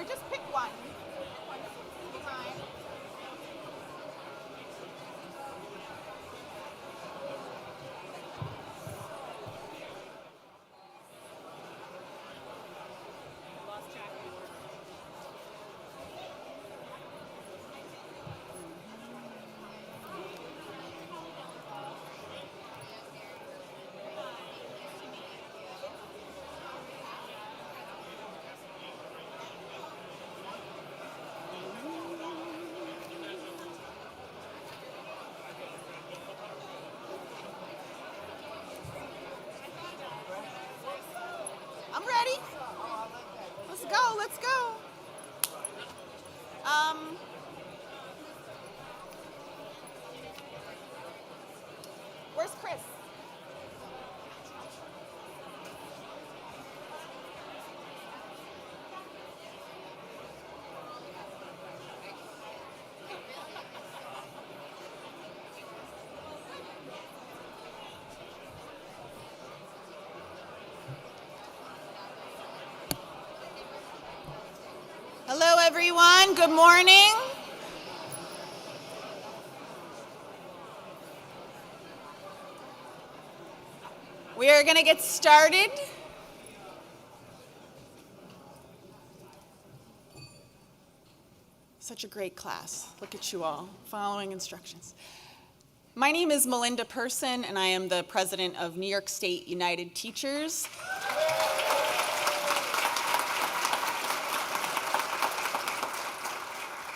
Sure, just pick one. Pick mine. I'm ready. Let's go, let's go. Where's Chris? Hello, everyone. Good morning. We are going to get started. Such a great class. Look at you all, following instructions. My name is Melinda Person, and I am the president of New York State United Teachers.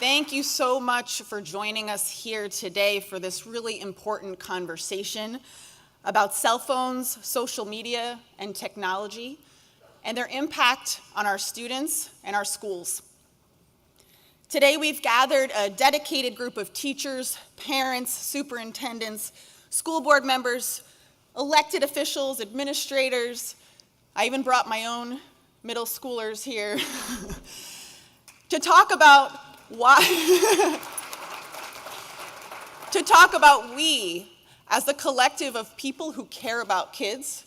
Thank you so much for joining us here today for this really important conversation about cell phones, social media, and technology, and their impact on our students and our schools. Today we've gathered a dedicated group of teachers, parents, superintendents, school board members, elected officials, administrators. I even brought my own middle schoolers here to talk about we, as the collective of people who care about kids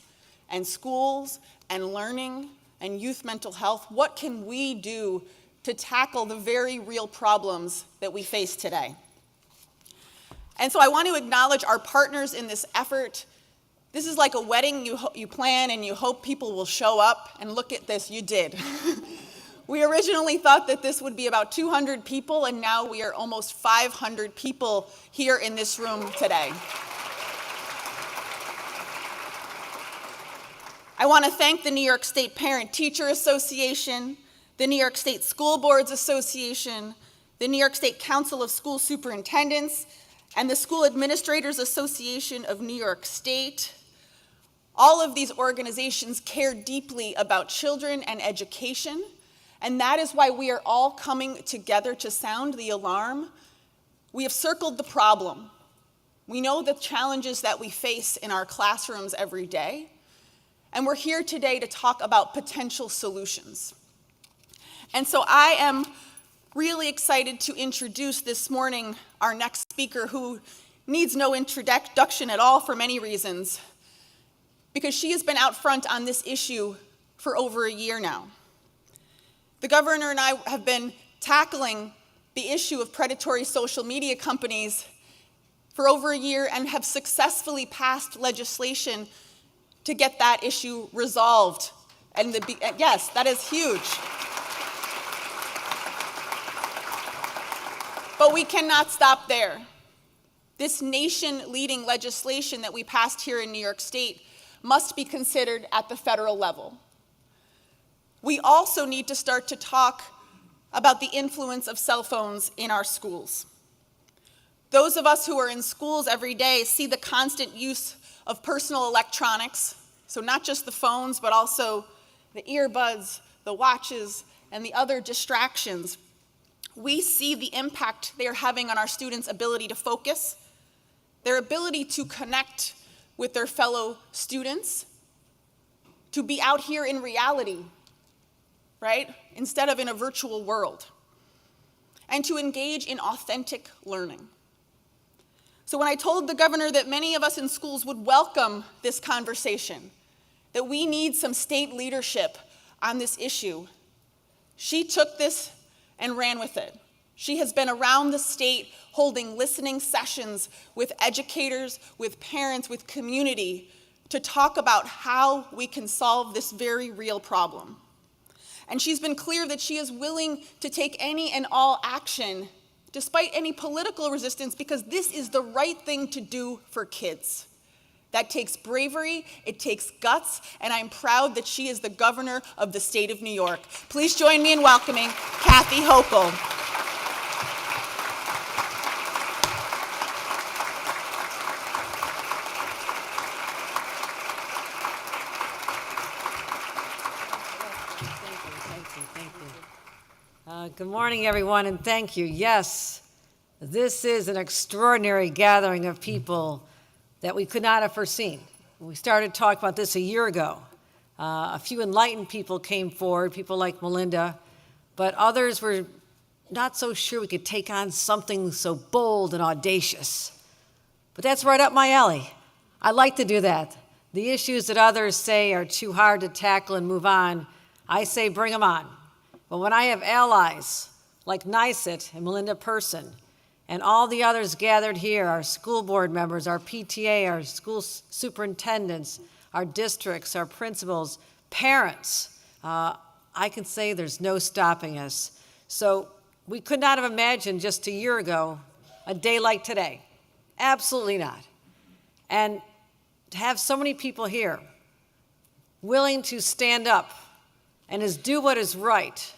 and schools and learning and youth mental health, what can we do to tackle the very real problems that we face today? And so I want to acknowledge our partners in this effort. This is like a wedding you plan and you hope people will show up, and look at this, you did. We originally thought that this would be about 200 people, and now we are almost 500 people here in this room today. I want to thank the New York State Parent-Teacher Association, the New York State School Boards Association, the New York State Council of School Superintendents, and the School Administrators Association of New York State. All of these organizations care deeply about children and education, and that is why we are all coming together to sound the alarm. We have circled the problem. We know the challenges that we face in our classrooms every day, and we're here today to talk about potential solutions. And so I am really excited to introduce this morning our next speaker, who needs no introduction at all for many reasons, because she has been out front on this issue for over a year now. The governor and I have been tackling the issue of predatory social media companies for over a year and have successfully passed legislation to get that issue resolved. And yes, that is huge. But we cannot stop there. This nation-leading legislation that we passed here in New York State must be considered at the federal level. We also need to start to talk about the influence of cell phones in our schools. Those of us who are in schools every day see the constant use of personal electronics, so not just the phones, but also the earbuds, the watches, and the other distractions. We see the impact they are having on our students' ability to focus, their ability to connect with their fellow students, to be out here in reality, right, instead of in a virtual world, and to engage in authentic learning. So when I told the governor that many of us in schools would welcome this conversation, that we need some state leadership on this issue, She took this and ran with it. She has been around the state holding listening sessions with educators, with parents, with community to talk about how we can solve this very real problem. And she's been clear that she is willing to take any and all action despite any political resistance because this is the right thing to do for kids. That takes bravery, it takes guts, and I'm proud that she is the governor of the state of New York. Please join me in welcoming Kathy Hochul. Good morning, everyone, and thank you. Yes, this is an extraordinary gathering of people that we could not have foreseen. We started talking about this a year ago. A few enlightened people came forward, people like Melinda, but others were not so sure we could take on something so bold and audacious. But that's right up my alley. I like to do that. The issues that others say are too hard to tackle and move on, I say bring them on. But when I have allies like NYSET and Melinda Person and all the others gathered here, our school board members, our PTA, our school superintendents, our districts, our principals, parents, I can say there's no stopping us. So we could not have imagined just a year ago a day like today. Absolutely not. And to have so many people here willing to stand up and do what is right.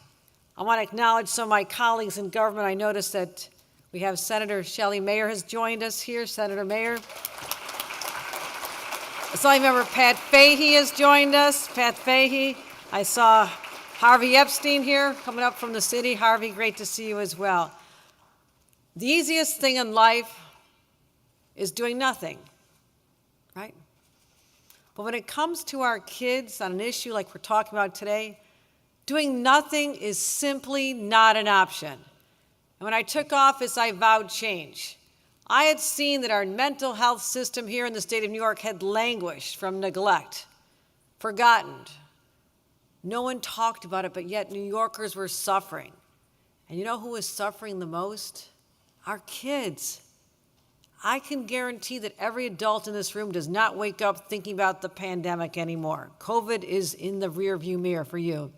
I want to acknowledge some of my colleagues in government. I noticed that we have Senator Shelley Mayer has joined us here. Senator Mayer. Assembly Member Pat Fahey has joined us. Pat Fahey. I saw Harvey Epstein here coming up from the city. Harvey, great to see you as well. The easiest thing in life is doing nothing, right? But when it comes to our kids on an issue like we're talking about today, doing nothing is simply not an option. And when I took office, I vowed change. I had seen that our mental health system here in the state of New York had languished from neglect, forgotten. No one talked about it, but yet New Yorkers were suffering. And you know who was suffering the most? Our kids. I can guarantee that every adult in this room does not wake up thinking about the pandemic anymore. COVID is in the rearview mirror for you.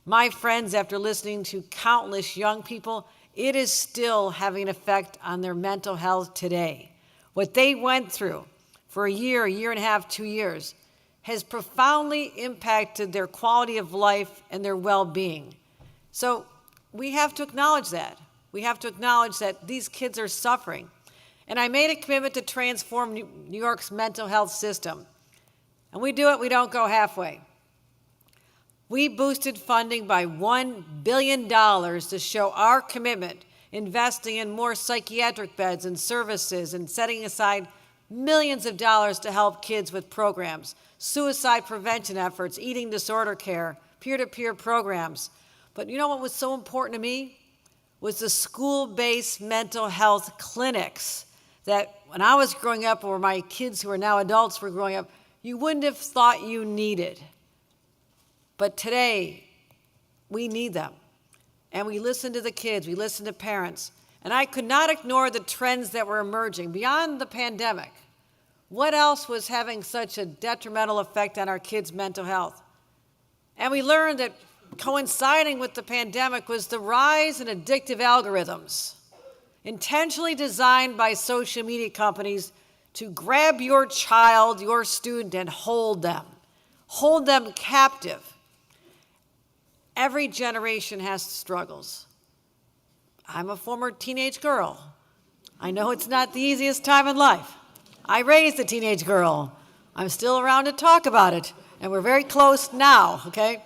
My friends, after listening to countless young people, it is still having an effect on their mental health today. What they went through for a year and a half, 2 years, has profoundly impacted their quality of life and their well-being. So we have to acknowledge that. We have to acknowledge that these kids are suffering. And I made a commitment to transform New York's mental health system. And we do it, we don't go halfway. We boosted funding by $1 billion to show our commitment, investing in more psychiatric beds and services and setting aside millions of dollars to help kids with programs, suicide prevention efforts, eating disorder care, peer-to-peer programs. But you know what was so important to me? Was the school-based mental health clinics that when I was growing up, or my kids who are now adults were growing up, you wouldn't have thought you needed. But today, we need them. And we listen to the kids, we listen to parents. And I could not ignore the trends that were emerging beyond the pandemic. What else was having such a detrimental effect on our kids' mental health? And we learned that coinciding with the pandemic was the rise in addictive algorithms, intentionally designed by social media companies to grab your child, your student, and hold them captive. Every generation has struggles. I'm a former teenage girl. I know it's not the easiest time in life. I raised a teenage girl. I'm still around to talk about it, and we're very close now, okay?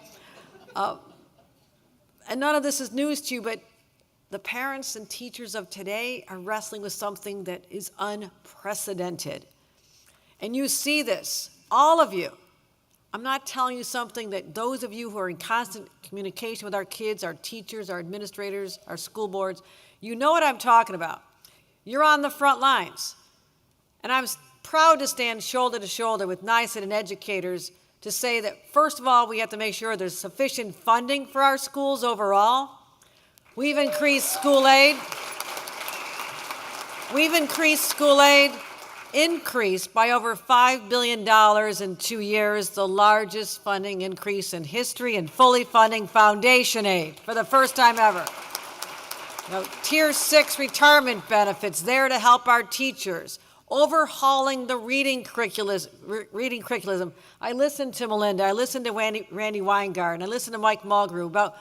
And none of this is news to you, but the parents and teachers of today are wrestling with something that is unprecedented. And you see this, all of you. I'm not telling you something that those of you who are in constant communication with our kids, our teachers, our administrators, our school boards, you know what I'm talking about. You're on the front lines. And I'm proud to stand shoulder to shoulder with NYSET and educators to say that, first of all, we have to make sure there's sufficient funding for our schools overall. We've increased school aid. Increased by over $5 billion in 2 years, the largest funding increase in history, and fully funding foundation aid for the first time ever. Tier 6 retirement benefits there to help our teachers. Overhauling the reading curriculum. I listened to Melinda, I listened to Randi Weingarten, I listened to Mike Mulgrew about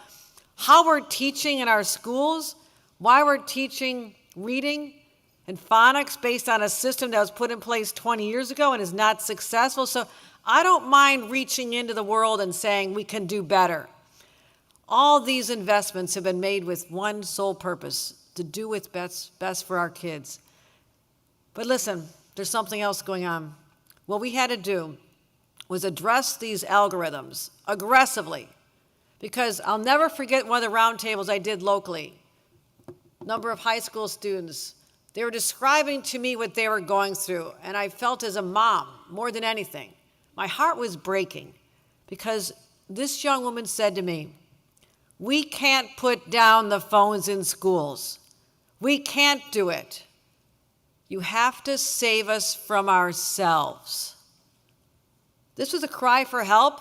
how we're teaching in our schools, why we're teaching reading and phonics based on a system that was put in place 20 years ago and is not successful. So I don't mind reaching into the world and saying we can do better. All these investments have been made with one sole purpose, to do what's best for our kids. But listen, there's something else going on. What we had to do was address these algorithms aggressively, because I'll never forget one of the roundtables I did locally. Number of high school students, they were describing to me what they were going through, and I felt as a mom, more than anything, my heart was breaking, because this young woman said to me, "We can't put down the phones in schools. We can't do it. You have to save us from ourselves." This was a cry for help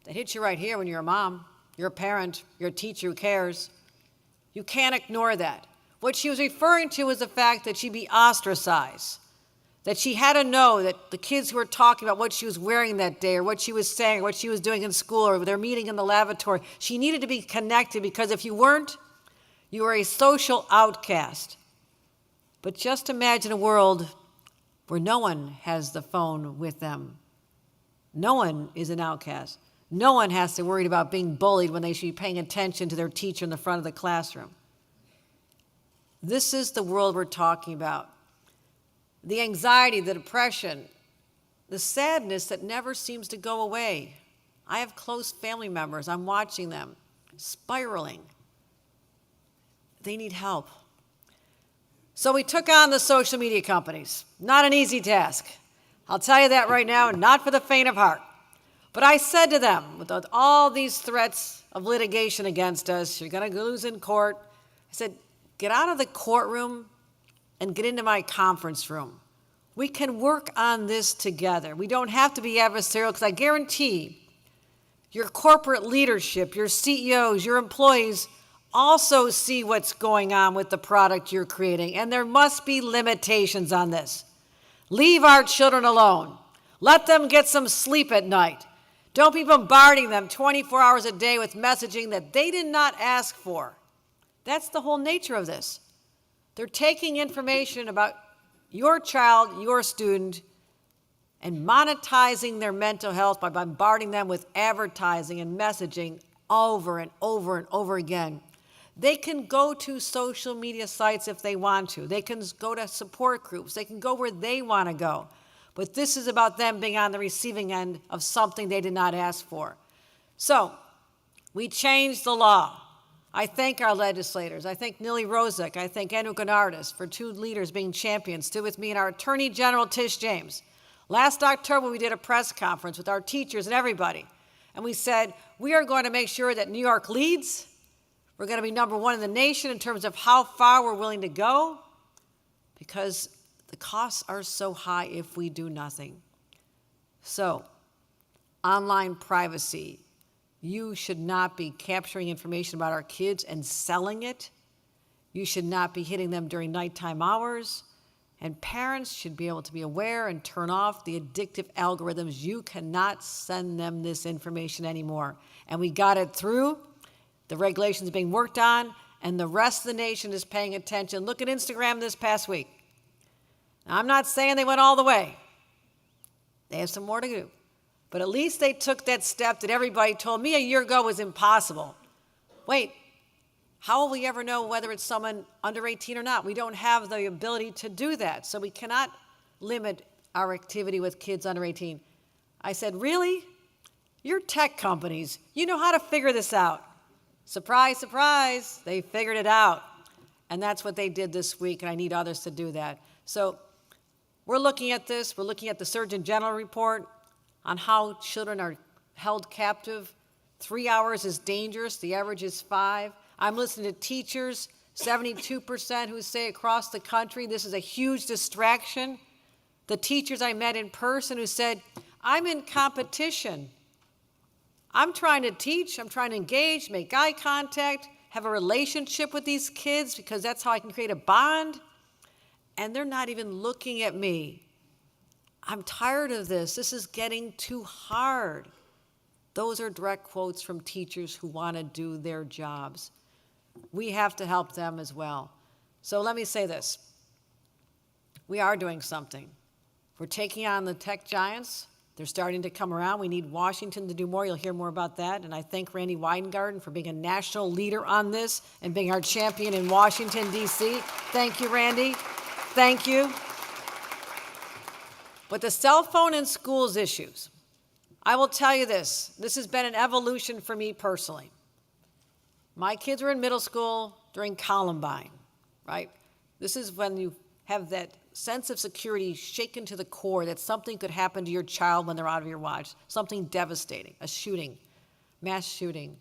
that hits you right here when you're a mom, you're a parent, you're a teacher who cares. You can't ignore that. What she was referring to was the fact that she'd be ostracized, that she had to know that the kids who were talking about what she was wearing that day or what she was saying or what she was doing in school or their meeting in the lavatory, she needed to be connected, because if you weren't, you were a social outcast. But just imagine a world where no one has the phone with them. No one is an outcast. No one has to worry about being bullied when they should be paying attention to their teacher in the front of the classroom. This is the world we're talking about. The anxiety, the depression, the sadness that never seems to go away. I have close family members. I'm watching them spiraling. They need help. So we took on the social media companies. Not an easy task. I'll tell you that right now, not for the faint of heart. But I said to them, with all these threats of litigation against us, you're going to lose in court, I said, get out of the courtroom and get into my conference room. We can work on this together. We don't have to be adversarial, because I guarantee your corporate leadership, your CEOs, your employees also see what's going on with the product you're creating, and there must be limitations on this. Leave our children alone. Let them get some sleep at night. Don't be bombarding them 24 hours a day with messaging that they did not ask for. That's the whole nature of this. They're taking information about your child, your student, and monetizing their mental health by bombarding them with advertising and messaging over and over and over again. They can go to social media sites if they want to. They can go to support groups. They can go where they want to go. But this is about them being on the receiving end of something they did not ask for. So we changed the law. I thank our legislators. I thank Nili Rozek. I thank Anu Gonardis for two leaders being champions, stood with me and our Attorney General, Tish James. Last October, we did a press conference with our teachers and everybody. And we said, we are going to make sure that New York leads. We're going to be number one in the nation in terms of how far we're willing to go, because the costs are so high if we do nothing. So, online privacy. You should not be capturing information about our kids and selling it. You should not be hitting them during nighttime hours. And parents should be able to be aware and turn off the addictive algorithms. You cannot send them this information anymore. And we got it through. The regulations being worked on, and the rest of the nation is paying attention. Look at Instagram this past week. Now, I'm not saying they went all the way. They have some more to do. But at least they took that step that everybody told me a year ago was impossible. Wait, how will we ever know whether it's someone under 18 or not? We don't have the ability to do that, so we cannot limit our activity with kids under 18. I said, really? You're tech companies. You know how to figure this out. Surprise, surprise, they figured it out. And that's what they did this week, and I need others to do that. So we're looking at this. We're looking at the Surgeon General report. on how children are held captive. 3 hours is dangerous, the average is 5. I'm listening to teachers, 72% who say across the country this is a huge distraction. The teachers I met in person who said, I'm in competition. I'm trying to teach, I'm trying to engage, make eye contact, have a relationship with these kids because that's how I can create a bond. And they're not even looking at me. I'm tired of this. This is getting too hard. Those are direct quotes from teachers who want to do their jobs. We have to help them as well. So let me say this. We are doing something. We're taking on the tech giants. They're starting to come around. We need Washington to do more. You'll hear more about that. And I thank Randi Weingarten for being a national leader on this and being our champion in Washington, D.C. Thank you, Randi. Thank you. But the cell phone in schools issues, I will tell you this. This has been an evolution for me personally. My kids were in middle school during Columbine, right? This is when you have that sense of security shaken to the core that something could happen to your child when they're out of your watch, something devastating, a shooting, mass shooting.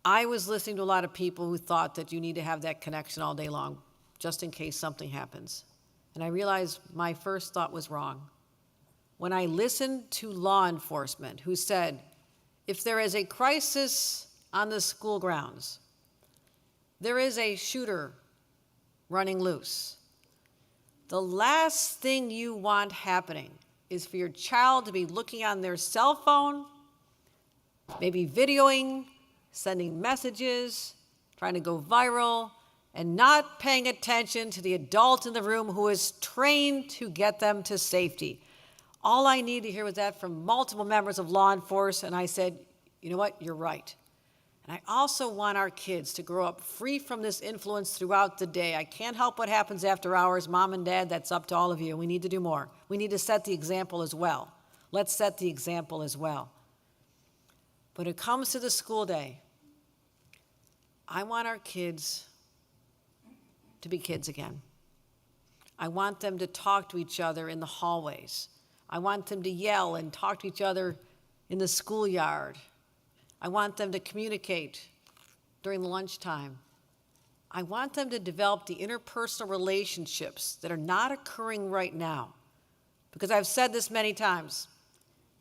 I was listening to a lot of people who thought that you need to have that connection all day long, just in case something happens. And I realized my first thought was wrong. When I listened to law enforcement who said, if there is a crisis on the school grounds, there is a shooter running loose, the last thing you want happening is for your child to be looking on their cell phone, maybe videoing, sending messages, trying to go viral, and not paying attention to the adult in the room who is trained to get them to safety. All I needed to hear was that from multiple members of law enforcement, and I said, you know what, you're right. And I also want our kids to grow up free from this influence throughout the day. I can't help what happens after hours. Mom and Dad, that's up to all of you. We need to do more. We need to set the example as well. Let's set the example as well. When it comes to the school day, I want our kids to be kids again. I want them to talk to each other in the hallways. I want them to yell and talk to each other in the schoolyard. I want them to communicate during lunchtime. I want them to develop the interpersonal relationships that are not occurring right now. Because I've said this many times.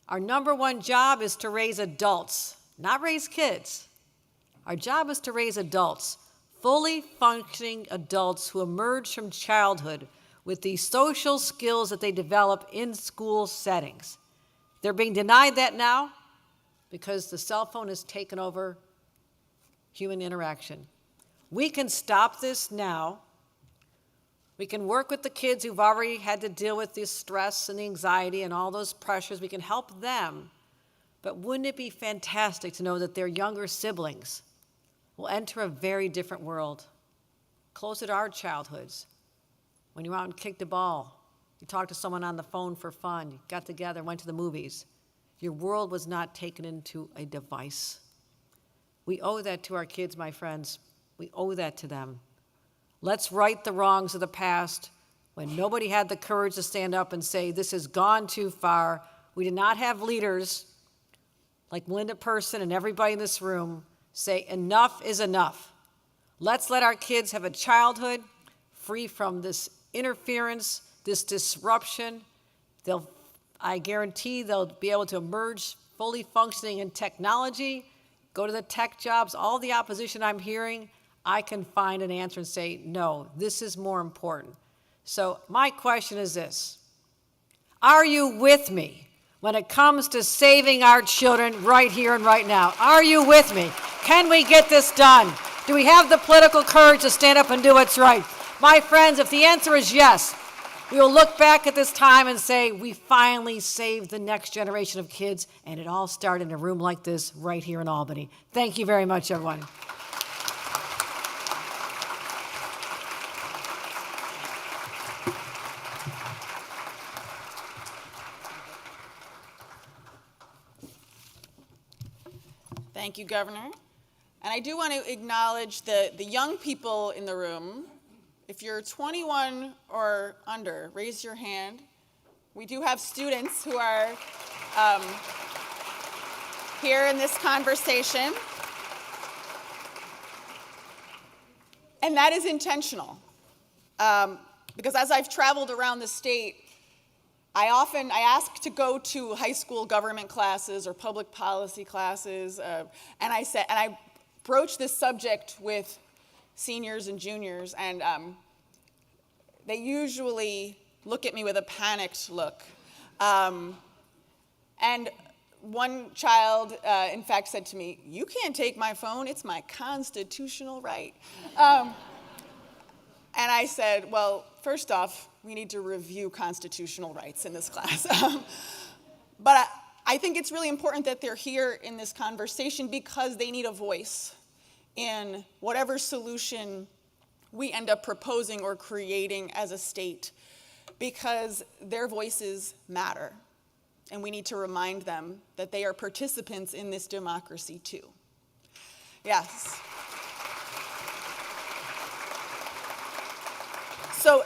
Our number one job is to raise adults, not raise kids. Our job is to raise adults, fully functioning adults who emerge from childhood with the social skills that they develop in school settings. They're being denied that now because the cell phone has taken over human interaction. We can stop this now. We can work with the kids who've already had to deal with the stress and the anxiety and all those pressures. We can help them. But wouldn't it be fantastic to know that their younger siblings will enter a very different world, closer to our childhoods? When you went out and kicked a ball, you talked to someone on the phone for fun, you got together, went to the movies. Your world was not taken into a device. We owe that to our kids, my friends. We owe that to them. Let's right the wrongs of the past when nobody had the courage to stand up and say, this has gone too far. We did not have leaders like Melinda Person and everybody in this room say, enough is enough. Let's let our kids have a childhood free from this interference, this disruption. I guarantee they'll be able to emerge fully functioning in technology, go to the tech jobs. All the opposition I'm hearing, I can find an answer and say, no, this is more important. So my question is this. Are you with me when it comes to saving our children right here and right now? Are you with me? Can we get this done? Do we have the political courage to stand up and do what's right? My friends, if the answer is yes, we will look back at this time and say, we finally saved the next generation of kids, and it all started in a room like this right here in Albany. Thank you very much, everyone. Thank you, Governor. And I do want to acknowledge the young people in the room. If you're 21 or under, raise your hand. we do have students who are here in this conversation. And that is intentional. Because as I've traveled around the state, I ask to go to high school government classes or public policy classes, and I broach this subject with seniors and juniors, and they usually look at me with a panicked look. And one child, in fact, said to me, "You can't take my phone, it's my constitutional right." And I said, well, first off, we need to review constitutional rights in this class. But I think it's really important that they're here in this conversation because they need a voice in whatever solution we end up proposing or creating as a state, because their voices matter. And we need to remind them that they are participants in this democracy too. Yes. So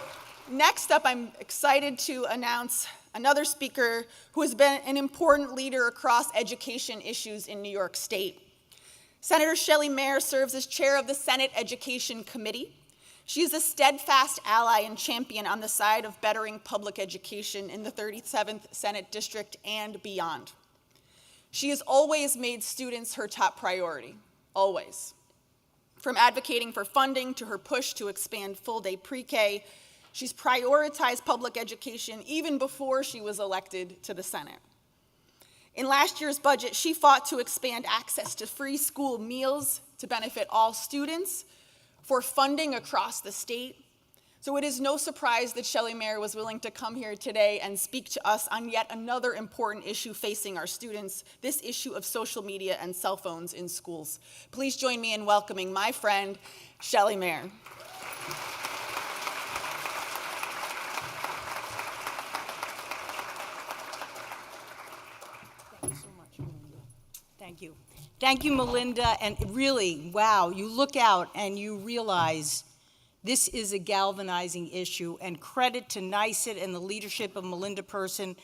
next up, I'm excited to announce another speaker who has been an important leader across education issues in New York State. Senator Shelley Mayer serves as chair of the Senate Education Committee. She is a steadfast ally and champion on the side of bettering public education in the 37th Senate District and beyond. She has always made students her top priority, always. From advocating for funding to her push to expand full-day pre-K, she's prioritized public education even before she was elected to the Senate. In last year's budget, she fought to expand access to free school meals to benefit all students, for funding across the state. So it is no surprise that Shelley Mayer was willing to come here today and speak to us on yet another important issue facing our students, this issue of social media and cell phones in schools. Please join me in welcoming my friend, Shelley Mayer. Thank you so much, Melinda. Thank you. Thank you, Melinda, and really, wow, you look out and you realize this is a galvanizing issue, and credit to NYSET and the leadership of Melinda Person,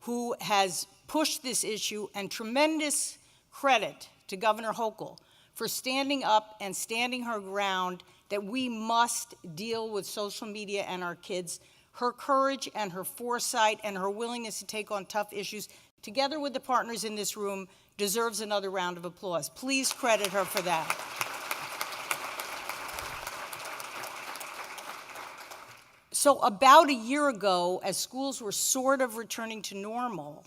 who has pushed this issue, and tremendous credit to Governor Hochul for standing up and standing her ground that we must deal with social media and our kids. Her courage and her foresight and her willingness to take on tough issues, together with the partners in this room, deserves another round of applause. Please credit her for that. So about a year ago, as schools were sort of returning to normal,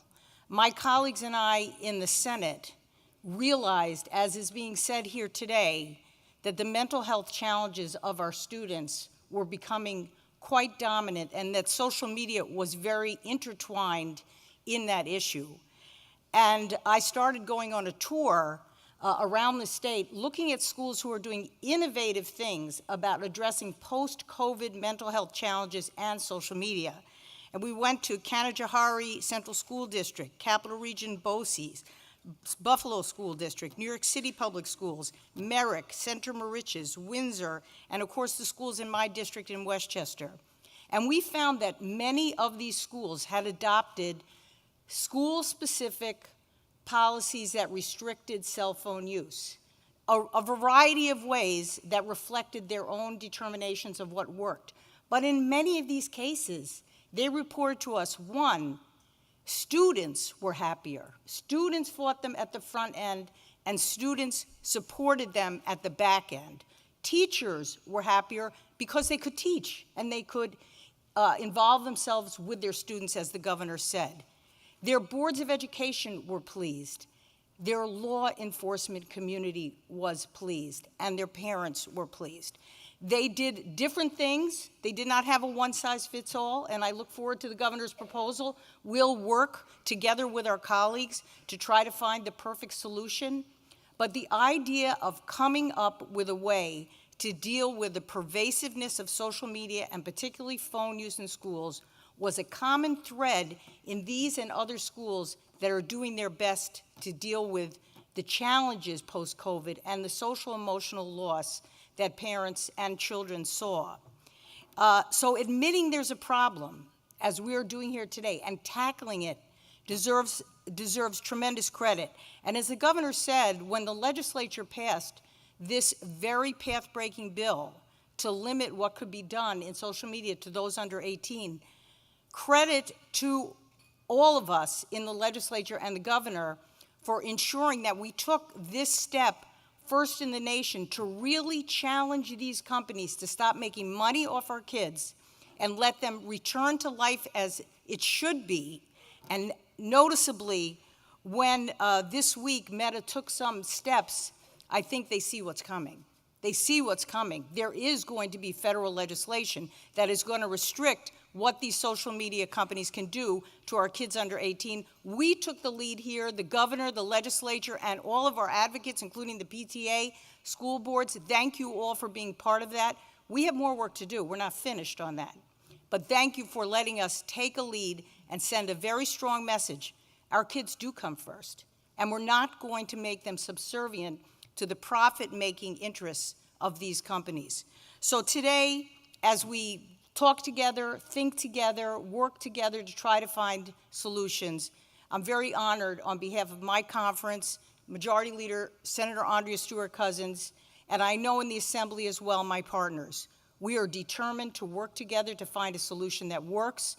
my colleagues and I in the Senate realized, as is being said here today, that the mental health challenges of our students were becoming quite dominant and that social media was very intertwined in that issue. And I started going on a tour around the state, looking at schools who are doing innovative things about addressing post-COVID mental health challenges and social media. And we went to Canajoharie Central School District, Capital Region BOCES, Buffalo School District, New York City Public Schools, Merrick, Center Moriches, Windsor, and of course the schools in my district in Westchester. And we found that many of these schools had adopted school-specific policies that restricted cell phone use, a variety of ways that reflected their own determinations of what worked. But in many of these cases, they reported to us, one, students were happier. Students fought them at the front end, and students supported them at the back end. Teachers were happier because they could teach, and they could involve themselves with their students, as the governor said. Their boards of education were pleased. Their law enforcement community was pleased, and their parents were pleased. They did different things. They did not have a one-size-fits-all, and I look forward to the governor's proposal. We'll work together with our colleagues to try to find the perfect solution. But the idea of coming up with a way to deal with the pervasiveness of social media, and particularly phone use in schools, was a common thread in these and other schools that are doing their best to deal with the challenges post-COVID and the social emotional loss that parents and children saw. So admitting there's a problem as we are doing here today, and tackling it deserves tremendous credit. And as the governor said, when the legislature passed this very path-breaking bill to limit what could be done in social media to those under 18, credit to all of us in the legislature and the governor for ensuring that we took this step first in the nation to really challenge these companies to stop making money off our kids and let them return to life as it should be. And noticeably, when this week Meta took some steps, I think they see what's coming. They see what's coming. There is going to be federal legislation that is going to restrict what these social media companies can do to our kids under 18. We took the lead here, the governor, the legislature, and all of our advocates, including the PTA, school boards. Thank you all for being part of that. We have more work to do. We're not finished on that. But thank you for letting us take a lead and send a very strong message. Our kids do come first, and we're not going to make them subservient to the profit-making interests of these companies. So today, as we talk together, think together, work together to try to find solutions, I'm very honored on behalf of my conference, Majority Leader Senator Andrea Stewart-Cousins, and I know in the Assembly as well, my partners. We are determined to work together to find a solution that works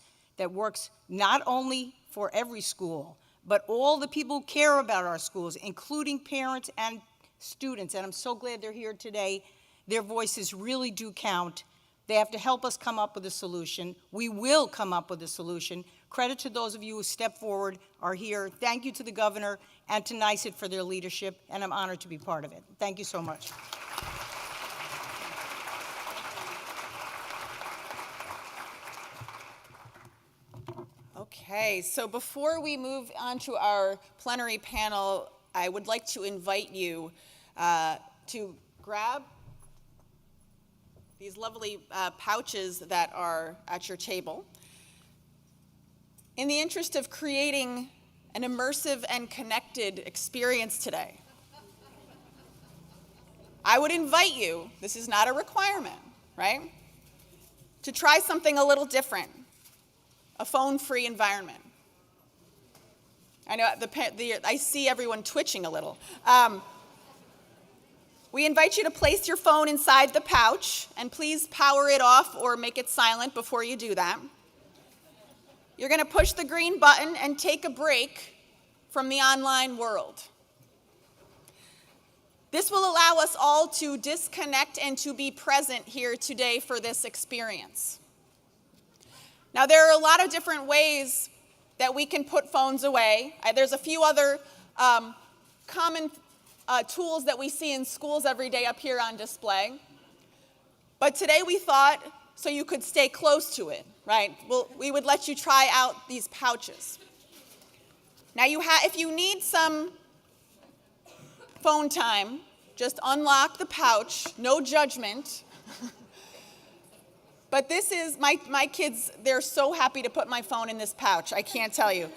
not only for every school, but all the people who care about our schools, including parents and students. And I'm so glad they're here today. Their voices really do count. They have to help us come up with a solution. We will come up with a solution. Credit to those of you who stepped forward, are here. Thank you to the governor and to NYSET for their leadership, and I'm honored to be part of it. Thank you so much. Okay, so before we move on to our plenary panel, I would like to invite you to grab these lovely pouches that are at your table. In the interest of creating an immersive and connected experience today, I would invite you, this is not a requirement, right, to try something a little different, a phone-free environment. I know I see everyone twitching a little. We invite you to place your phone inside the pouch, and please power it off or make it silent before you do that. You're going to push the green button and take a break from the online world. This will allow us all to disconnect and to be present here today for this experience. Now, there are a lot of different ways that we can put phones away. There's a few other common tools that we see in schools every day up here on display. But today we thought, so you could stay close to it, right? We would let you try out these pouches. Now, if you need some phone time, just unlock the pouch, no judgment. But this is, my kids, they're so happy to put my phone in this pouch, I can't tell you.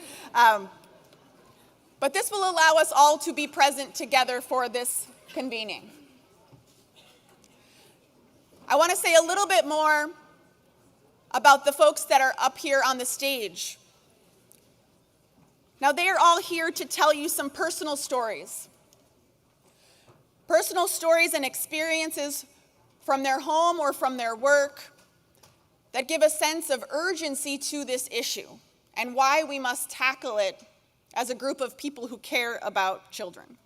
But this will allow us all to be present together for this convening. I want to say a little bit more about the folks that are up here on the stage. Now, they are all here to tell you some personal stories. Personal stories and experiences from their home or from their work that give a sense of urgency to this issue and why we must tackle it as a group of people who care about children.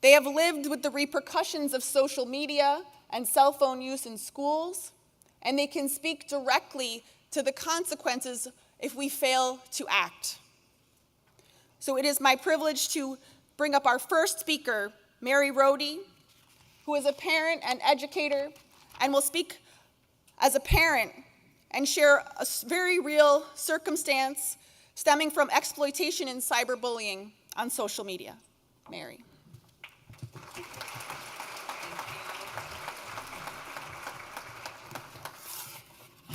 They have lived with the repercussions of social media and cell phone use in schools, and they can speak directly to the consequences if we fail to act. So it is my privilege to bring up our first speaker, Mary Rohde, who is a parent and educator and will speak as a parent and share a very real circumstance stemming from exploitation and cyberbullying on social media. Mary.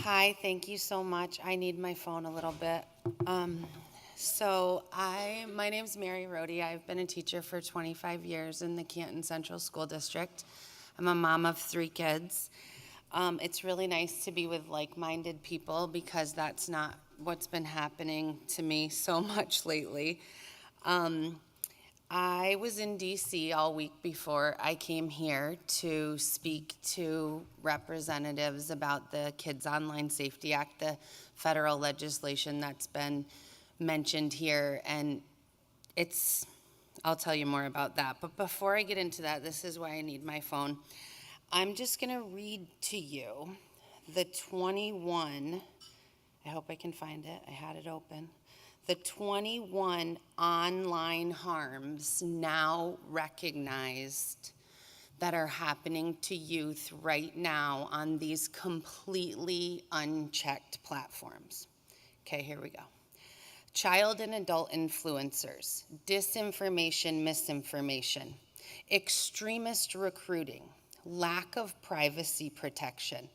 Hi, thank you so much. I need my phone a little bit. My name's Mary Rohde. I've been a teacher for 25 years in the Canton Central School District. I'm a mom of 3 kids. It's really nice to be with like-minded people because that's not what's been happening to me so much lately. I was in DC all week before I came here to speak to representatives about the Kids Online Safety Act, the federal legislation that's been mentioned here, and I'll tell you more about that. But before I get into that, this is why I need my phone. I'm just going to read to you the 21, I hope I can find it, I had it open, the 21 online harms now recognized that are happening to youth right now on these completely unchecked platforms. Okay, here we go. Child and adult influencers, disinformation, misinformation, extremist recruiting, lack of privacy protection,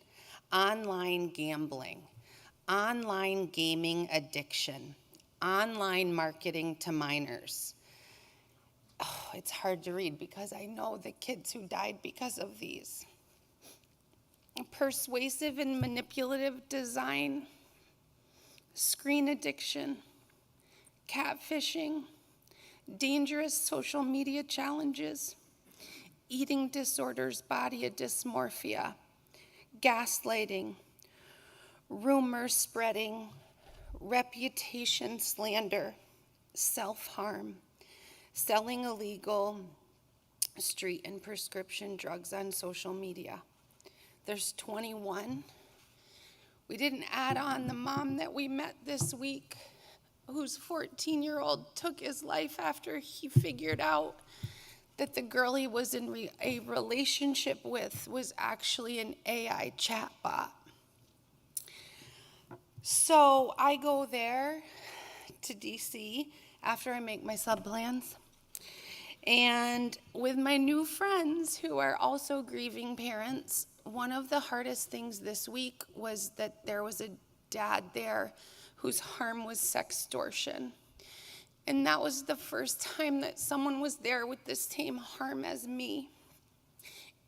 online gambling, online gaming addiction, online marketing to minors. Oh, it's hard to read because I know the kids who died because of these. Persuasive and manipulative design, screen addiction, catfishing, dangerous social media challenges, eating disorders, body dysmorphia, gaslighting, rumor spreading, reputation slander, self-harm, selling illegal street and prescription drugs on social media. There's 21. We didn't add on the mom that we met this week, whose 14-year-old took his life after he figured out that the girl he was in a relationship with was actually an AI chatbot. So I go there to DC after I make my sub plans, and with my new friends who are also grieving parents, one of the hardest things this week was that there was a dad there whose harm was sextortion. And that was the first time that someone was there with the same harm as me.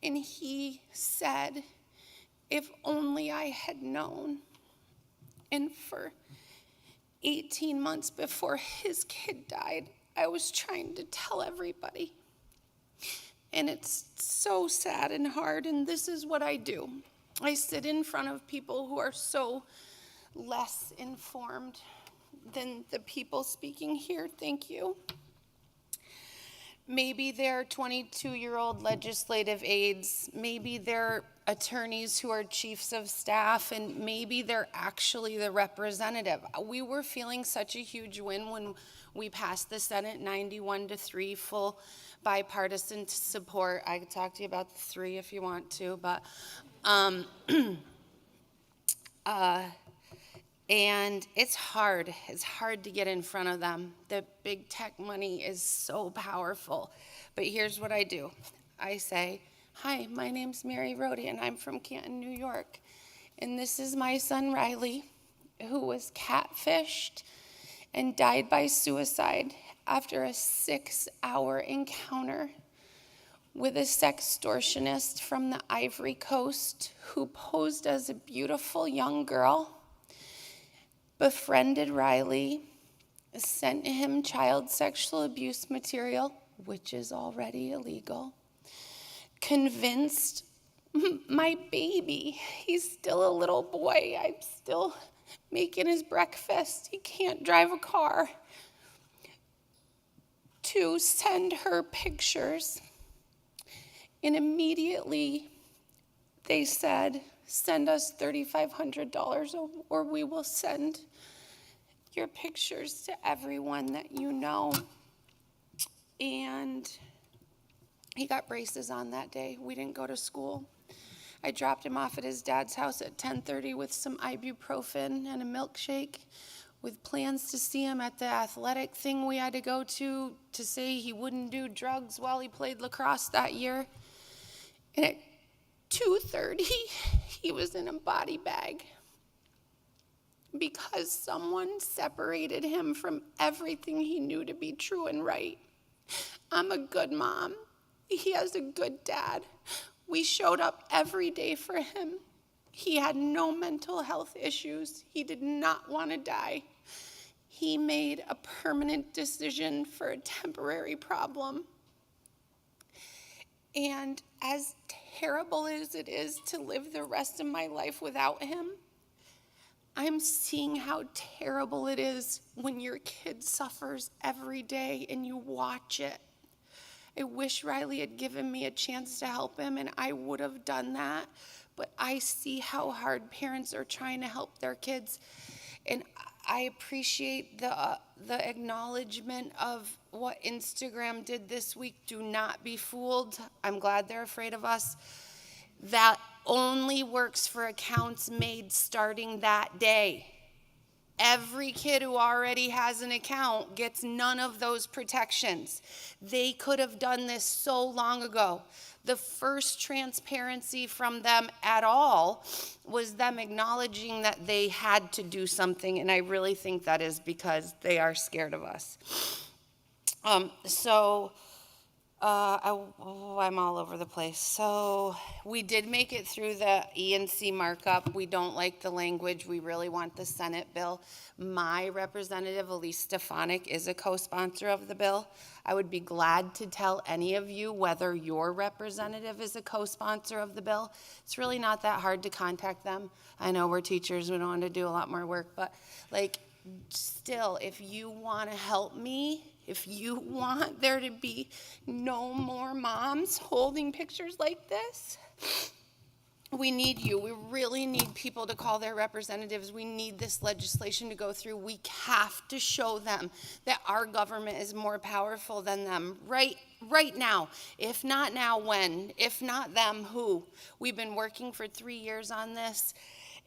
And he said, if only I had known. And for 18 months before his kid died, I was trying to tell everybody. And it's so sad and hard, and this is what I do. I sit in front of people who are so less informed than the people speaking here. Thank you. Maybe they're 22-year-old legislative aides, maybe they're attorneys who are chiefs of staff, and maybe they're actually the representative. We were feeling such a huge win when we passed the Senate 91-3, full bipartisan support. I could talk to you about the 3 if you want to, but and it's hard to get in front of them. The big tech money is so powerful. But here's what I do. I say, hi, my name's Mary Rhodey, and I'm from Canton, New York. And this is my son, Riley, who was catfished and died by suicide after a 6-hour encounter with a sextortionist from the Ivory Coast who posed as a beautiful young girl, befriended Riley, sent him child sexual abuse material, which is already illegal, convinced my baby, he's still a little boy, I'm still making his breakfast, he can't drive a car, to send her pictures. And immediately they said, send us $3,500 or we will send your pictures to everyone that you know. And he got braces on that day. We didn't go to school. I dropped him off at his dad's house at 10:30 with some ibuprofen and a milkshake, with plans to see him at the athletic thing we had to go to say he wouldn't do drugs while he played lacrosse that year. And at 2:30, he was in a body bag because someone separated him from everything he knew to be true and right. I'm a good mom. He has a good dad. We showed up every day for him. He had no mental health issues. He did not want to die. He made a permanent decision for a temporary problem. And as terrible as it is to live the rest of my life without him, I'm seeing how terrible it is when your kid suffers every day and you watch it. I wish Riley had given me a chance to help him, and I would have done that. But I see how hard parents are trying to help their kids. And I appreciate the acknowledgement of what Instagram did this week. Do not be fooled. I'm glad they're afraid of us. That only works for accounts made starting that day. Every kid who already has an account gets none of those protections. They could have done this so long ago. The first transparency from them at all was them acknowledging that they had to do something, and I really think that is because they are scared of us. I'm all over the place. So we did make it through the E&C markup. We don't like the language. We really want the Senate bill. My representative, Elise Stefanik, is a co-sponsor of the bill. I would be glad to tell any of you whether your representative is a co-sponsor of the bill. It's really not that hard to contact them. I know we're teachers. We don't want to do a lot more work, but still, if you want to help me, if you want there to be no more moms holding pictures like this, we need you. We really need people to call their representatives. We need this legislation to go through. We have to show them that our government is more powerful than them right now. If not now, when? If not them, who? We've been working for 3 years on this,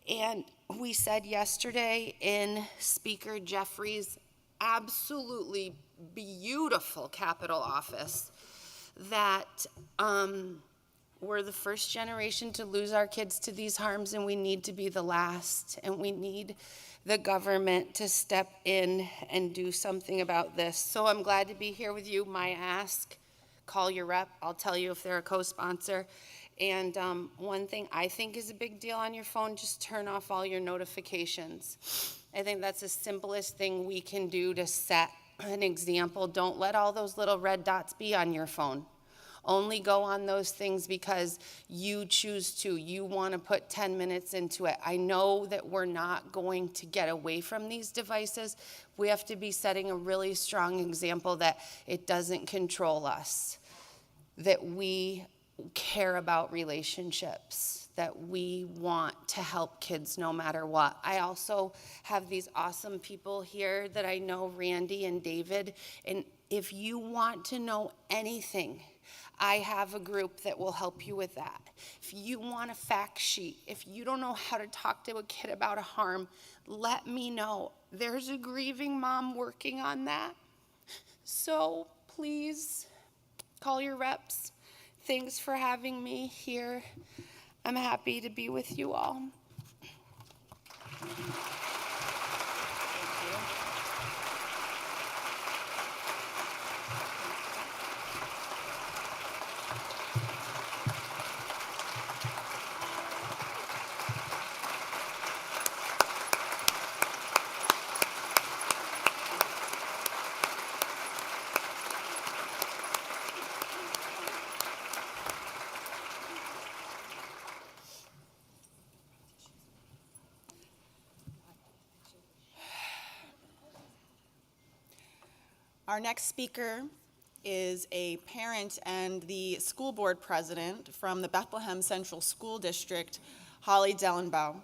and we said yesterday in Speaker Jeffrey's absolutely beautiful Capitol office that we're the first generation to lose our kids to these harms, and we need to be the last, and we need the government to step in and do something about this. So I'm glad to be here with you. My ask, call your rep. I'll tell you if they're a co-sponsor. And one thing I think is a big deal on your phone, just turn off all your notifications. I think that's the simplest thing we can do to set an example. Don't let all those little red dots be on your phone. Only go on those things because you choose to. You want to put 10 minutes into it. I know that we're not going to get away from these devices. We have to be setting a really strong example that it doesn't control us, that we care about relationships, that we want to help kids no matter what. I also have these awesome people here that I know, Randy and David, and if you want to know anything, I have a group that will help you with that. If you want a fact sheet, if you don't know how to talk to a kid about a harm, let me know. There's a grieving mom working on that. So please call your reps. Thanks for having me here. I'm happy to be with you all. Our next speaker is a parent and the school board president from the Bethlehem Central School District, Holly Dellenbaugh.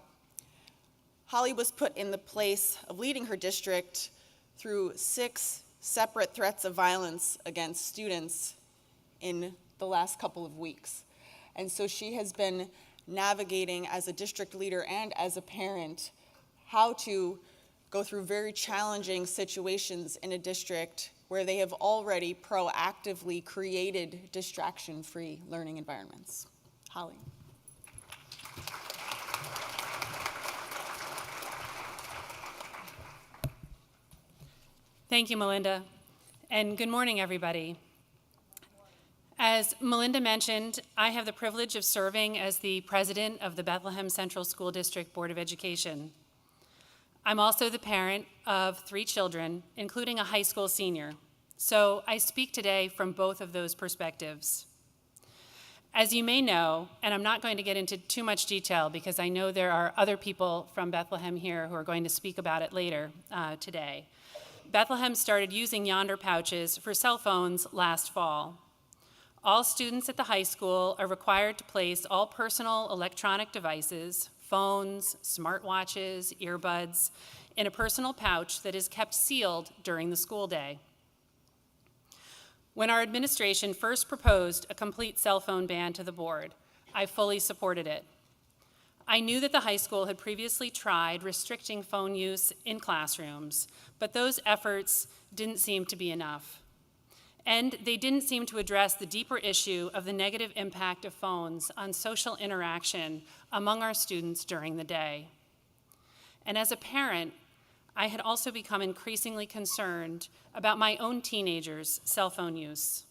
Holly was put in the place of leading her district through 6 separate threats of violence against students in the last couple of weeks. And so she has been navigating as a district leader and as a parent how to go through very challenging situations in a district where they have already proactively created distraction-free learning environments. Holly. Thank you, Melinda, and good morning, everybody. As Melinda mentioned, I have the privilege of serving as the president of the Bethlehem Central School District Board of Education. I'm also the parent of 3 children, including a high school senior, so I speak today from both of those perspectives. As you may know, and I'm not going to get into too much detail because I know there are other people from Bethlehem here who are going to speak about it later today, Bethlehem started using Yonder pouches for cell phones last fall. All students at the high school are required to place all personal electronic devices, phones, smartwatches, earbuds, in a personal pouch that is kept sealed during the school day. When our administration first proposed a complete cell phone ban to the board, I fully supported it. I knew that the high school had previously tried restricting phone use in classrooms, but those efforts didn't seem to be enough. And they didn't seem to address the deeper issue of the negative impact of phones on social interaction among our students during the day. And as a parent, I had also become increasingly concerned about my own teenagers' cell phone use.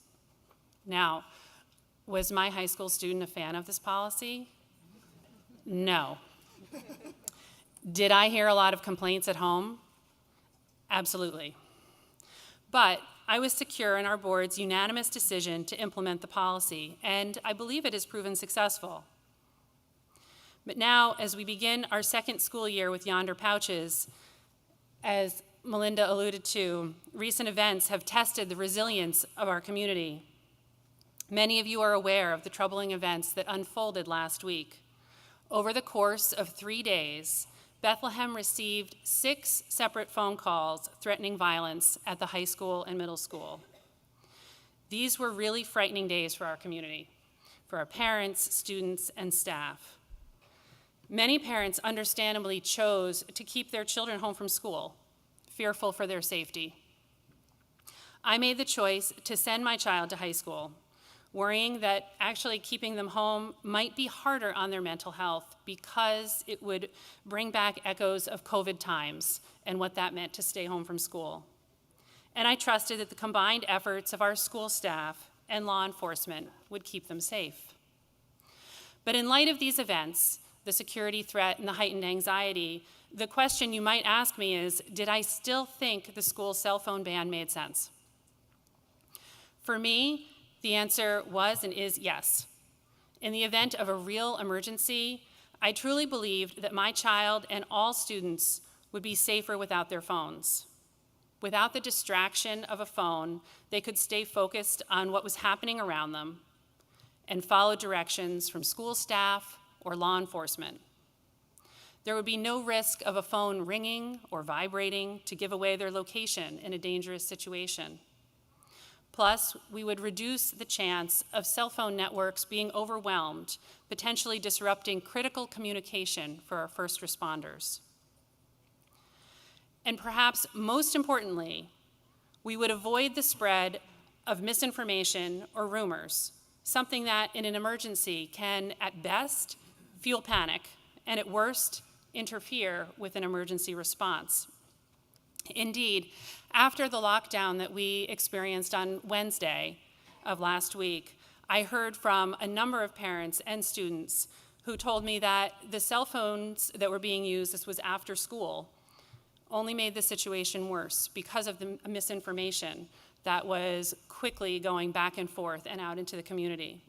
Now, was my high school student a fan of this policy? No. Did I hear a lot of complaints at home? Absolutely. But I was secure in our board's unanimous decision to implement the policy, and I believe it has proven successful. But now, as we begin our second school year with Yonder pouches, as Melinda alluded to, recent events have tested the resilience of our community. Many of you are aware of the troubling events that unfolded last week. Over the course of 3 days, Bethlehem received 6 separate phone calls threatening violence at the high school and middle school. These were really frightening days for our community, for our parents, students, and staff. Many parents understandably chose to keep their children home from school, fearful for their safety. I made the choice to send my child to high school, worrying that actually keeping them home might be harder on their mental health because it would bring back echoes of COVID times and what that meant to stay home from school. And I trusted that the combined efforts of our school staff and law enforcement would keep them safe. But in light of these events, the security threat and the heightened anxiety, the question you might ask me is, did I still think the school cell phone ban made sense? For me, the answer was and is yes. In the event of a real emergency, I truly believed that my child and all students would be safer without their phones. Without the distraction of a phone, they could stay focused on what was happening around them and follow directions from school staff or law enforcement. There would be no risk of a phone ringing or vibrating to give away their location in a dangerous situation. Plus, we would reduce the chance of cell phone networks being overwhelmed, potentially disrupting critical communication for our first responders. And perhaps most importantly, we would avoid the spread of misinformation or rumors, something that in an emergency can, at best, fuel panic, and at worst, interfere with an emergency response. Indeed, after the lockdown that we experienced on Wednesday of last week, I heard from a number of parents and students who told me that the cell phones that were being used, this was after school, only made the situation worse because of the misinformation that was quickly going back and forth and out into the community.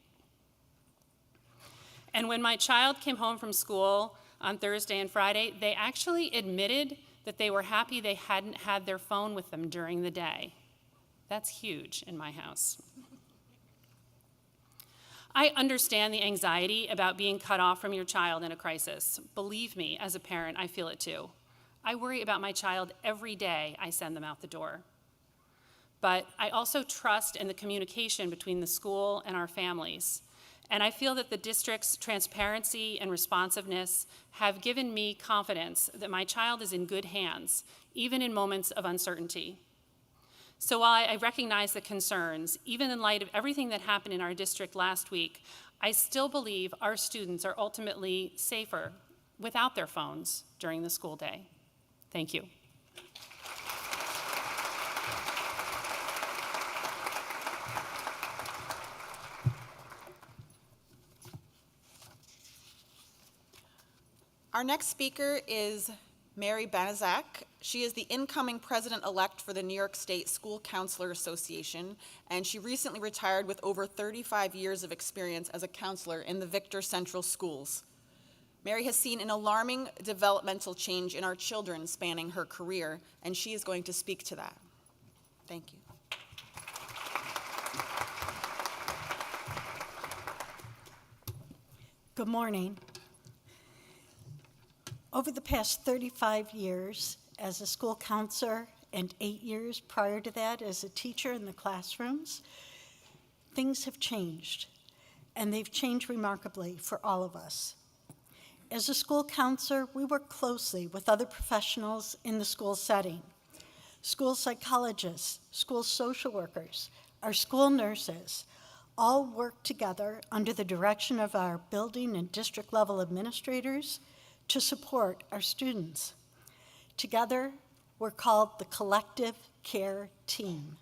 And when my child came home from school on Thursday and Friday, they actually admitted that they were happy they hadn't had their phone with them during the day. That's huge in my house. I understand the anxiety about being cut off from your child in a crisis. Believe me, as a parent, I feel it too. I worry about my child every day I send them out the door. But I also trust in the communication between the school and our families. And I feel that the district's transparency and responsiveness have given me confidence that my child is in good hands, even in moments of uncertainty. So while I recognize the concerns, even in light of everything that happened in our district last week, I still believe our students are ultimately safer without their phones during the school day. Thank you. Our next speaker is Mary Banaszak. She is the incoming president-elect for the New York State School Counselor Association, and she recently retired with over 35 years of experience as a counselor in the Victor Central Schools. Mary has seen an alarming developmental change in our children spanning her career, and she is going to speak to that. Thank you. Good morning. Over the past 35 years as a school counselor and 8 years prior to that as a teacher in the classrooms, things have changed, and they've changed remarkably for all of us. As a school counselor, we work closely with other professionals in the school setting. School psychologists, school social workers, our school nurses, all work together under the direction of our building and district level administrators to support our students. Together, we're called the Collective Care Team.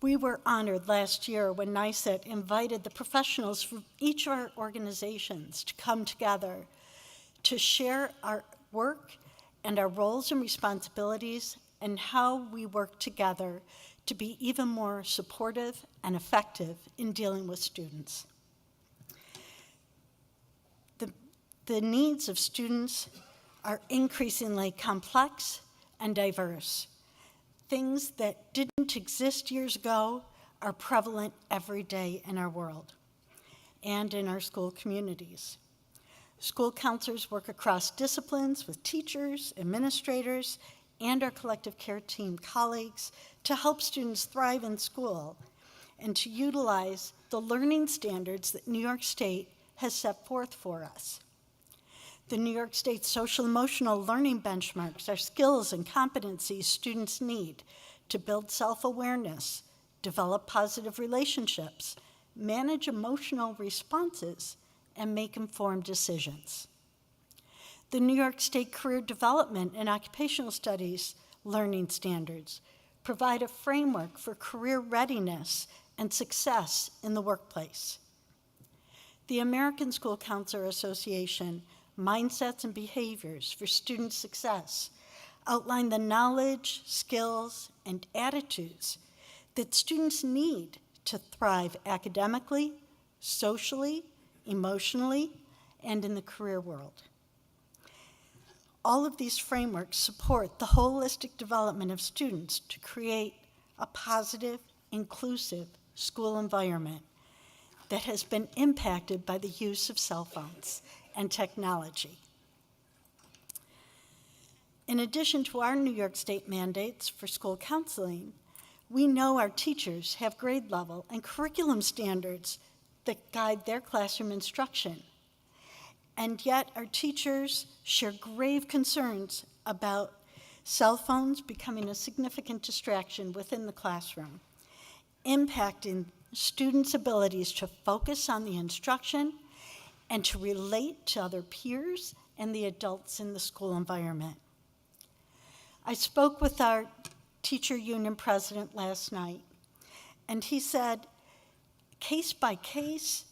We were honored last year when NYSET invited the professionals from each of our organizations to come together to share our work and our roles and responsibilities and how we work together to be even more supportive and effective in dealing with students. The needs of students are increasingly complex and diverse. Things that didn't exist years ago are prevalent every day in our world and in our school communities. School counselors work across disciplines with teachers, administrators, and our collective care team colleagues to help students thrive in school and to utilize the learning standards that New York State has set forth for us. The New York State Social Emotional Learning Benchmarks are skills and competencies students need to build self-awareness, develop positive relationships, manage emotional responses, and make informed decisions. The New York State Career Development and Occupational Studies learning standards provide a framework for career readiness and success in the workplace. The American School Counselor Association Mindsets and Behaviors for Student Success outline the knowledge, skills, and attitudes that students need to thrive academically, socially, emotionally, and in the career world. All of these frameworks support the holistic development of students to create a positive, inclusive school environment that has been impacted by the use of cell phones and technology. In addition to our New York State mandates for school counseling, we know our teachers have grade level and curriculum standards that guide their classroom instruction. And yet our teachers share grave concerns about cell phones becoming a significant distraction within the classroom, impacting students' abilities to focus on the instruction and to relate to other peers and the adults in the school environment. I spoke with our teacher union president last night, and he said, case by case,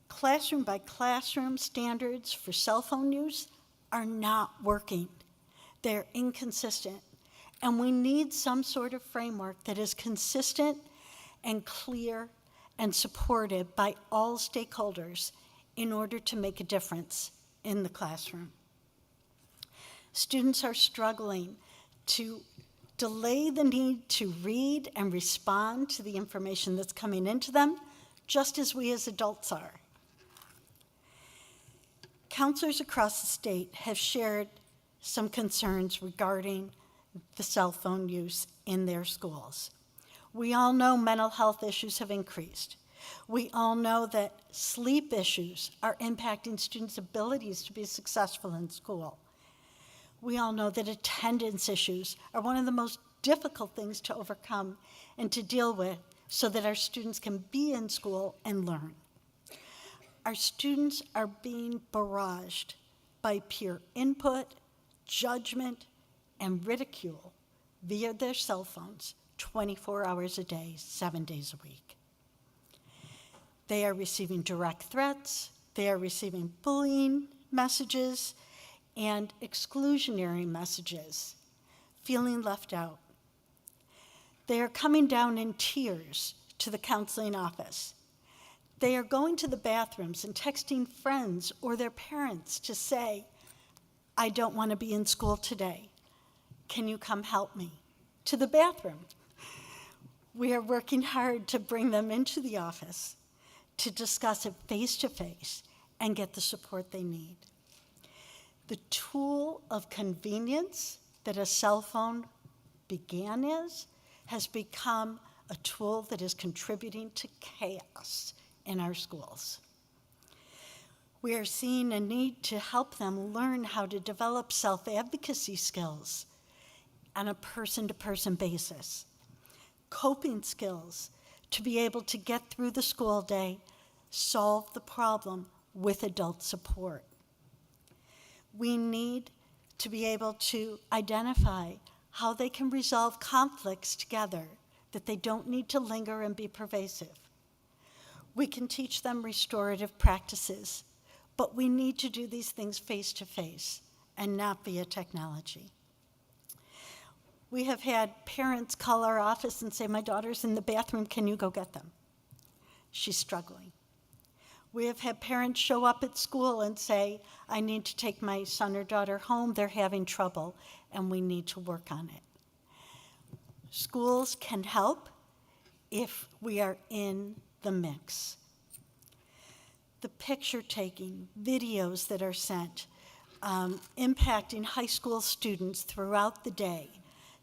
classroom by classroom standards for cell phone use are not working. They're inconsistent, and we need some sort of framework that is consistent and clear and supported by all stakeholders in order to make a difference in the classroom. Students are struggling to delay the need to read and respond to the information that's coming into them, just as we as adults are. Counselors across the state have shared some concerns regarding the cell phone use in their schools. We all know mental health issues have increased. We all know that sleep issues are impacting students' abilities to be successful in school. We all know that attendance issues are one of the most difficult things to overcome and to deal with so that our students can be in school and learn. Our students are being barraged by peer input, judgment, and ridicule via their cell phones 24 hours a day, 7 days a week. They are receiving direct threats, they are receiving bullying, messages and exclusionary messages, feeling left out. They are coming down in tears to the counseling office. They are going to the bathrooms and texting friends or their parents to say, I don't want to be in school today. Can you come help me? To the bathroom. We are working hard to bring them into the office to discuss it face-to-face and get the support they need. The tool of convenience that a cell phone began as has become a tool that is contributing to chaos in our schools. We are seeing a need to help them learn how to develop self-advocacy skills on a person-to-person basis, coping skills to be able to get through the school day, solve the problem with adult support. We need to be able to identify how they can resolve conflicts together, that they don't need to linger and be pervasive. We can teach them restorative practices, but we need to do these things face-to-face and not via technology. We have had parents call our office and say, my daughter's in the bathroom, can you go get them? She's struggling. We have had parents show up at school and say, I need to take my son or daughter home, they're having trouble, and we need to work on it. Schools can help if we are in the mix. The picture taking, videos that are sent, impacting high school students throughout the day,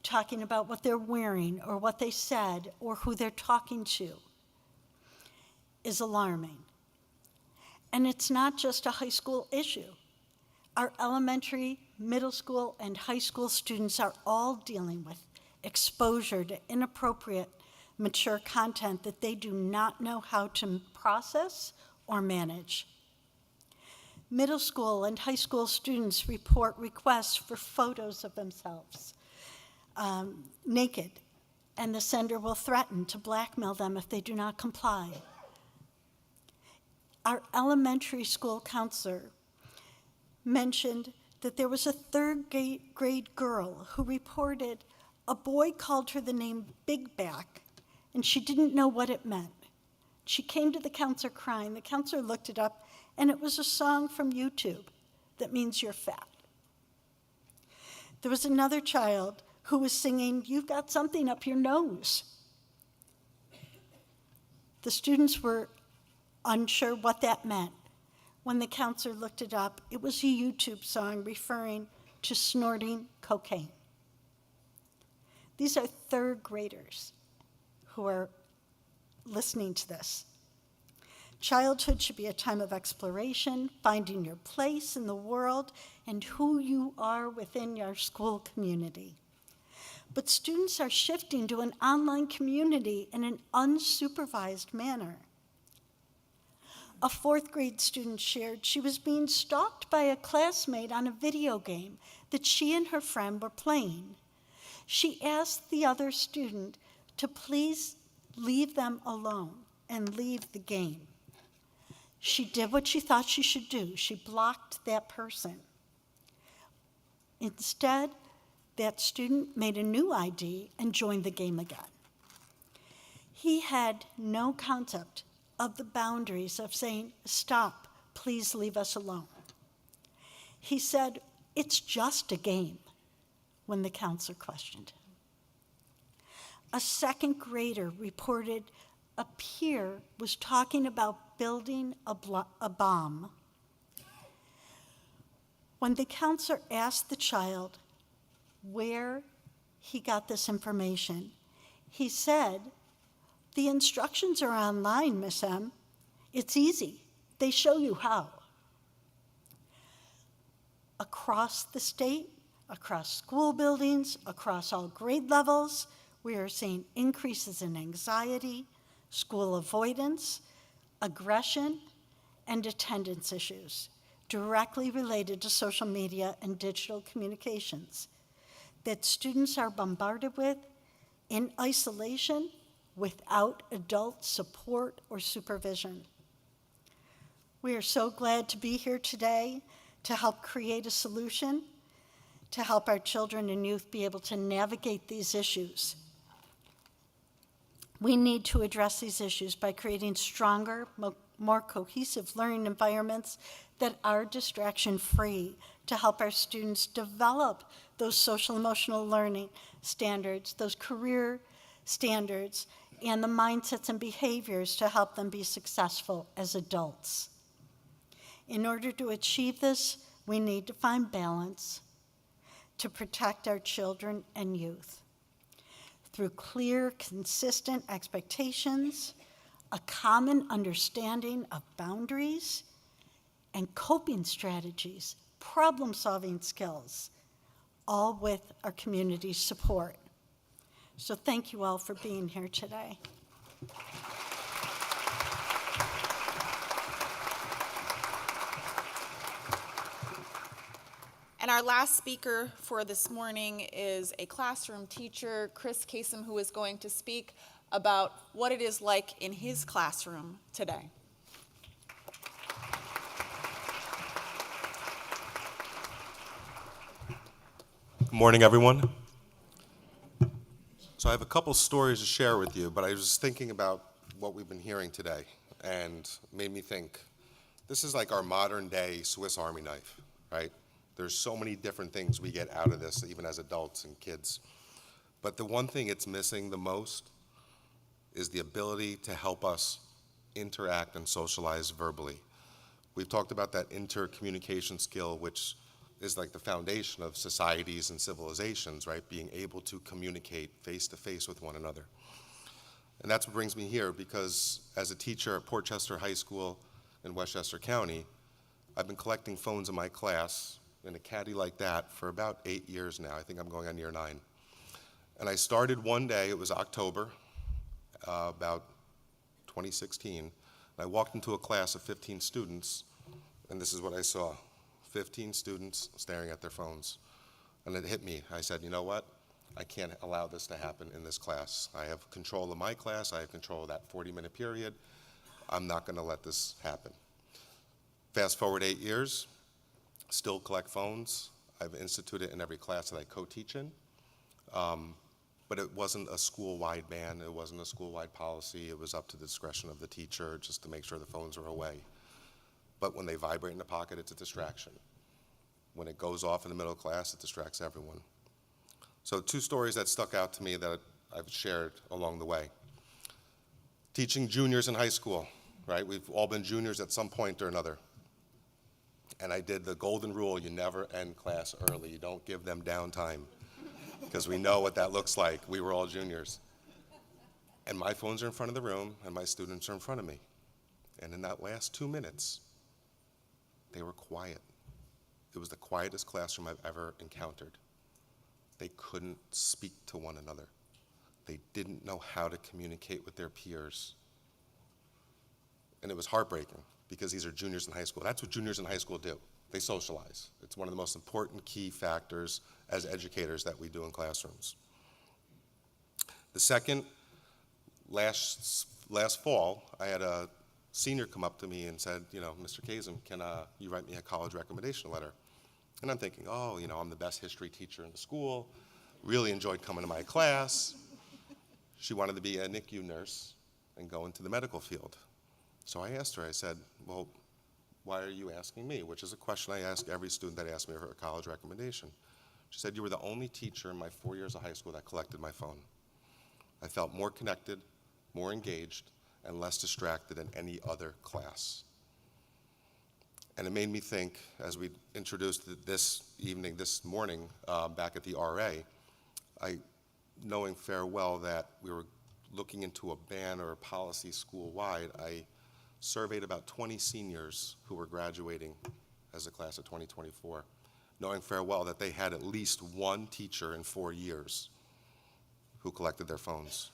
talking about what they're wearing or what they said or who they're talking to, is alarming. And it's not just a high school issue. Our elementary, middle school, and high school students are all dealing with exposure to inappropriate, mature content that they do not know how to process or manage. Middle school and high school students report requests for photos of themselves naked, and the sender will threaten to blackmail them if they do not comply. Our elementary school counselor mentioned that there was a third grade girl who reported a boy called her the name Big Back, and she didn't know what it meant. She came to the counselor crying. The counselor looked it up, and it was a song from YouTube that means you're fat. There was another child who was singing, you've got something up your nose. The students were unsure what that meant. When the counselor looked it up, it was a YouTube song referring to snorting cocaine. These are third graders who are listening to this. Childhood should be a time of exploration, finding your place in the world and who you are within your school community. But students are shifting to an online community in an unsupervised manner. A fourth grade student shared she was being stalked by a classmate on a video game that she and her friend were playing. She asked the other student to please leave them alone and leave the game. She did what she thought she should do. She blocked that person. Instead, that student made a new ID and joined the game again. He had no concept of the boundaries of saying, stop, please leave us alone. He said, it's just a game, when the counselor questioned him. A second grader reported a peer was talking about building a bomb. When the counselor asked the child where he got this information, he said, the instructions are online, Miss M. It's easy. They show you how. Across the state, across school buildings, across all grade levels, we are seeing increases in anxiety, school avoidance, aggression, and attendance issues directly related to social media and digital communications that students are bombarded with in isolation without adult support or supervision. We are so glad to be here today to help create a solution, to help our children and youth be able to navigate these issues. We need to address these issues by creating stronger, more cohesive learning environments that are distraction-free to help our students develop those social emotional learning standards, those career standards, and the mindsets and behaviors to help them be successful as adults. In order to achieve this, we need to find balance to protect our children and youth through clear, consistent expectations, a common understanding of boundaries, and coping strategies, problem-solving skills, all with our community's support. So thank you all for being here today. And our last speaker for this morning is a classroom teacher, Chris Kasem, who is going to speak about what it is like in his classroom today. Good morning, everyone. So I have a couple stories to share with you, but I was thinking about what we've been hearing today, and made me think, this is like our modern day Swiss Army knife, right? There's so many different things we get out of this, even as adults and kids. But the one thing it's missing the most is the ability to help us interact and socialize verbally. We've talked about that intercommunication skill, which is like the foundation of societies and civilizations, right? Being able to communicate face-to-face with one another. And that's what brings me here, because as a teacher at Portchester High School in Westchester County, I've been collecting phones in my class in a caddy like that for about 8 years now. I think I'm going on year 9. And I started one day, it was October, about 2016. And I walked into a class of 15 students, and this is what I saw. 15 students staring at their phones. And it hit me. I said, you know what? I can't allow this to happen in this class. I have control of my class. I have control of that 40-minute period. I'm not going to let this happen. Fast forward 8 years, still collect phones. I've instituted in every class that I co-teach in. But it wasn't a school-wide ban. It wasn't a school-wide policy. It was up to the discretion of the teacher just to make sure the phones are away. But when they vibrate in the pocket, it's a distraction. When it goes off in the middle of class, it distracts everyone. So 2 stories that stuck out to me that I've shared along the way. Teaching juniors in high school, right? We've all been juniors at some point or another. And I did the golden rule, you never end class early. You don't give them downtime, because we know what that looks like. We were all juniors. And my phones are in front of the room, and my students are in front of me. And in that last 2 minutes, they were quiet. It was the quietest classroom I've ever encountered. They couldn't speak to one another. They didn't know how to communicate with their peers. And it was heartbreaking, because these are juniors in high school. That's what juniors in high school do. They socialize. It's one of the most important key factors as educators that we do in classrooms. The second, last fall, I had a senior come up to me and said, you know, Mr. Kasem, can you write me a college recommendation letter? And I'm thinking, oh, you know, I'm the best history teacher in the school, really enjoyed coming to my class. She wanted to be a NICU nurse and go into the medical field. So I asked her, I said, well, why are you asking me? Which is a question I ask every student that asks me for a college recommendation. She said, you were the only teacher in my 4 years of high school that collected my phone. I felt more connected, more engaged, and less distracted than any other class. And it made me think, as we introduced this morning, back at the RA, knowing fair well that we were looking into a ban or a policy school-wide, I surveyed about 20 seniors who were graduating as a class of 2024, knowing fair well that they had at least one teacher in 4 years who collected their phones.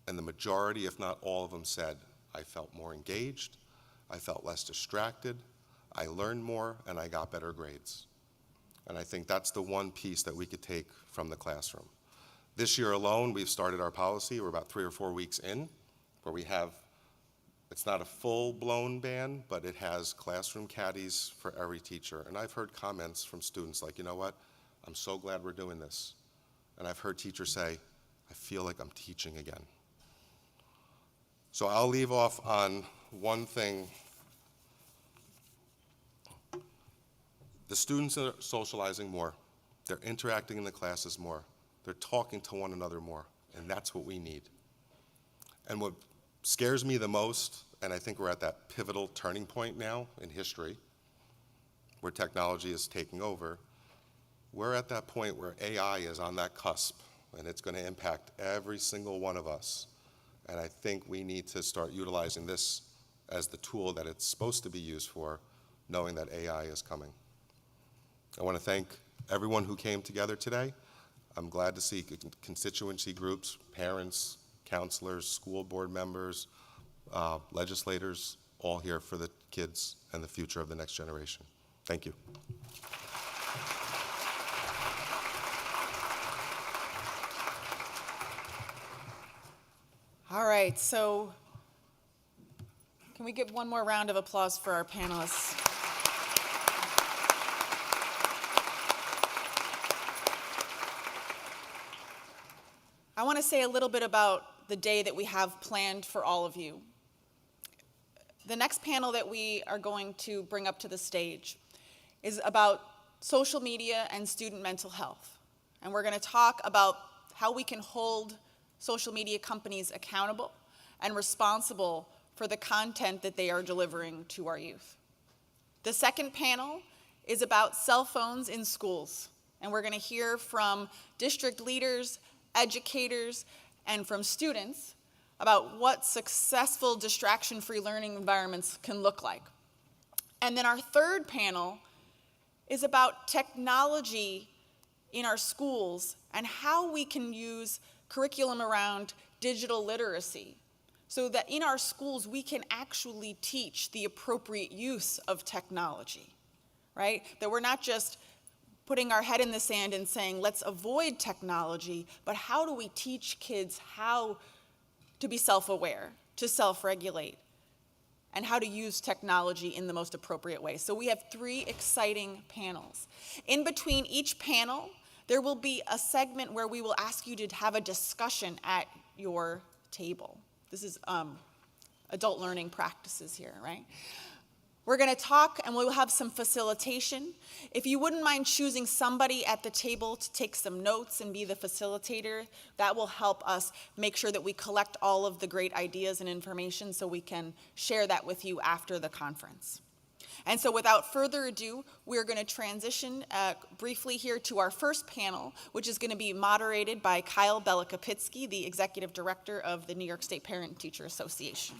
And the majority, if not all of them, said, I felt more engaged, I felt less distracted, I learned more, and I got better grades. And I think that's the one piece that we could take from the classroom. This year alone, we've started our policy. We're about 3 or 4 weeks in, where we have It's not a full-blown ban, but it has classroom caddies for every teacher. And I've heard comments from students like, you know what, I'm so glad we're doing this. And I've heard teachers say, I feel like I'm teaching again. So I'll leave off on one thing. The students are socializing more. They're interacting in the classes more. They're talking to one another more, and that's what we need. And what scares me the most, and I think we're at that pivotal turning point now in history, where technology is taking over, we're at that point where AI is on that cusp, and it's going to impact every single one of us. And I think we need to start utilizing this as the tool that it's supposed to be used for, knowing that AI is coming. I want to thank everyone who came together today. I'm glad to see constituency groups, parents, counselors, school board members, legislators, all here for the kids and the future of the next generation. Thank you. All right, so can we give one more round of applause for our panelists? I want to say a little bit about the day that we have planned for all of you. The next panel that we are going to bring up to the stage is about social media and student mental health. And we're going to talk about how we can hold social media companies accountable and responsible for the content that they are delivering to our youth. The second panel is about cell phones in schools. And we're going to hear from district leaders, educators, and from students about what successful distraction-free learning environments can look like. And then our third panel is about technology in our schools and how we can use curriculum around digital literacy so that in our schools we can actually teach the appropriate use of technology, right? That we're not just putting our head in the sand and saying, let's avoid technology, but how do we teach kids how to be self-aware, to self-regulate, and how to use technology in the most appropriate way. So we have 3 exciting panels. In between each panel, there will be a segment where we will ask you to have a discussion at your table. This is adult learning practices here, right? We're going to talk and we'll have some facilitation. If you wouldn't mind choosing somebody at the table to take some notes and be the facilitator, that will help us make sure that we collect all of the great ideas and information so we can share that with you after the conference. And so without further ado, we're going to transition briefly here to our first panel, which is going to be moderated by Kyle Belakapitsky, the Executive Director of the New York State Parent and Teacher Association.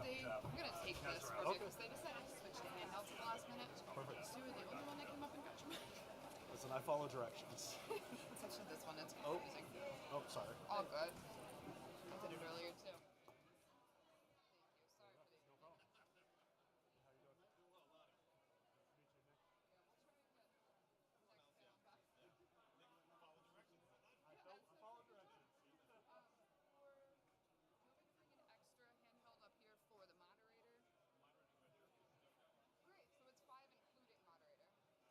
I'm gonna take this for me because they decided to switch to handhelds at the last minute. Perfect. So you were the only one that came up and got your mic. Listen, I follow directions. Especially this one, it's Oh. confusing. Oh, sorry. All good. I did it earlier too. Thank you. Sorry for the extra handheld up here for the moderator. Great, so it's 5 including moderator. Okay.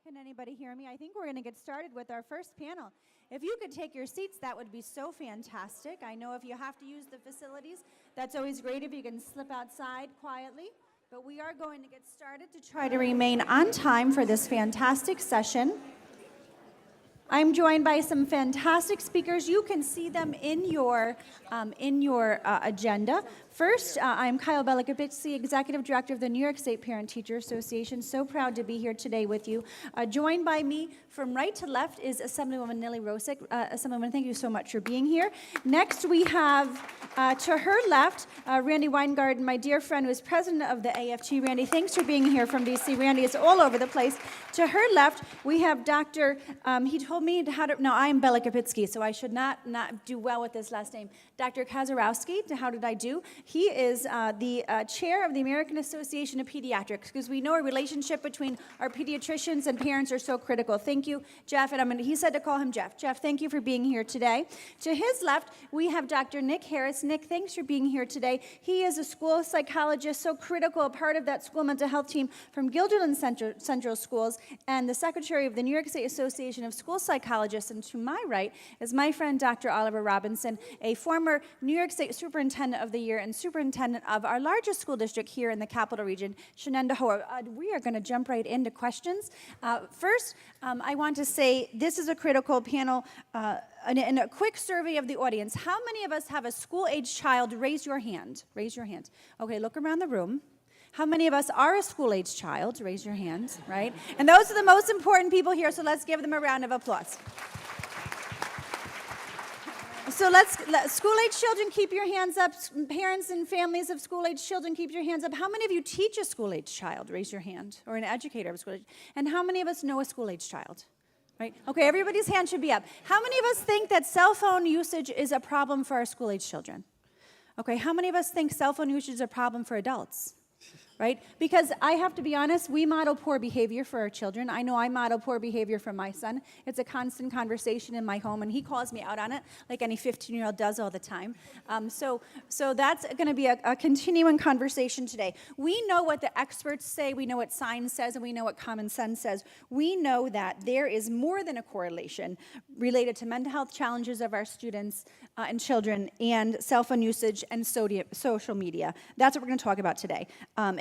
Can anybody hear me? I think we're going to get started with our first panel. If you could take your seats, that would be so fantastic. I know if you have to use the facilities, that's always great if you can slip outside quietly. But we are going to get started to try to remain on time for this fantastic session. I'm joined by some fantastic speakers. You can see them in your agenda. First, I'm Kyle Belakopitsky, Executive Director of the New York State Parent-Teacher Association. So proud to be here today with you. Joined by me from right to left is Assemblywoman Nili Rosick. Assemblywoman, thank you so much for being here. Next, we have to her left, Randi Weingarten, my dear friend who is president of the AFT. Randi, thanks for being here from DC. Randi is all over the place. To her left, we have Dr. He told me how to, no, I am Belakopitsky, so I should not do well with this last name. Dr. Kazarowski, how did I do? He is the chair of the American Association of Pediatrics, because we know a relationship between our pediatricians and parents are so critical. Thank you, Jeff, and he said to call him Jeff. Jeff, thank you for being here today. To his left, we have Dr. Nick Harris. Nick, thanks for being here today. He is a school psychologist, so critical, a part of that school mental health team from Guilderland Central Schools, and the secretary of the New York State Association of School Psychologists. And to my right is my friend, Dr. Oliver Robinson, a former New York State Superintendent of the Year and superintendent of our largest school district here in the capital region, Shenenda Hochul. We are going to jump right into questions. First, I want to say this is a critical panel and a quick survey of the audience. How many of us have a school-age child? Raise your hand. Raise your hand. Okay, look around the room. How many of us are a school-age child? Raise your hand, right? And those are the most important people here, so let's give them a round of applause. So school-age children, keep your hands up. Parents and families of school-age children, keep your hands up. How many of you teach a school-age child? Raise your hand. Or an educator of a school-age. And how many of us know a school-age child? Right? Okay, everybody's hand should be up. How many of us think that cell phone usage is a problem for our school-age children? Okay, how many of us think cell phone usage is a problem for adults? Right? Because I have to be honest, we model poor behavior for our children. I know I model poor behavior for my son. It's a constant conversation in my home, and he calls me out on it like any 15-year-old does all the time. So that's going to be a continuing conversation today. We know what the experts say, we know what science says, and we know what common sense says. We know that there is more than a correlation related to mental health challenges of our students and children and cell phone usage and social media. That's what we're going to talk about today.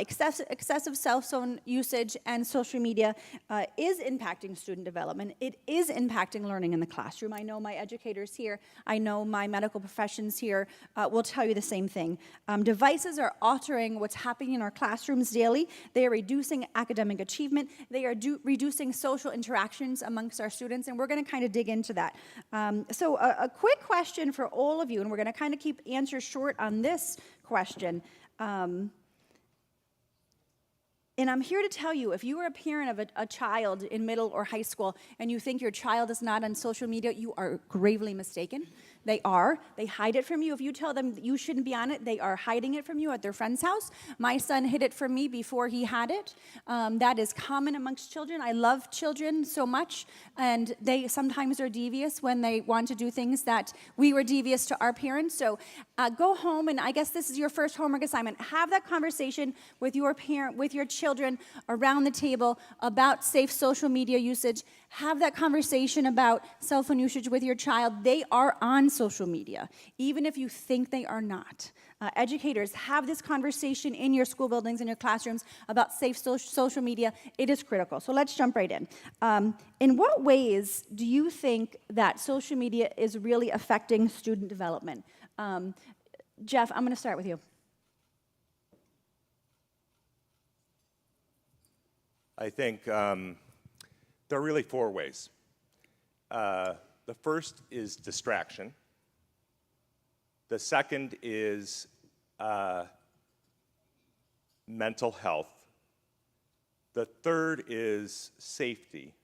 Excessive cell phone usage and social media is impacting student development. It is impacting learning in the classroom. I know my educators here, I know my medical professions here will tell you the same thing. Devices are altering what's happening in our classrooms daily. They are reducing academic achievement. They are reducing social interactions amongst our students, and we're going to kind of dig into that. So a quick question for all of you, and we're going to kind of keep answers short on this question. And I'm here to tell you, if you are a parent of a child in middle or high school and you think your child is not on social media, you are gravely mistaken. They are. They hide it from you. If you tell them you shouldn't be on it, they are hiding it from you at their friend's house. My son hid it from me before he had it. That is common amongst children. I love children so much, and they sometimes are devious when they want to do things that we were devious to our parents. So go home, and I guess this is your first homework assignment. Have that conversation with your parent, with your children around the table about safe social media usage. Have that conversation about cell phone usage with your child. They are on social media, even if you think they are not. Educators, have this conversation in your school buildings, in your classrooms about safe social media. It is critical. So let's jump right in. In what ways do you think that social media is really affecting student development? Jeff, I'm going to start with you. I think there are really four ways. The first is distraction. The second is mental health. The third is safety,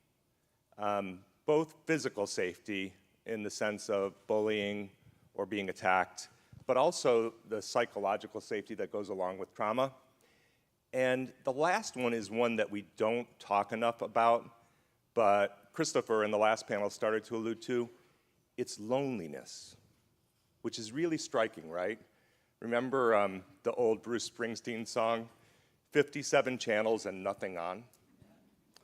both physical safety in the sense of bullying or being attacked, but also the psychological safety that goes along with trauma. And the last one is one that we don't talk enough about, but Christopher in the last panel started to allude to. It's loneliness, which is really striking, right? Remember the old Bruce Springsteen song, 57 channels and nothing on?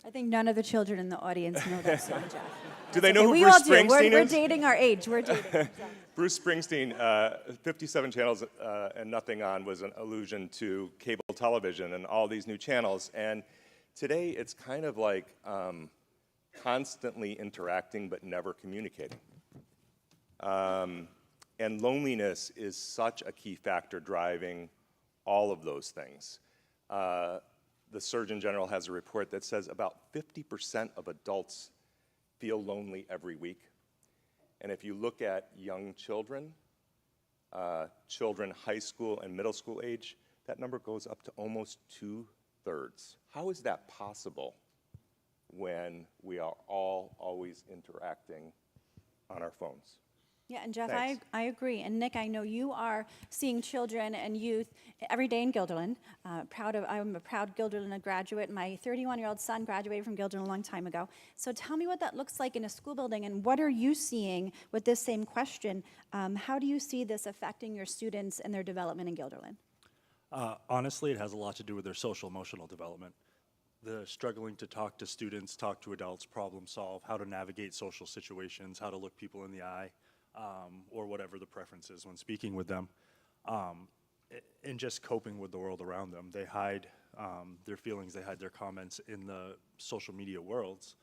I think none of the children in the audience know that song, Jeff. Do they know Okay, who we Bruce all do. Springsteen We're is? dating our age. We're dating. Bruce Springsteen, 57 channels and nothing on was an allusion to cable television and all these new channels. And today it's kind of like constantly interacting but never communicating. And loneliness is such a key factor driving all of those things. The Surgeon General has a report that says about 50% of adults feel lonely every week. And if you look at young children, children high school and middle school age, that number goes up to almost 2/3. How is that possible when we are all always interacting on our phones? Yeah, and Jeff, Thanks. I agree. And Nick, I know you are seeing children and youth every day in Guilderland. I'm a proud Guilderland graduate. My 31-year-old son graduated from Guilderland a long time ago. So tell me what that looks like in a school building, and what are you seeing with this same question? How do you see this affecting your students and their development in Guilderland? Honestly, it has a lot to do with their social emotional development. The struggling to talk to students, talk to adults, problem solve, how to navigate social situations, how to look people in the eye, or whatever the preference is when speaking with them, and just coping with the world around them. They hide their feelings, they hide their comments in the social media worlds.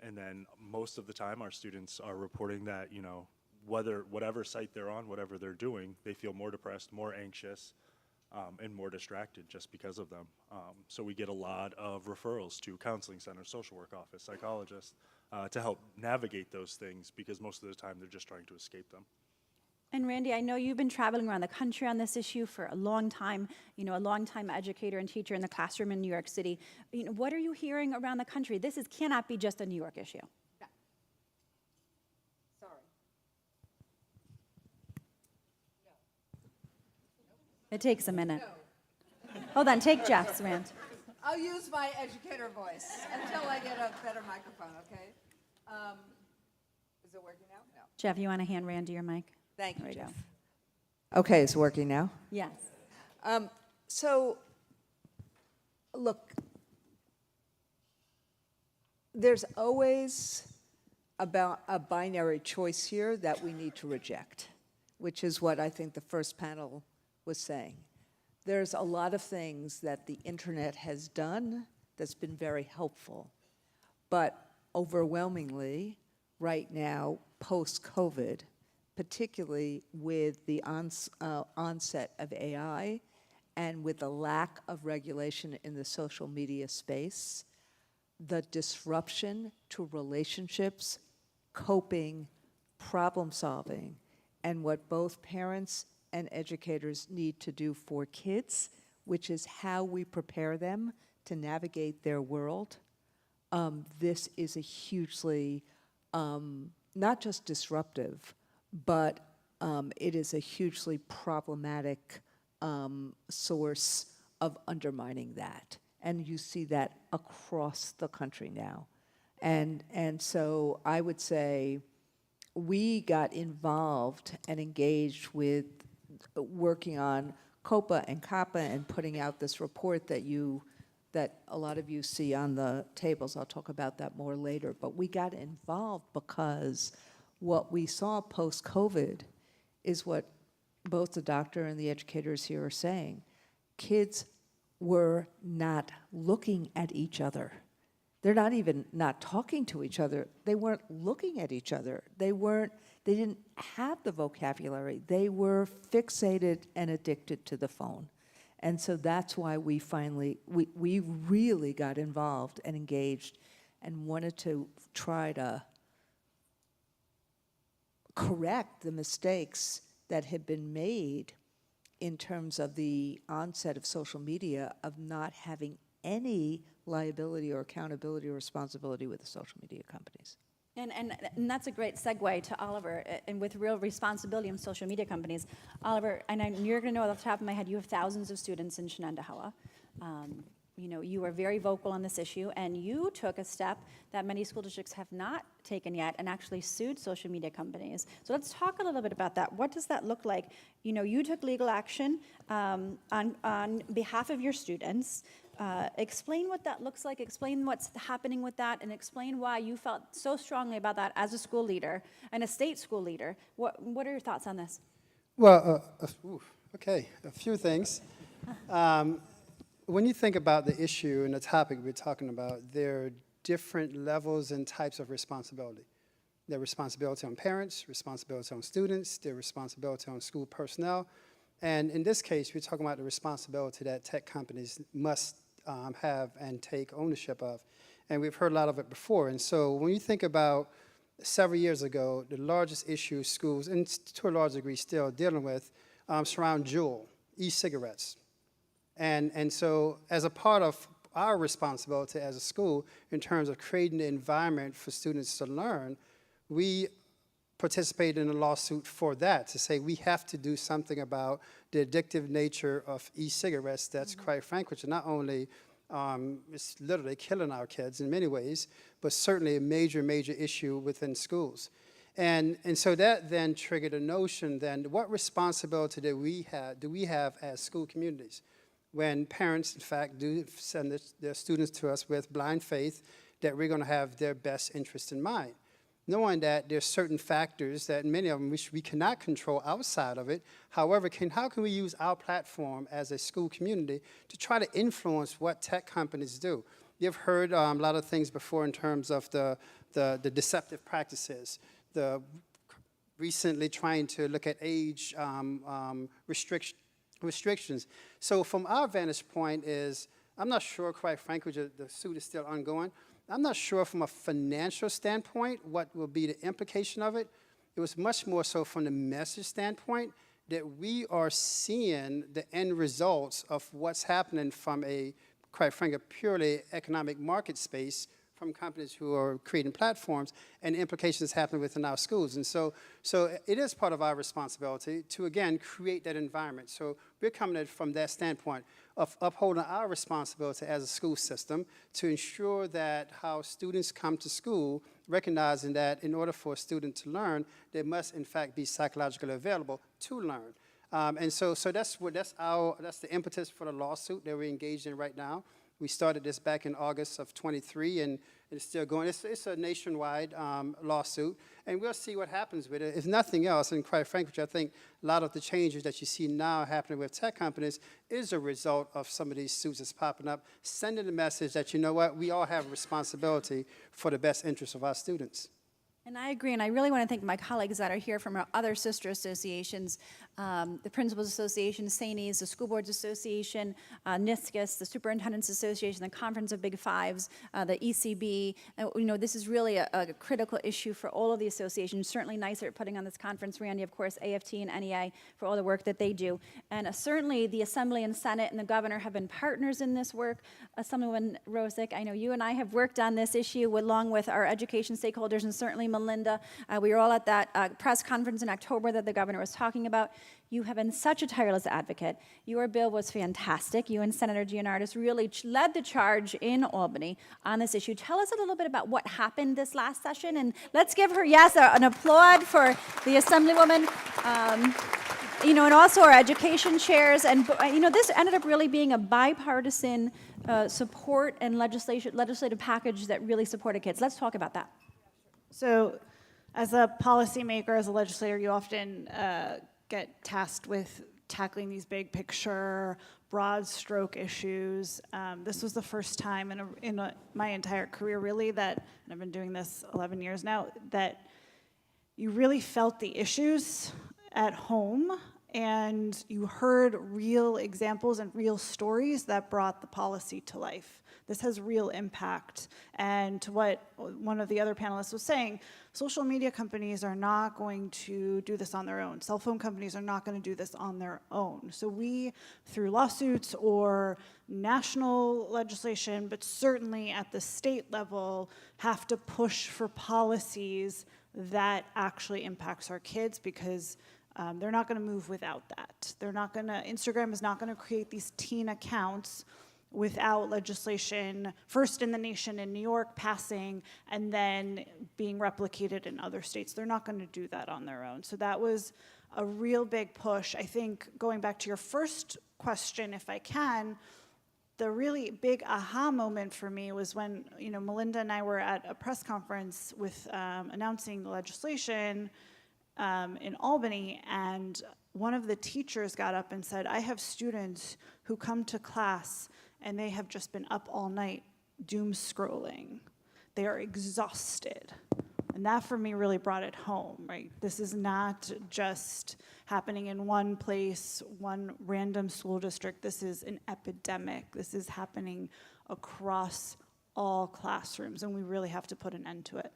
And then most of the time our students are reporting that, you know, whatever site they're on, whatever they're doing, they feel more depressed, more anxious, and more distracted just because of them. So we get a lot of referrals to counseling centers, social work office, psychologists, to help navigate those things, because most of the time they're just trying to escape them. And Randy, I know you've been traveling around the country on this issue for a long time, you know, a long-time educator and teacher in the classroom in New York City. You know, what are you hearing around the country? This cannot be just a New York issue. It takes a minute. Hold on, take Jeff's rant. I'll use my educator voice until I get a better microphone, okay? Is it working now? No. Jeff, you want to hand Randy your mic? Thank There you, we go. Jeff. Okay, it's working now. Yes. So, look, there's always about a binary choice here that we need to reject, which is what I think the first panel was saying. There's a lot of things that the internet has done that's been very helpful, but overwhelmingly, right now, post-COVID, particularly with the onset of AI and with the lack of regulation in the social media space, the disruption to relationships, coping, problem solving, and what both parents and educators need to do for kids, which is how we prepare them to navigate their world. This is a hugely, not just disruptive, but it is a hugely problematic source of undermining that. And you see that across the country now. And so I would say we got involved and engaged with working on COPA and COPPA and putting out this report that a lot of you see on the tables. I'll talk about that more later. But we got involved because what we saw post-COVID is what both the doctor and the educators here are saying. Kids were not looking at each other. They're not even not talking to each other. They weren't looking at each other. They didn't have the vocabulary. They were fixated and addicted to the phone. And so that's why we really got involved and engaged and wanted to try to correct the mistakes that had been made in terms of the onset of social media, of not having any liability or accountability or responsibility with the social media companies. And that's a great segue to Oliver, and with real responsibility in social media companies. Oliver, and you're going to know off the top of my head, you have thousands of students in Shenandoah. you were very vocal on this issue, and you took a step that many school districts have not taken yet and actually sued social media companies. So let's talk a little bit about that. What does that look like? You took legal action on behalf of your students. Explain what that looks like, explain what's happening with that, and explain why you felt so strongly about that as a school leader and a state school leader. What are your thoughts on this? Well, okay, a few things. When you think about the issue and the topic we're talking about, there are different levels and types of responsibility. There's responsibility on parents, responsibility on students, there's responsibility on school personnel, and in this case, we're talking about the responsibility that tech companies must have and take ownership of. And we've heard a lot of it before. And so when you think about several years ago, the largest issue schools, and to a large degree still dealing with, surround Juul, e-cigarettes. And so as a part of our responsibility as a school in terms of creating the environment for students to learn, we participated in a lawsuit for that, to say we have to do something about the addictive nature of e-cigarettes that's quite frank, which are not only, it's literally killing our kids in many ways, but certainly a major, major issue within schools. And so that then triggered a notion then, what responsibility do we have as school communities when parents, in fact, do send their students to us with blind faith that we're going to have their best interest in mind, knowing that there's certain factors that many of them which we cannot control outside of it. However, how can we use our platform as a school community to try to influence what tech companies do? You've heard a lot of things before in terms of the deceptive practices, the recently trying to look at age restrictions. So from our vantage point is, I'm not sure, quite frankly, the suit is still ongoing. I'm not sure from a financial standpoint what will be the implication of it. It was much more so from the message standpoint that we are seeing the end results of what's happening from a, quite frankly, purely economic market space from companies who are creating platforms, and the implications happening within our schools. And so it is part of our responsibility to, again, create that environment. So we're coming at it from that standpoint of upholding our responsibility as a school system to ensure that how students come to school, recognizing that in order for a student to learn, they must, in fact, be psychologically available to learn. And so that's the impetus for the lawsuit that we're engaged in right now. We started this back in August of 23, and it's still going. It's a nationwide lawsuit, and we'll see what happens with it. If nothing else, and quite frankly, I think a lot of the changes that you see now happening with tech companies is a result of some of these suits that's popping up, sending the message that, you know what, we all have a responsibility for the best interests of our students. And I agree, and I really want to thank my colleagues that are here from our other sister associations, the Principals Association, SANES, the School Boards Association, NISCUS, the Superintendents Association, the Conference of Big Fives, the ECB. This is really a critical issue for all of the associations. Certainly nice that you're putting on this conference, Randy, of course, AFT and NEA for all the work that they do. And certainly the Assembly and Senate and the Governor have been partners in this work. Assemblywoman Rosick, I know you and I have worked on this issue along with our education stakeholders, and certainly Melinda. We were all at that press conference in October that the governor was talking about. You have been such a tireless advocate. Your bill was fantastic. You and Senator Gianardis really led the charge in Albany on this issue. Tell us a little bit about what happened this last session, and let's give her, an applaud for the Assemblywoman. And also our education chairs, and this ended up really being a bipartisan support and legislative package that really supported kids. Let's talk about that. So as a policymaker, as a legislator, you often get tasked with tackling these big picture, broad stroke issues. This was the first time in my entire career, really, and I've been doing this 11 years now, that you really felt the issues at home, and you heard real examples and real stories that brought the policy to life. This has real impact. And to what one of the other panelists was saying, social media companies are not going to do this on their own. Cell phone companies are not going to do this on their own. So we, through lawsuits or national legislation, but certainly at the state level, have to push for policies that actually impacts our kids, because they're not going to move without that. Instagram is not going to create these teen accounts without legislation, first in the nation in New York passing, and then being replicated in other states. They're not going to do that on their own. So that was a real big push. I think going back to your first question, if I can, the really big aha moment for me was when, Melinda and I were at a press conference with announcing the legislation in Albany, and one of the teachers got up and said, I have students who come to class and they have just been up all night doom scrolling. They are exhausted. And that for me really brought it home, right? This is not just happening in one place, one random school district. This is an epidemic. This is happening across all classrooms, and we really have to put an end to it.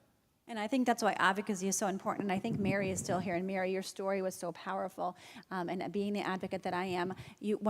And I think that's why advocacy is so important. And I think Mary is still here. And Mary, your story was so powerful. And being the advocate that I am,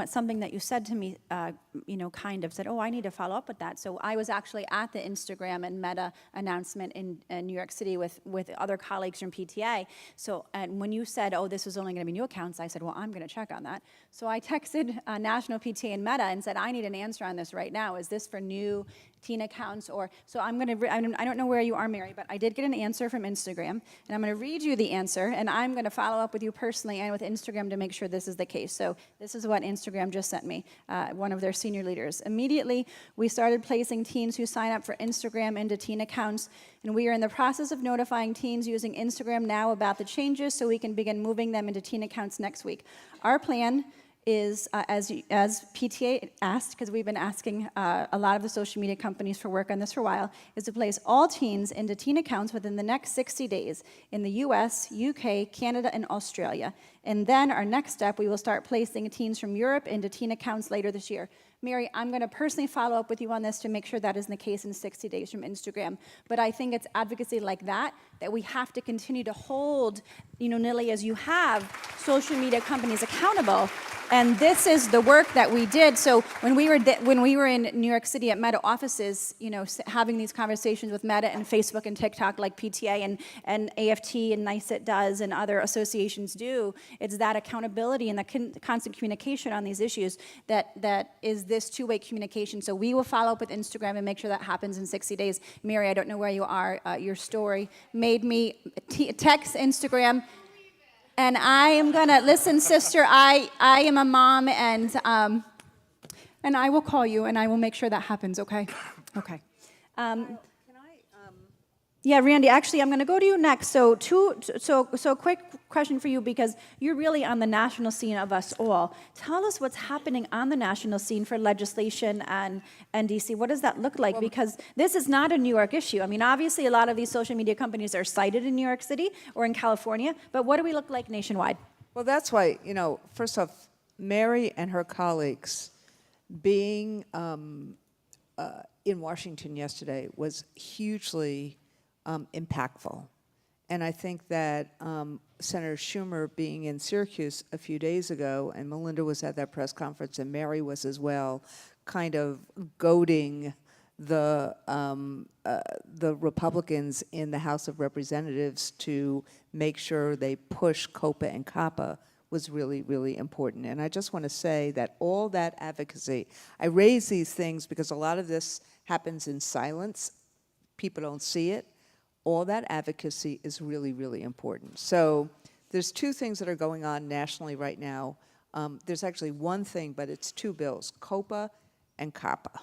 something that you said to me, kind of said, oh, I need to follow up with that. So I was actually at the Instagram and Meta announcement in New York City with other colleagues from PTA. So, and when you said, oh, this was only going to be new accounts, I said, well, I'm going to check on that. So I texted National PTA and Meta and said, I need an answer on this right now. Is this for new teen accounts? So I don't know where you are, Mary, but I did get an answer from Instagram, and I'm going to read you the answer, and I'm going to follow up with you personally and with Instagram to make sure this is the case. So this is what Instagram just sent me, one of their senior leaders. Immediately, we started placing teens who sign up for Instagram into teen accounts, and we are in the process of notifying teens using Instagram now about the changes so we can begin moving them into teen accounts next week. Our plan is, as PTA asked, because we've been asking a lot of the social media companies for work on this for a while, is to place all teens into teen accounts within the next 60 days in the US, UK, Canada, and Australia. And then our next step, we will start placing teens from Europe into teen accounts later this year. Mary, I'm going to personally follow up with you on this to make sure that isn't the case in 60 days from Instagram. But I think it's advocacy like that we have to continue to hold, Nilly, as you have, social media companies accountable. And this is the work that we did. So when we were in New York City at Meta offices, having these conversations with Meta and Facebook and TikTok like PTA and AFT and NICET does and other associations do, it's that accountability and the constant communication on these issues that is this two-way communication. So we will follow up with Instagram and make sure that happens in 60 days. Mary, I don't know where you are. Your story made me text Instagram. And I am gonna listen, sister. I am a mom, and I will call you, and I will make sure that happens. Okay, okay. Yeah, Randy. Actually, I'm going to go to you next. So, quick question for you, because you're really on the national scene of us all. Tell us what's happening on the national scene for legislation and DC. What does that look like? Because this is not a New York issue. I mean, obviously, a lot of these social media companies are cited in New York In or in California. But what do we look like nationwide? Well, that's why, first off, Mary and her colleagues being in Washington yesterday was hugely impactful. And I think that Senator Schumer being in Syracuse a few days ago, and Melinda was at that press conference, and Mary was as well, kind of goading the Republicans in the House of Representatives to make sure they push COPA and COPPA was really, really important. And I just want to say that all that advocacy, I raise these things because a lot of this happens in silence. People don't see it. All that advocacy is really, really important. So there's two things that are going on nationally right now. There's actually one thing, but it's two bills, COPA and COPPA.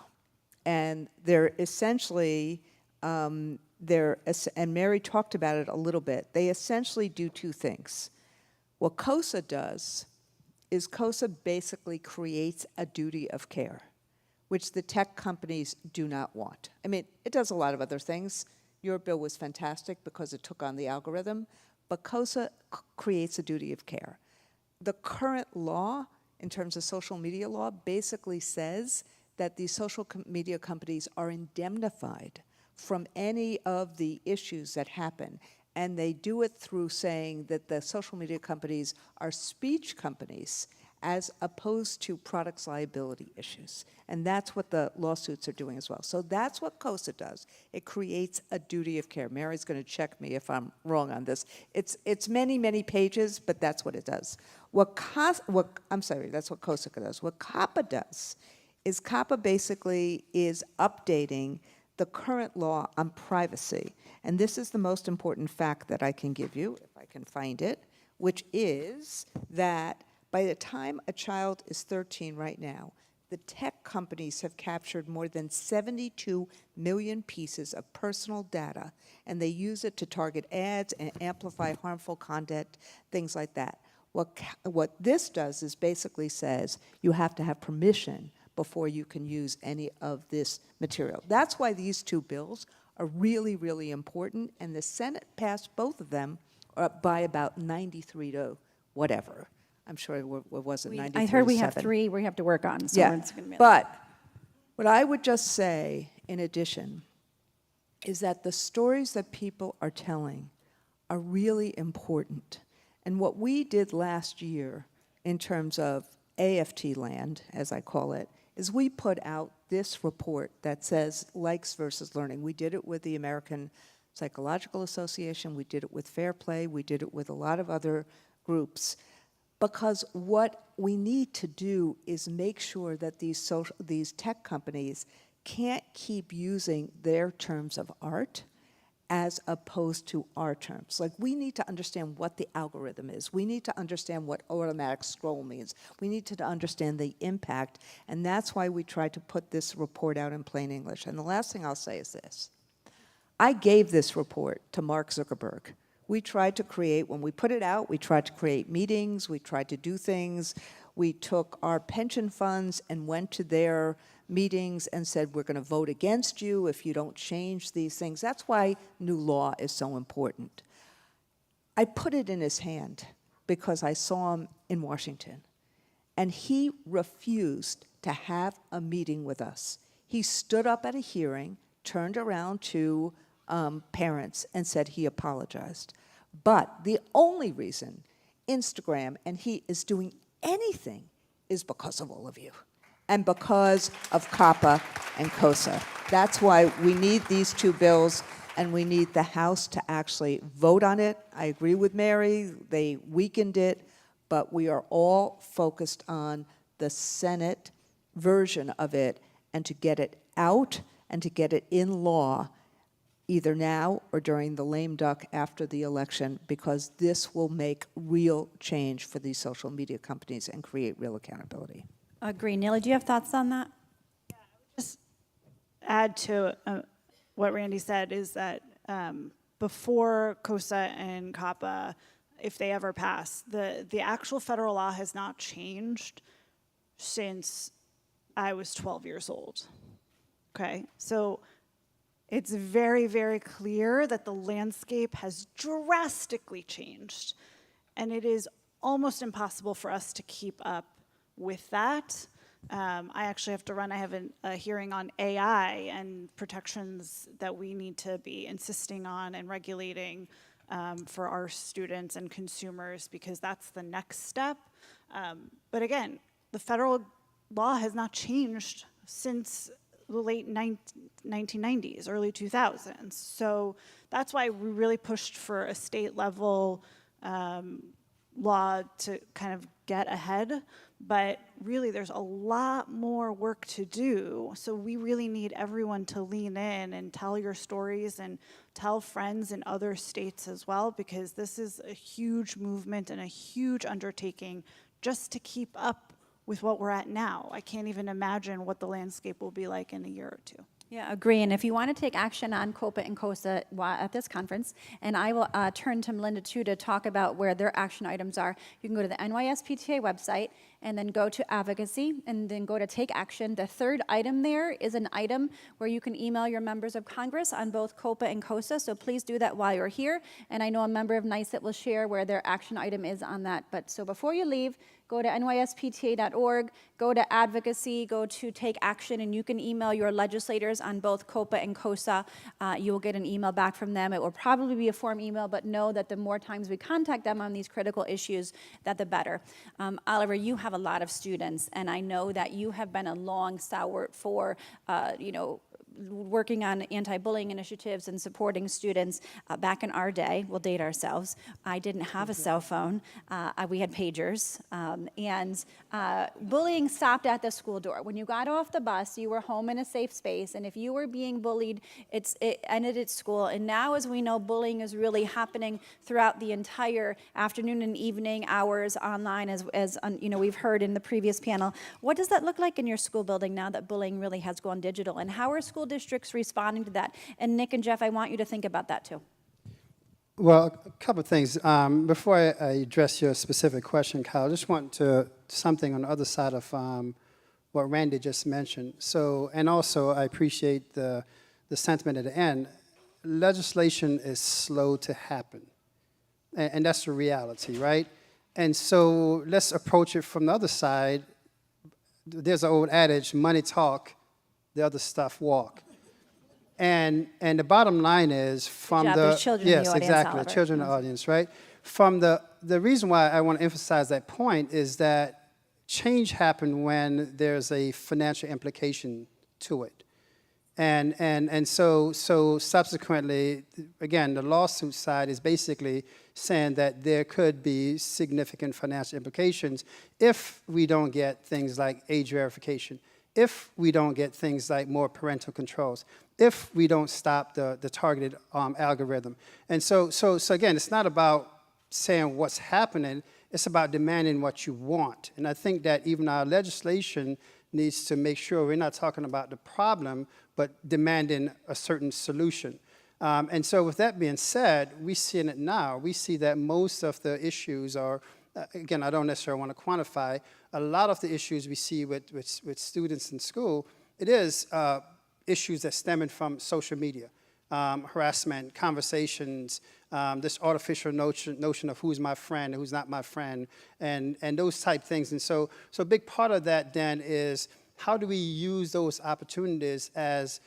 And they're essentially, and Mary talked about it a little bit, they essentially do two things. What COSA does is COSA basically creates a duty of care, which the tech companies do not want. I mean, it does a lot of other things. Your bill was fantastic because it took on the algorithm, but COSA creates a duty of care. The current law, in terms of social media law, basically says that these social media companies are indemnified from any of the issues that happen. And they do it through saying that the social media companies are speech companies as opposed to products liability issues. And that's what the lawsuits are doing as well. So that's what COSA does. It creates a duty of care. Mary's going to check me if I'm wrong on this. It's many, many pages, but that's what it does. That's what COSA does. What COPPA does is COPPA basically is updating the current law on privacy. And this is the most important fact that I can give you, if I can find it, which is that by the time a child is 13 right now, the tech companies have captured more than 72 million pieces of personal data, and they use it to target ads and amplify harmful content, things like that. What this does is basically says you have to have permission before you can use any of this material. That's why these two bills are really, really important, and the Senate passed both of them by about 93 to whatever. I'm sure it wasn't 93 I heard we to have 7. 3 we have to work on. So Yeah, it's gonna be but what I would just say, in addition, is that the stories that people are telling are really important. And what we did last year in terms of AFT land, as I call it, is we put out this report that says likes versus learning. We did it with the American Psychological Association, we did it with Fair Play, we did it with a lot of other groups. Because what we need to do is make sure that these tech companies can't keep using their terms of art as opposed to our terms. Like, we need to understand what the algorithm is. We need to understand what automatic scroll means. We need to understand the impact, and that's why we tried to put this report out in plain English. And the last thing I'll say is this. I gave this report to Mark Zuckerberg. We tried to create, when we put it out, we tried to create meetings, we tried to do things. We took our pension funds and went to their meetings and said, we're going to vote against you if you don't change these things. That's why new law is so important. I put it in his hand because I saw him in Washington, and he refused to have a meeting with us. He stood up at a hearing, turned around to parents and said he apologized. But the only reason Instagram and he is doing anything is because of all of you and because of COPPA and COSA. That's why we need these two bills, and we need the House to actually vote on it. I agree with Mary, they weakened it, but we are all focused on the Senate version of it and to get it out and to get it in law either now or during the lame duck after the election, because this will make real change for these social media companies and create real accountability. Agree. Neely, do you have thoughts on that? Just add to what Randy said is that before COSA and COPPA, if they ever pass, the actual federal law has not changed since I was 12 years old. Okay, so it's very, very clear that the landscape has drastically changed, and it is almost impossible for us to keep up with that. I actually have to run. I have a hearing on AI and protections that we need to be insisting on and regulating for our students and consumers, because that's the next step. But again, the federal law has not changed since the late 1990s, early 2000s. So that's why we really pushed for a state level law to kind of get ahead. But really, there's a lot more work to do. So we really need everyone to lean in and tell your stories and tell friends in other states as well, because this is a huge movement and a huge undertaking just to keep up with what we're at now. I can't even imagine what the landscape will be like in a year or two. Yeah, agree. And if you want to take action on COPA and COSA at this conference, and I will turn to Melinda too to talk about where their action items are, you can go to the NYSPTA website and then go to advocacy and then go to take action. The third item there is an item where you can email your members of Congress on both COPA and COSA, so please do that while you're here. And I know a member of NYSET will share where their action item is on that. But so before you leave, go to nyspta.org, go to advocacy, go to take action, and you can email your legislators on both COPA and COSA. You will get an email back from them. It will probably be a form email, but know that the more times we contact them on these critical issues, that the better. Oliver, you have a lot of students, and I know that you have been a long stalwart for, working on anti-bullying initiatives and supporting students. Back in our day, we'll date ourselves, I didn't have a cell phone. We had pagers. And bullying stopped at the school door. When you got off the bus, you were home in a safe space. And if you were being bullied, it ended at school. And now, as we know, bullying is really happening throughout the entire afternoon and evening hours online, as we've heard in the previous panel. What does that look like in your school building now that bullying really has gone digital? And how are school districts responding to that? And Nick and Jeff, I want you to think about that too. Well, a couple of things. Before I address your specific question, Kyle, I just want to something on the other side of what Randy just mentioned. So, and also I appreciate the sentiment at the end. Legislation is slow to happen, and that's the reality, right? And so let's approach it from the other side. There's an old adage, money talk, the other stuff walk. And the bottom line is from There's children in the yes, audience, exactly, Oliver. children in the audience, right? From the reason why I want to emphasize that point is that change happened when there's a financial implication to it. And so subsequently, again, the lawsuit side is basically saying that there could be significant financial implications if we don't get things like age verification, if we don't get things like more parental controls, if we don't stop the targeted algorithm. And so again, it's not about saying what's happening, it's about demanding what you want. And I think that even our legislation needs to make sure we're not talking about the problem, but demanding a certain solution. And so with that being said, we see in it now, we see that most of the issues are, again, I don't necessarily want to quantify, a lot of the issues we see with students in school, it is issues that stem from social media, harassment, conversations, this artificial notion of who's my friend and who's not my friend, and those type things. And so a big part of that then is how do we use those opportunities as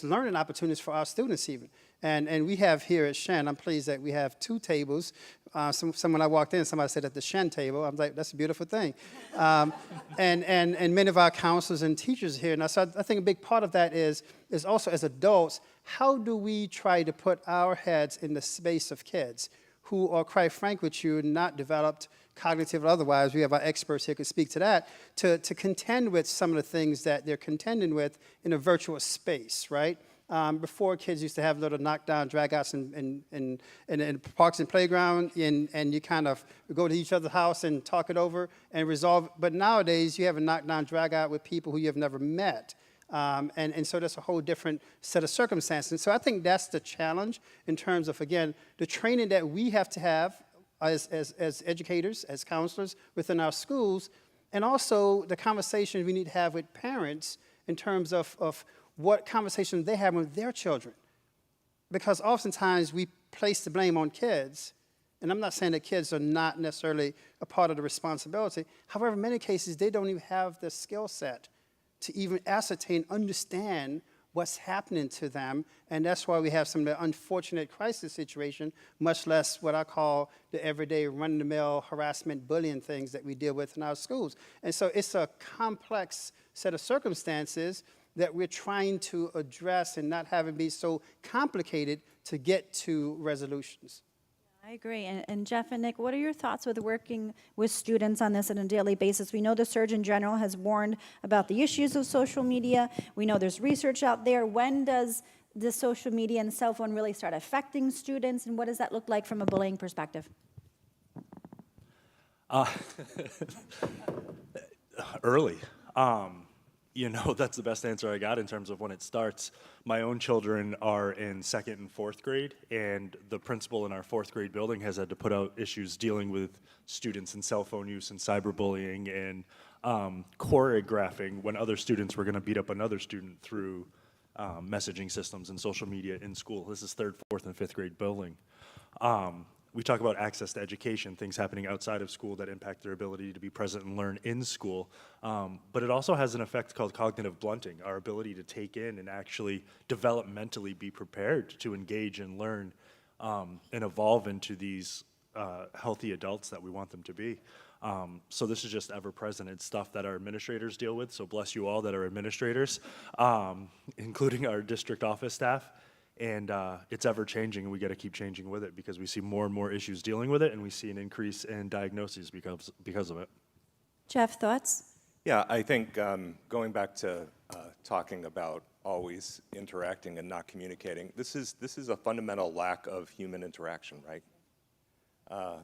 learning opportunities for our students even. And we have here at Shen, I'm pleased that we have 2 tables. When I walked in, somebody said at the Shen table. I was like, that's a beautiful thing. And many of our counselors and teachers here. And so I think a big part of that is also as adults, how do we try to put our heads in the space of kids who are, quite frank with you, not developed cognitive or otherwise, we have our experts here who can speak to that, to contend with some of the things that they're contending with in a virtual space, right? Before, kids used to have little knockdown, dragouts in parks and playground, and you kind of go to each other's house and talk it over and resolve. But nowadays, you have a knockdown, dragout with people who you have never met. And so that's a whole different set of circumstances. So I think that's the challenge in terms of, again, the training that we have to have as educators, as counselors within our schools, and also the conversation we need to have with parents in terms of what conversations they have with their children. Because oftentimes we place the blame on kids, and I'm not saying that kids are not necessarily a part of the responsibility. However, in many cases, they don't even have the skill set to even ascertain, understand what's happening to them, and that's why we have some of the unfortunate crisis situation, much less what I call the everyday run-of-the-mill harassment, bullying things that we deal with in our schools. And so it's a complex set of circumstances that we're trying to address and not have it be so complicated to get to resolutions. I agree. And Jeff and Nick, what are your thoughts with working with students on this on a daily basis? We know the Surgeon General has warned about the issues of social media. We know there's research out there. When does the social media and cell phone really start affecting students, and what does that look like from a bullying perspective? Early. That's the best answer I got in terms of when it starts. My own children are in 2nd and 4th grade, and the principal in our 4th grade building has had to put out issues dealing with students and cell phone use and cyberbullying and choreographing when other students were going to beat up another student through messaging systems and social media in school. This is 3rd, 4th, and 5th grade building. We talk about access to education, things happening outside of school that impact their ability to be present and learn in school. But it also has an effect called cognitive blunting, our ability to take in and actually developmentally be prepared to engage and learn and evolve into these healthy adults that we want them to be. So this is just ever-present. It's stuff that our administrators deal with, so bless you all that are administrators, including our district office staff. And it's ever-changing, and we got to keep changing with it because we see more and more issues dealing with it, and we see an increase in diagnoses because of it. Jeff, thoughts? Yeah, I think going back to talking about always interacting and not communicating, this is a fundamental lack of human interaction, right?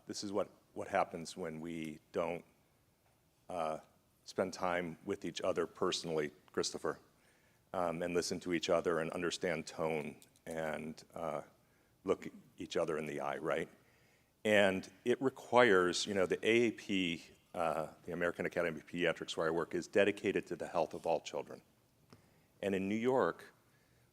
This is what happens when we don't spend time with each other personally, Christopher, and listen to each other and understand tone and look each other in the eye, right? And it requires, you know, the AAP, the American Academy of Pediatrics, where I work, is dedicated to the health of all children. And in New York,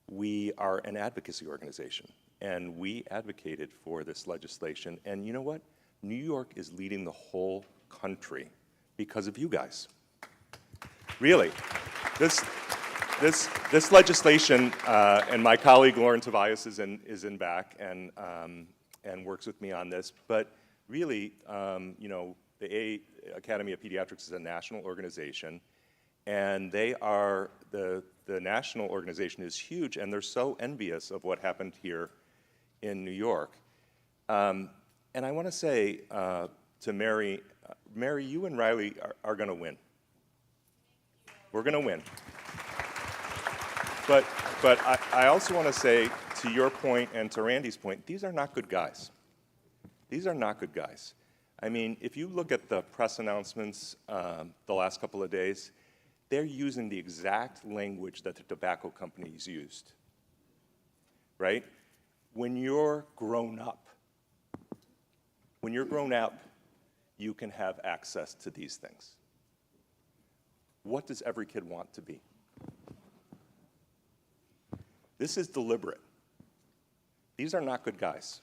we are an advocacy organization, and we advocated for this legislation. And you know what? New York is leading the whole country because of you guys. Really. This legislation, and my colleague Lauren Tobias is in back and works with me on this, but really, you know, the Academy of Pediatrics is a national organization, and they are, the national organization is huge, and they're so envious of what happened here in New York. And I want to say to Mary, you and Riley are going to win. We're going to win. But I also want to say, to your point and to Randy's point, these are not good guys. These are not good guys. I mean, if you look at the press announcements the last couple of days, they're using the exact language that the tobacco companies used, right? When you're grown up, you can have access to these things. What does every kid want to be? This is deliberate. These are not good guys,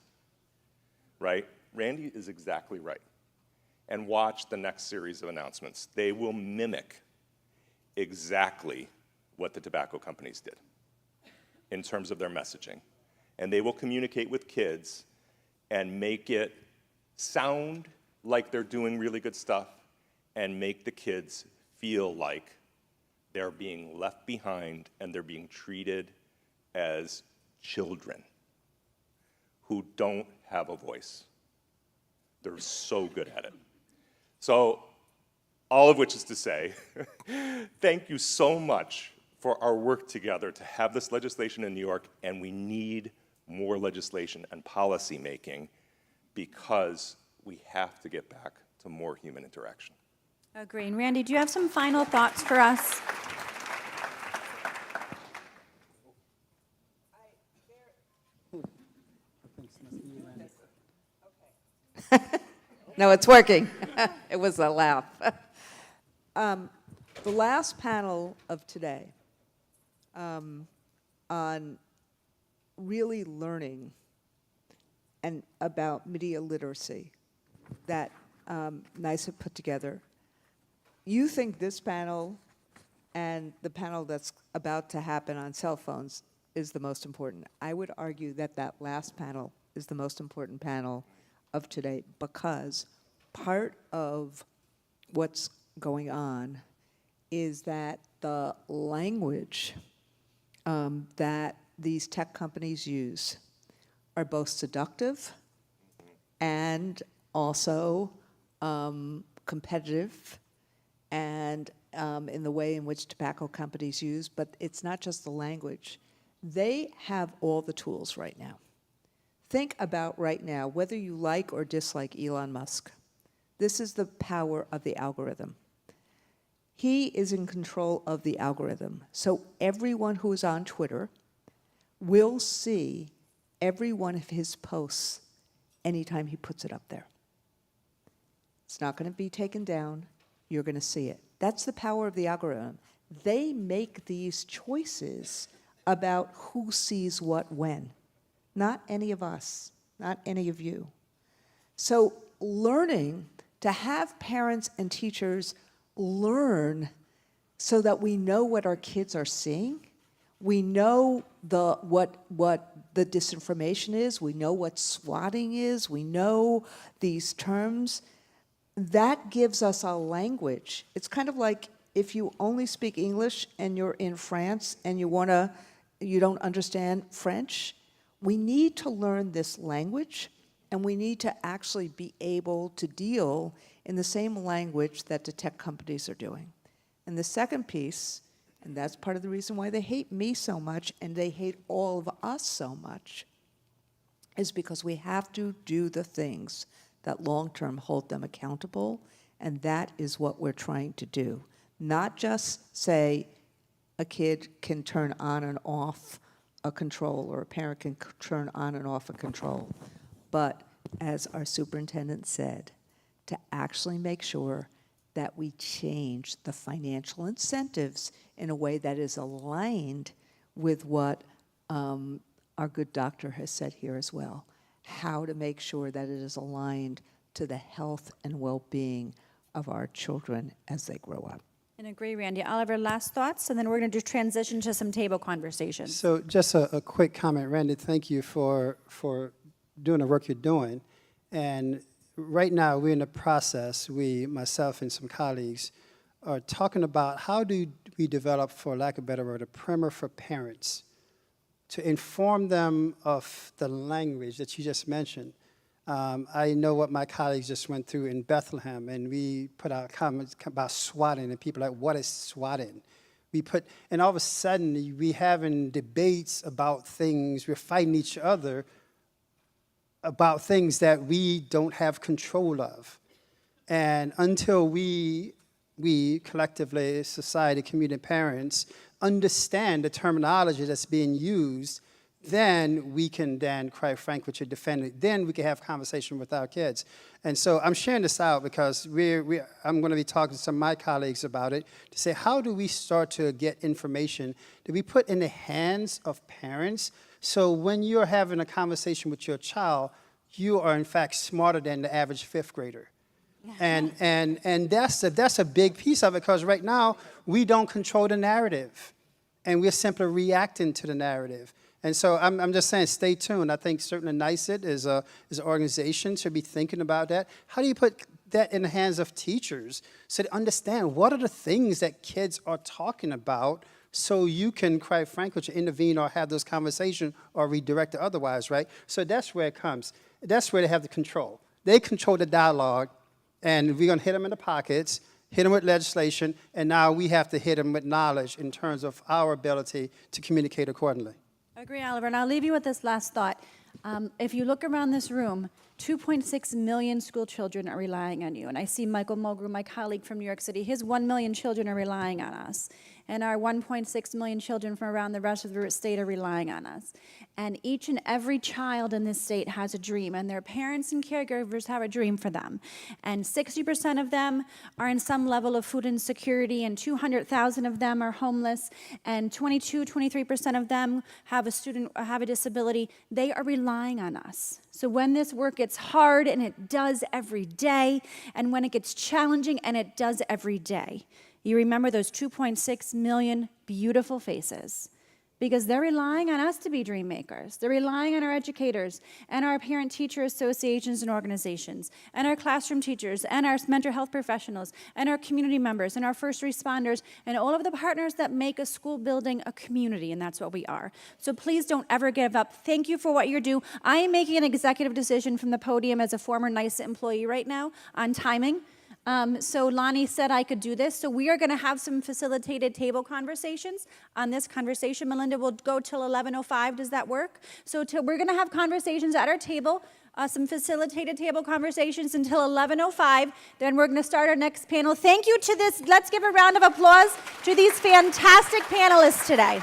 right? Randy is exactly right. And watch the next series of announcements. They will mimic exactly what the tobacco companies did in terms of their messaging. And they will communicate with kids and make it sound like they're doing really good stuff and make the kids feel like they're being left behind and they're being treated as children who don't have a voice. They're so good at it. So, all of which is to say, thank you so much for our work together to have this legislation in New York, and we need more legislation and policy making because we have to get back to more human interaction. Agree. And Randy, do you have some final thoughts for us? No, it's working. It was a laugh. The last panel of today on really learning and about media literacy that NICE put together. You think this panel and the panel that's about to happen on cell phones is the most important. I would argue that that last panel is the most important panel of today because part of what's going on is that the language that these tech companies use are both seductive and also competitive and in the way in which tobacco companies use, but it's not just the language. They have all the tools right now. Think about right now, whether you like or dislike Elon Musk. This is the power of the algorithm. He is in control of the algorithm. So everyone who is on Twitter will see every one of his posts anytime he puts it up there. It's not going to be taken down. You're going to see it. That's the power of the algorithm. They make these choices about who sees what when. Not any of us, not any of you. So learning to have parents and teachers learn so that we know what our kids are seeing, we know what the disinformation is, we know what swatting is, we know these terms. that gives us a language. It's kind of like if you only speak English and you're in France and you don't understand French. We need to learn this language, and we need to actually be able to deal in the same language that the tech companies are doing. And the second piece, and that's part of the reason why they hate me so much and they hate all of us so much, is because we have to do the things that long-term hold them accountable, and that is what we're trying to do. Not just say a kid can turn on and off a control, or a parent can turn on and off a control, but as our superintendent said, to actually make sure that we change the financial incentives in a way that is aligned with what our good doctor has said here as well, how to make sure that it is aligned to the health and well-being of our children as they grow up. And agree, Randy. Oliver, last thoughts, and then we're going to transition to some table conversations. So just a quick comment, Randy, thank you for doing the work you're doing. And right now, we're in the process, myself and some colleagues, are talking about how do we develop, for lack of a better word, a primer for parents to inform them of the language that you just mentioned. I know what my colleagues just went through in Bethlehem, and we put out comments about swatting, and people are like, what is swatting? And all of a sudden, we having debates about things, we're fighting each other about things that we don't have control of. And until we collectively, society, community, parents, understand the terminology that's being used, then we can quite frankly, defend it. Then we can have conversation with our kids. And so I'm sharing this out because I'm going to be talking to some of my colleagues about it to say, how do we start to get information that we put in the hands of parents, so when you're having a conversation with your child, you are in fact smarter than the average fifth grader. And that's a big piece of it, because right now we don't control the narrative, and we're simply reacting to the narrative. And so I'm just saying, stay tuned. I think certainly NICET as an organization should be thinking about that. How do you put that in the hands of teachers so they understand what are the things that kids are talking about, so you can, quite frankly, intervene or have those conversations or redirect it otherwise, right? So that's where it comes. That's where they have the control. They control the dialogue, and we're going to hit them in the pockets, hit them with legislation, and now we have to hit them with knowledge in terms of our ability to communicate accordingly. I agree, Oliver, and I'll leave you with this last thought. If you look around this room, 2.6 million school children are relying on you. And I see Michael Mulgrew, my colleague from New York City, his 1 million children are relying on us. And our 1.6 million children from around the rest of the state are relying on us. And each and every child in this state has a dream, and their parents and caregivers have a dream for them. And 60% of them are in some level of food insecurity, and 200,000 of them are homeless, and 23% of them have a disability. They are relying on us. So when this work gets hard, and it does every day, and when it gets challenging, and it does every day, you remember those 2.6 million beautiful faces, because they're relying on us to be dream makers. They're relying on our educators and our parent-teacher associations and organizations, and our classroom teachers, and our mental health professionals, and our community members, and our first responders, and all of the partners that make a school building a community, and that's what we are. So please don't ever give up. Thank you for what you do. I am making an executive decision from the podium as a former NICET employee right now on timing. So Lonnie said I could do this. So we are going to have some facilitated table conversations on this conversation. Melinda will go till 11:05. Does that work? So we're going to have conversations at our table, some facilitated table conversations until 11:05. Then we're going to start our next panel. Thank you to this. Let's give a round of applause to these fantastic panelists today.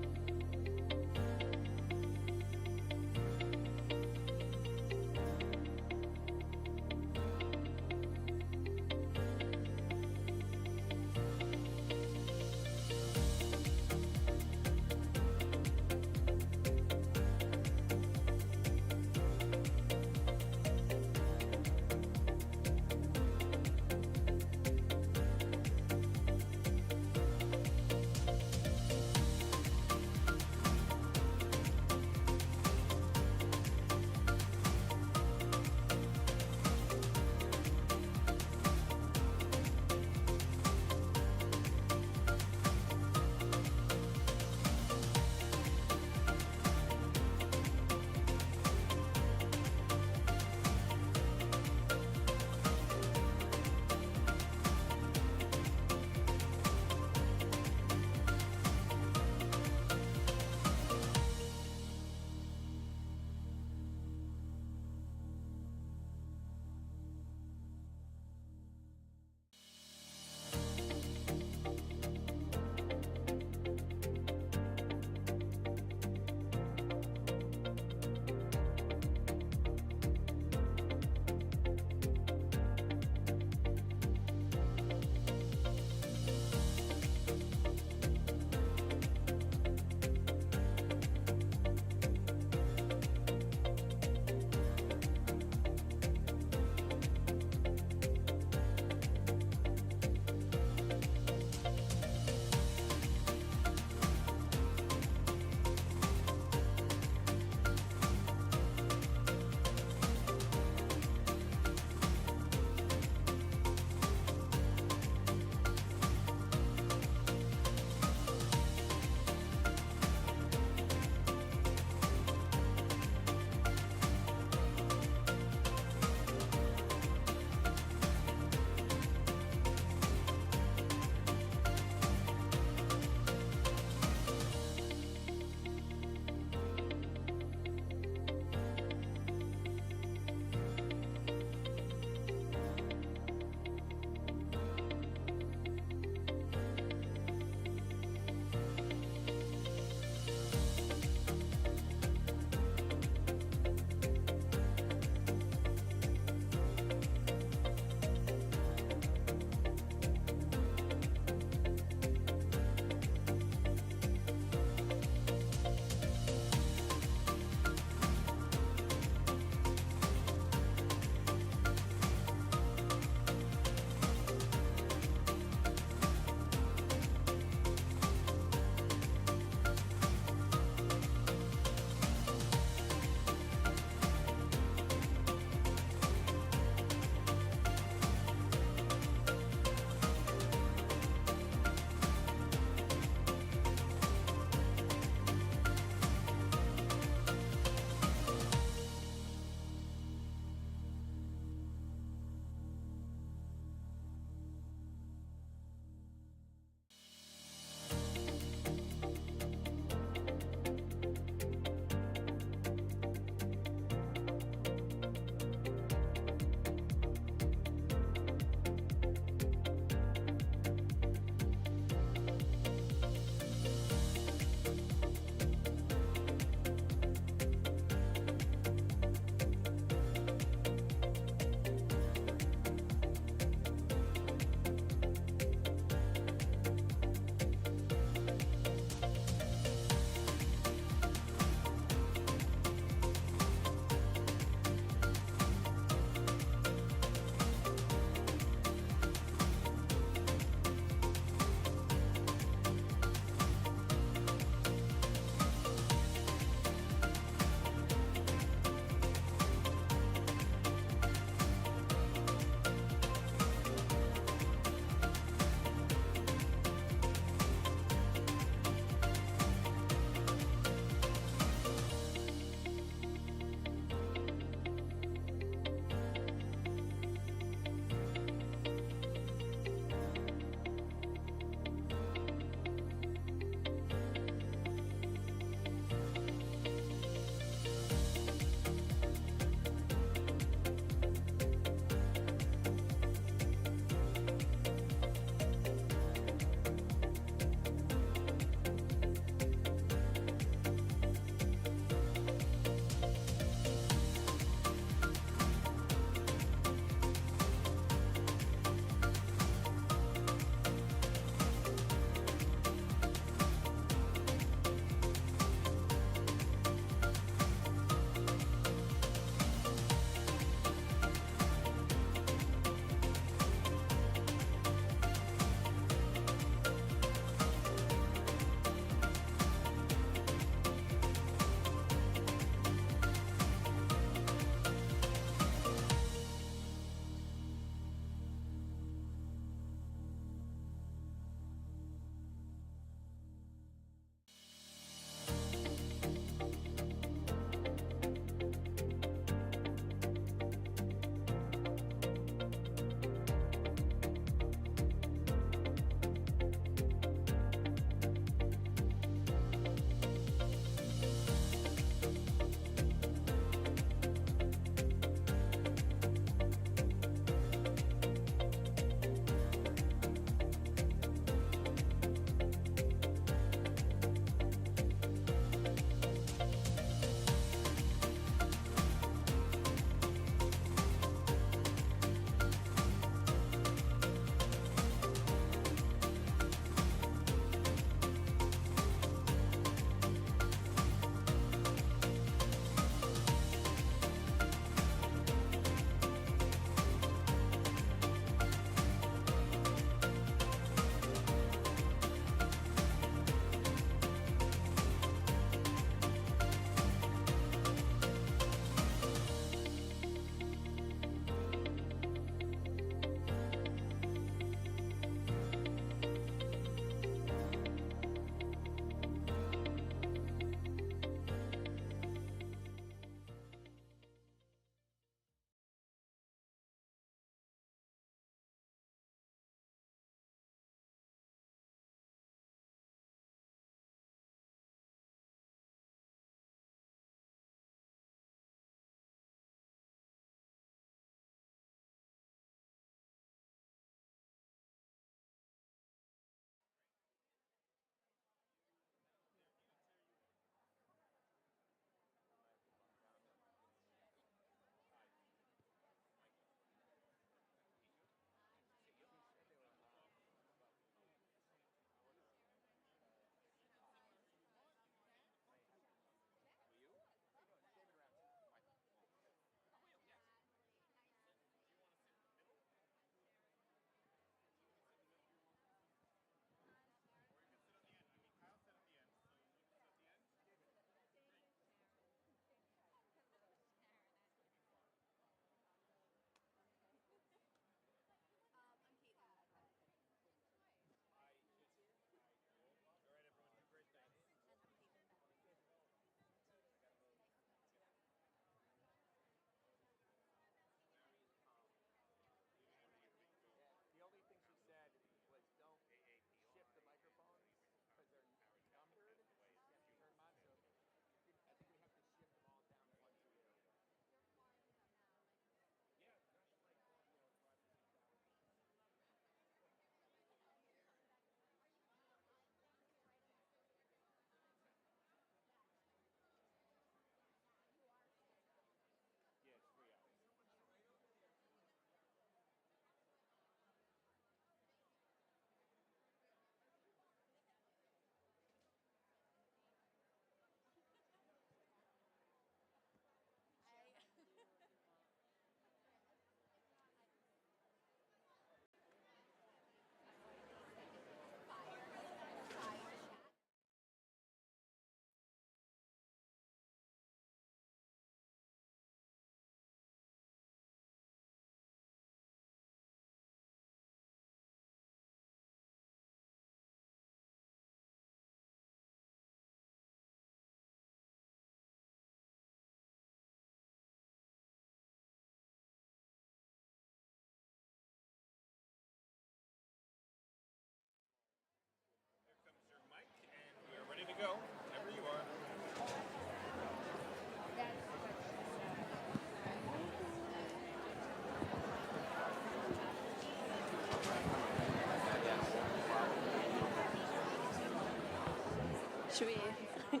Should we?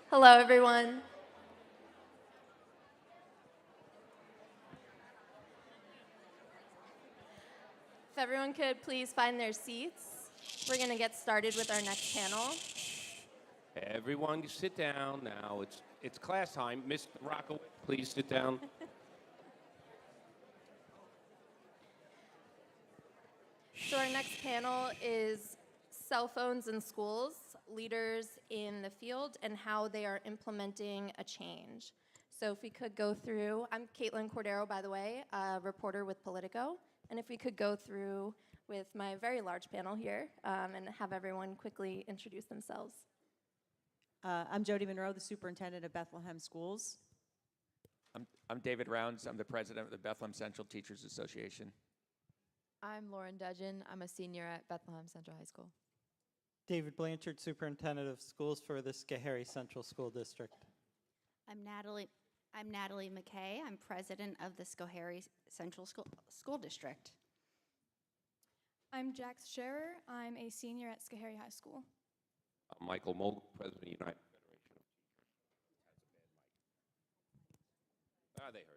Hello, everyone. If everyone could please find their seats, we're going to get started with our next panel. Everyone sit down now. It's class time. Miss Rockaway, please sit down. So our next panel is cell phones in schools, leaders in the field, and how they are implementing a change. So if we could go through, I'm Caitlin Cordero, by the way, a reporter with Politico. And if we could go through with my very large panel here and have everyone quickly introduce themselves. I'm Jody Monroe, the superintendent of Bethlehem Schools. I'm David Rounds. I'm the president of the Bethlehem Central Teachers Association. I'm Lauren Dudgeon. I'm a senior at Bethlehem Central High School. David Blanchard, superintendent of schools for the Schoharie Central School District. I'm Natalie McKay. I'm president of the Schoharie Central School District. I'm Jax Scherer. I'm a senior at Schoharie High School. I'm Michael Mogul, president of the United Federation of Teachers. They heard.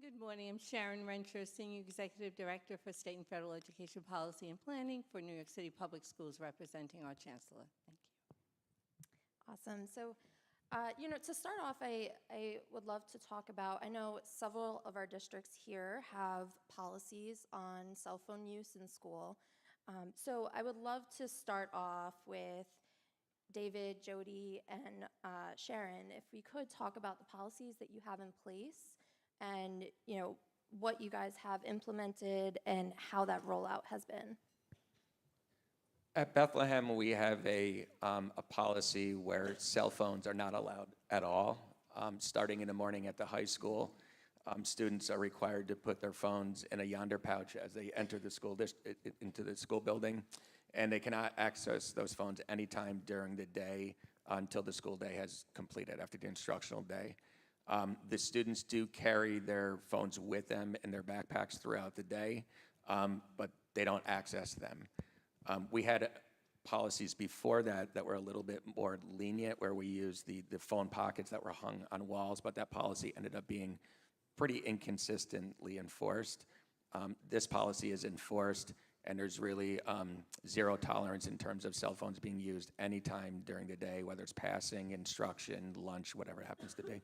Good morning. I'm Sharon Rensher, Senior Executive Director for State and Federal Education Policy and Planning for New York City Public Schools, representing our Chancellor. Thank you. Awesome. So, to start off, I would love to talk about, I know several of our districts here have policies on cell phone use in school. So I would love to start off with David, Jody, and Sharon, if we could talk about the policies that you have in place and, what you guys have implemented and how that rollout has been. At Bethlehem, we have a policy where cell phones are not allowed at all. Starting in the morning at the high school, students are required to put their phones in a yonder pouch as they enter the school into the school building, and they cannot access those phones anytime during the day until the school day has completed after the instructional day. The students do carry their phones with them in their backpacks throughout the day, but they don't access them. We had policies before that were a little bit more lenient, where we used the phone pockets that were hung on walls, but that policy ended up being pretty inconsistently enforced. This policy is enforced, and there's really zero tolerance in terms of cell phones being used anytime during the day, whether it's passing, instruction, lunch, whatever it happens to be.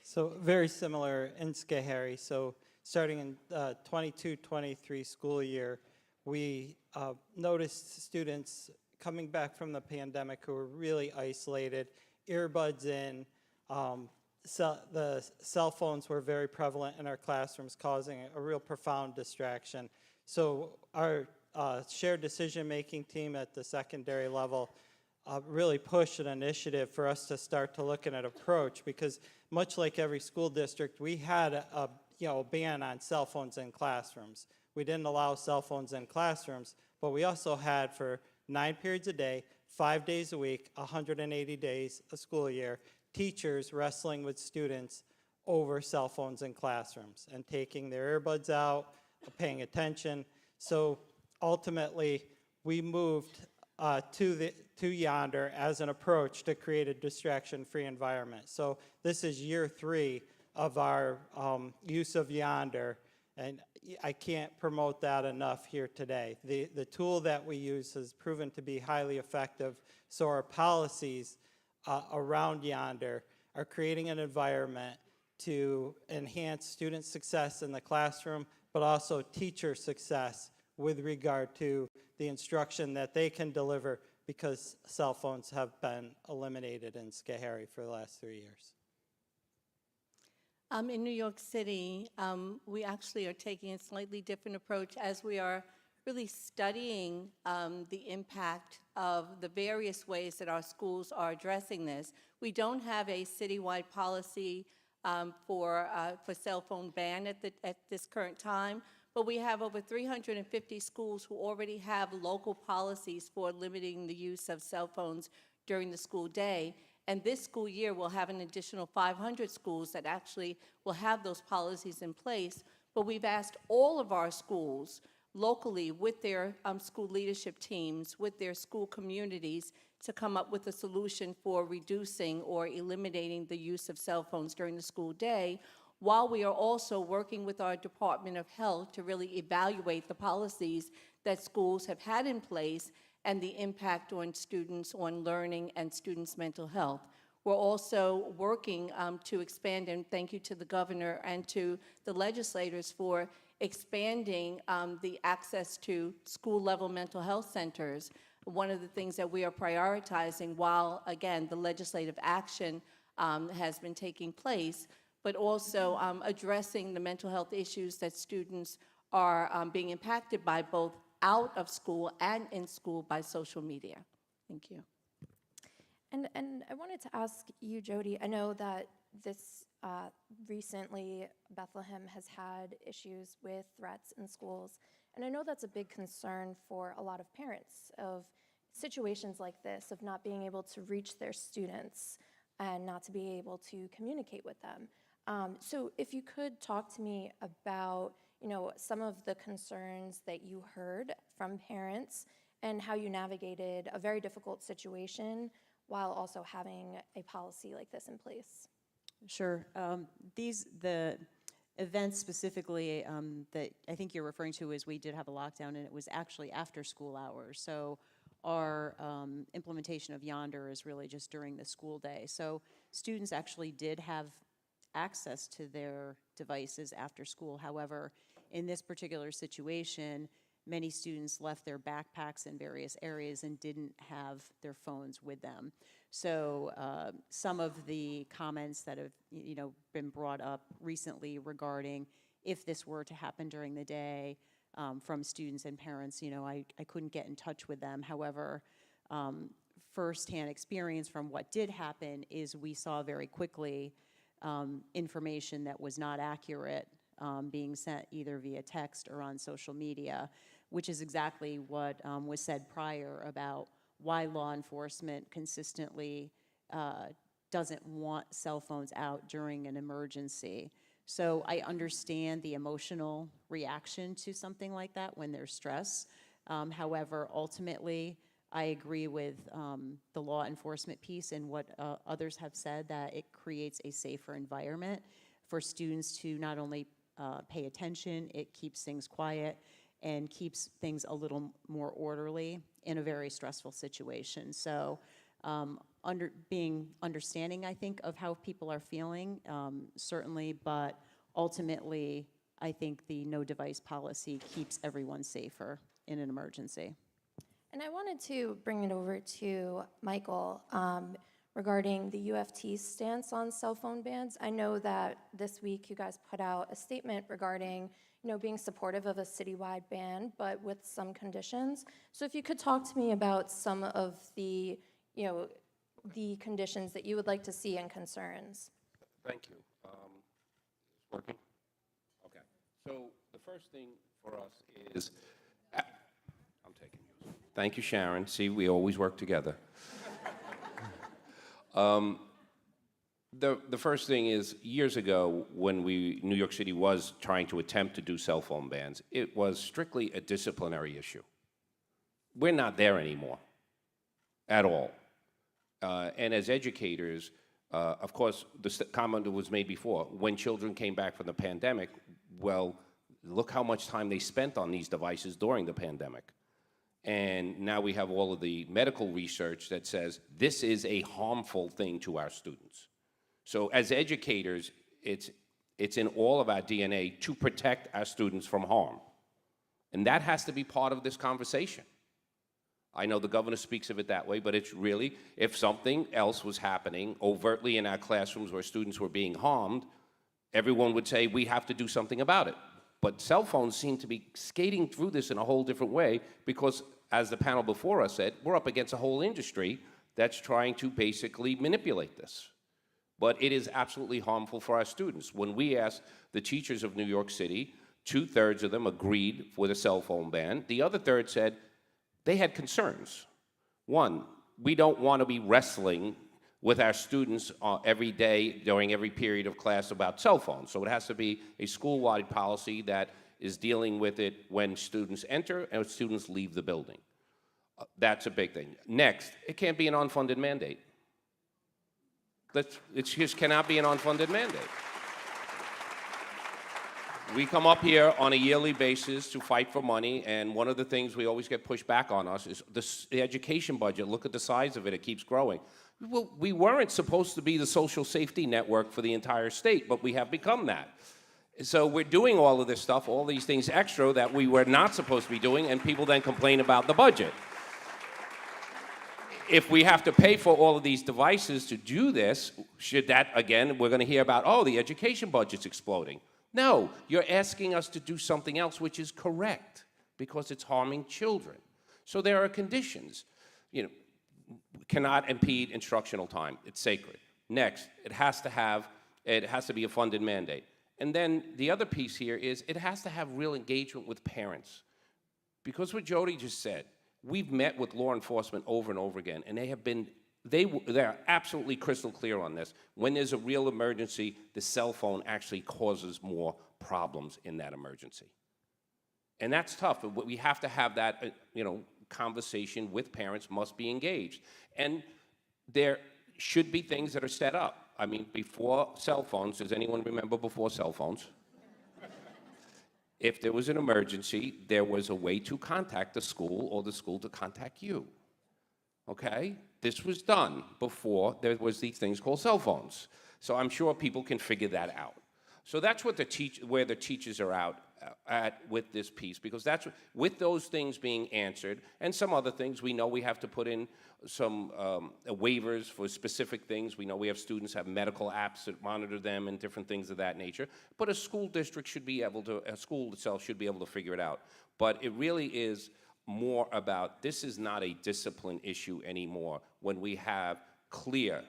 So very similar in Schoharie. So starting in 22-23 school year, we noticed students coming back from the pandemic who were really isolated, earbuds in. The cell phones were very prevalent in our classrooms, causing a real profound distraction. So our shared decision-making team at the secondary level really pushed an initiative for us to start to look at an approach, because much like every school district, we had a ban on cell phones in classrooms. We didn't allow cell phones in classrooms, but we also had, for 9 periods a day, 5 days a week, 180 days a school year, teachers wrestling with students over cell phones in classrooms and taking their earbuds out, paying attention. So ultimately, we moved to Yonder as an approach to create a distraction-free environment. So this is year 3 of our use of Yonder, and I can't promote that enough here today. The tool that we use has proven to be highly effective, so our policies around Yonder are creating an environment to enhance student success in the classroom, but also teacher success with regard to the instruction that they can deliver, because cell phones have been eliminated in Schoharie for the last 3 years. In New York City, we actually are taking a slightly different approach as we are really studying the impact of the various ways that our schools are addressing this. We don't have a citywide policy for cell phone ban at this current time, but we have over 350 schools who already have local policies for limiting the use of cell phones during the school day. And this school year, we'll have an additional 500 schools that actually will have those policies in place. But we've asked all of our schools locally with their school leadership teams, with their school communities, to come up with a solution for reducing or eliminating the use of cell phones during the school day, while we are also working with our Department of Health to really evaluate the policies that schools have had in place and the impact on students, on learning, and students' mental health. We're also working to expand, and thank you to the governor and to the legislators for expanding the access to school-level mental health centers. One of the things that we are prioritizing, while, again, the legislative action has been taking place, but also addressing the mental health issues that students are being impacted by, both out of school and in school, by social media. Thank you. And I wanted to ask you, Jody, I know that this recently Bethlehem has had issues with threats in schools, and I know that's a big concern for a lot of parents, of situations like this, of not being able to reach their students and not to be able to communicate with them. So if you could talk to me about, some of the concerns that you heard from parents and how you navigated a very difficult situation while also having a policy like this in place. Sure. The events specifically that I think you're referring to is we did have a lockdown, and it was actually after school hours. So our implementation of Yonder is really just during the school day. So students actually did have access to their devices after school. However, in this particular situation, many students left their backpacks in various areas and didn't have their phones with them. So some of the comments that have been brought up recently regarding if this were to happen during the day from students and parents, I couldn't get in touch with them. However, firsthand experience from what did happen is we saw very quickly information that was not accurate being sent either via text or on social media, which is exactly what was said prior about why law enforcement consistently doesn't want cell phones out during an emergency. So I understand the emotional reaction to something like that when there's stress. However, ultimately, I agree with the law enforcement piece and what others have said, that it creates a safer environment for students to not only pay attention, it keeps things quiet and keeps things a little more orderly in a very stressful situation. So being understanding, I think, of how people are feeling, certainly, but ultimately, I think the no device policy keeps everyone safer in an emergency. And I wanted to bring it over to Michael regarding the UFT's stance on cell phone bans. I know that this week you guys put out a statement regarding being supportive of a citywide ban, but with some conditions. So if you could talk to me about some of the, the conditions that you would like to see and concerns. Thank you. Working? Okay. So the first thing for us is, I'm taking yours. Thank you, Sharon. See, we always work together. The first thing is, years ago, when New York City was trying to attempt to do cell phone bans, it was strictly a disciplinary issue. We're not there anymore, at all. And as educators, of course, the comment that was made before, when children came back from the pandemic, well, look how much time they spent on these devices during the pandemic. And now we have all of the medical research that says this is a harmful thing to our students. So as educators, it's in all of our DNA to protect our students from harm. And that has to be part of this conversation. I know the governor speaks of it that way, but it's really, if something else was happening overtly in our classrooms where students were being harmed, everyone would say we have to do something about it. But cell phones seem to be skating through this in a whole different way because, as the panel before us said, we're up against a whole industry that's trying to basically manipulate this. But it is absolutely harmful for our students. When we asked the teachers of New York City, 2/3 of them agreed with a cell phone ban. The other third said they had concerns. One, we don't want to be wrestling with our students every day during every period of class about cell phones. So it has to be a school-wide policy that is dealing with it when students enter and when students leave the building. That's a big thing. Next, it can't be an unfunded mandate. It just cannot be an unfunded mandate. We come up here on a yearly basis to fight for money, and one of the things we always get pushed back on us is the education budget. Look at the size of it, it keeps growing. Well, we weren't supposed to be the social safety network for the entire state, but we have become that. So we're doing all of this stuff, all these things extra that we were not supposed to be doing, and people then complain about the budget. If we have to pay for all of these devices to do this, should that, again, we're going to hear about, oh, the education budget's exploding. No, you're asking us to do something else, which is correct, because it's harming children. So there are conditions. You know, cannot impede instructional time. It's sacred. Next, it has to be a funded mandate. And then the other piece here is it has to have real engagement with parents. Because what Jody just said, we've met with law enforcement over and over again, and they're absolutely crystal clear on this. When there's a real emergency, the cell phone actually causes more problems in that emergency. And that's tough, but we have to have that, conversation with parents, must be engaged. And there should be things that are set up. I mean, before cell phones, does anyone remember before cell phones? If there was an emergency, there was a way to contact the school or the school to contact you. Okay? This was done before there was these things called cell phones. So I'm sure people can figure that out. So that's what where the teachers are out at with this piece, because that's with those things being answered and some other things. We know we have to put in some waivers for specific things. We know we have students have medical apps that monitor them and different things of that nature. But a school district should be able to, a school itself should be able to figure it out. But it really is more about, this is not a discipline issue anymore when we have clear,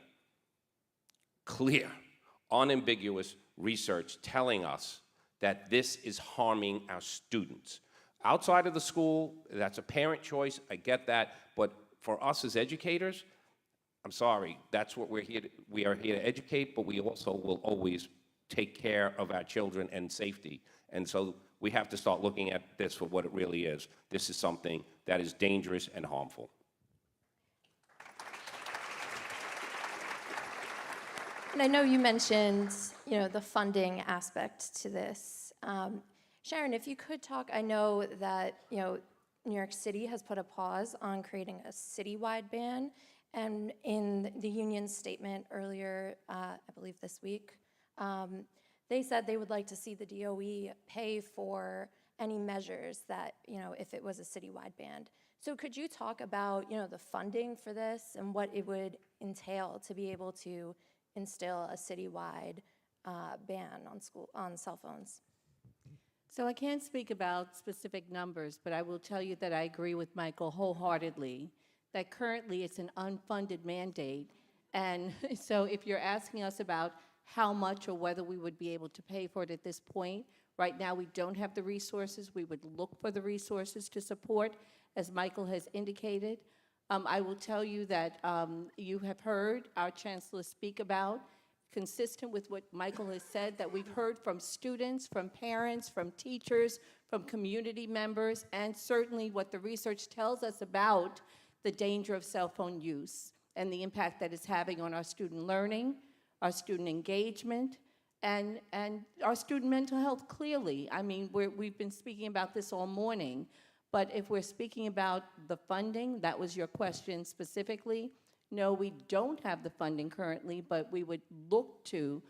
unambiguous research telling us that this is harming our students. Outside of the school, that's a parent choice, I get that, but for us as educators, I'm sorry, that's what we are here to educate, but we also will always take care of our children and safety. And so we have to start looking at this for what it really is. This is something that is dangerous and harmful. And I know you mentioned, the funding aspect to this. Sharon, if you could talk, I know that, New York City has put a pause on creating a citywide ban, and in the union's statement earlier, I believe this week, they said they would like to see the DOE pay for any measures that, if it was a citywide ban. So could you talk about, the funding for this and what it would entail to be able to instill a citywide ban on cell phones? So I can't speak about specific numbers, but I will tell you that I agree with Michael wholeheartedly that currently it's an unfunded mandate. And so if you're asking us about how much or whether we would be able to pay for it at this point, right now we don't have the resources. We would look for the resources to support, as Michael has indicated. I will tell you that you have heard our chancellor speak about, consistent with what Michael has said, that we've heard from students, from parents, from teachers, from community members, and certainly what the research tells us about the danger of cell phone use and the impact that it's having on our student learning, our student engagement, and our student mental health clearly. I mean, we've been speaking about this all morning, but if we're speaking about the funding, that was your question specifically, no, we don't have the funding currently, but we would look to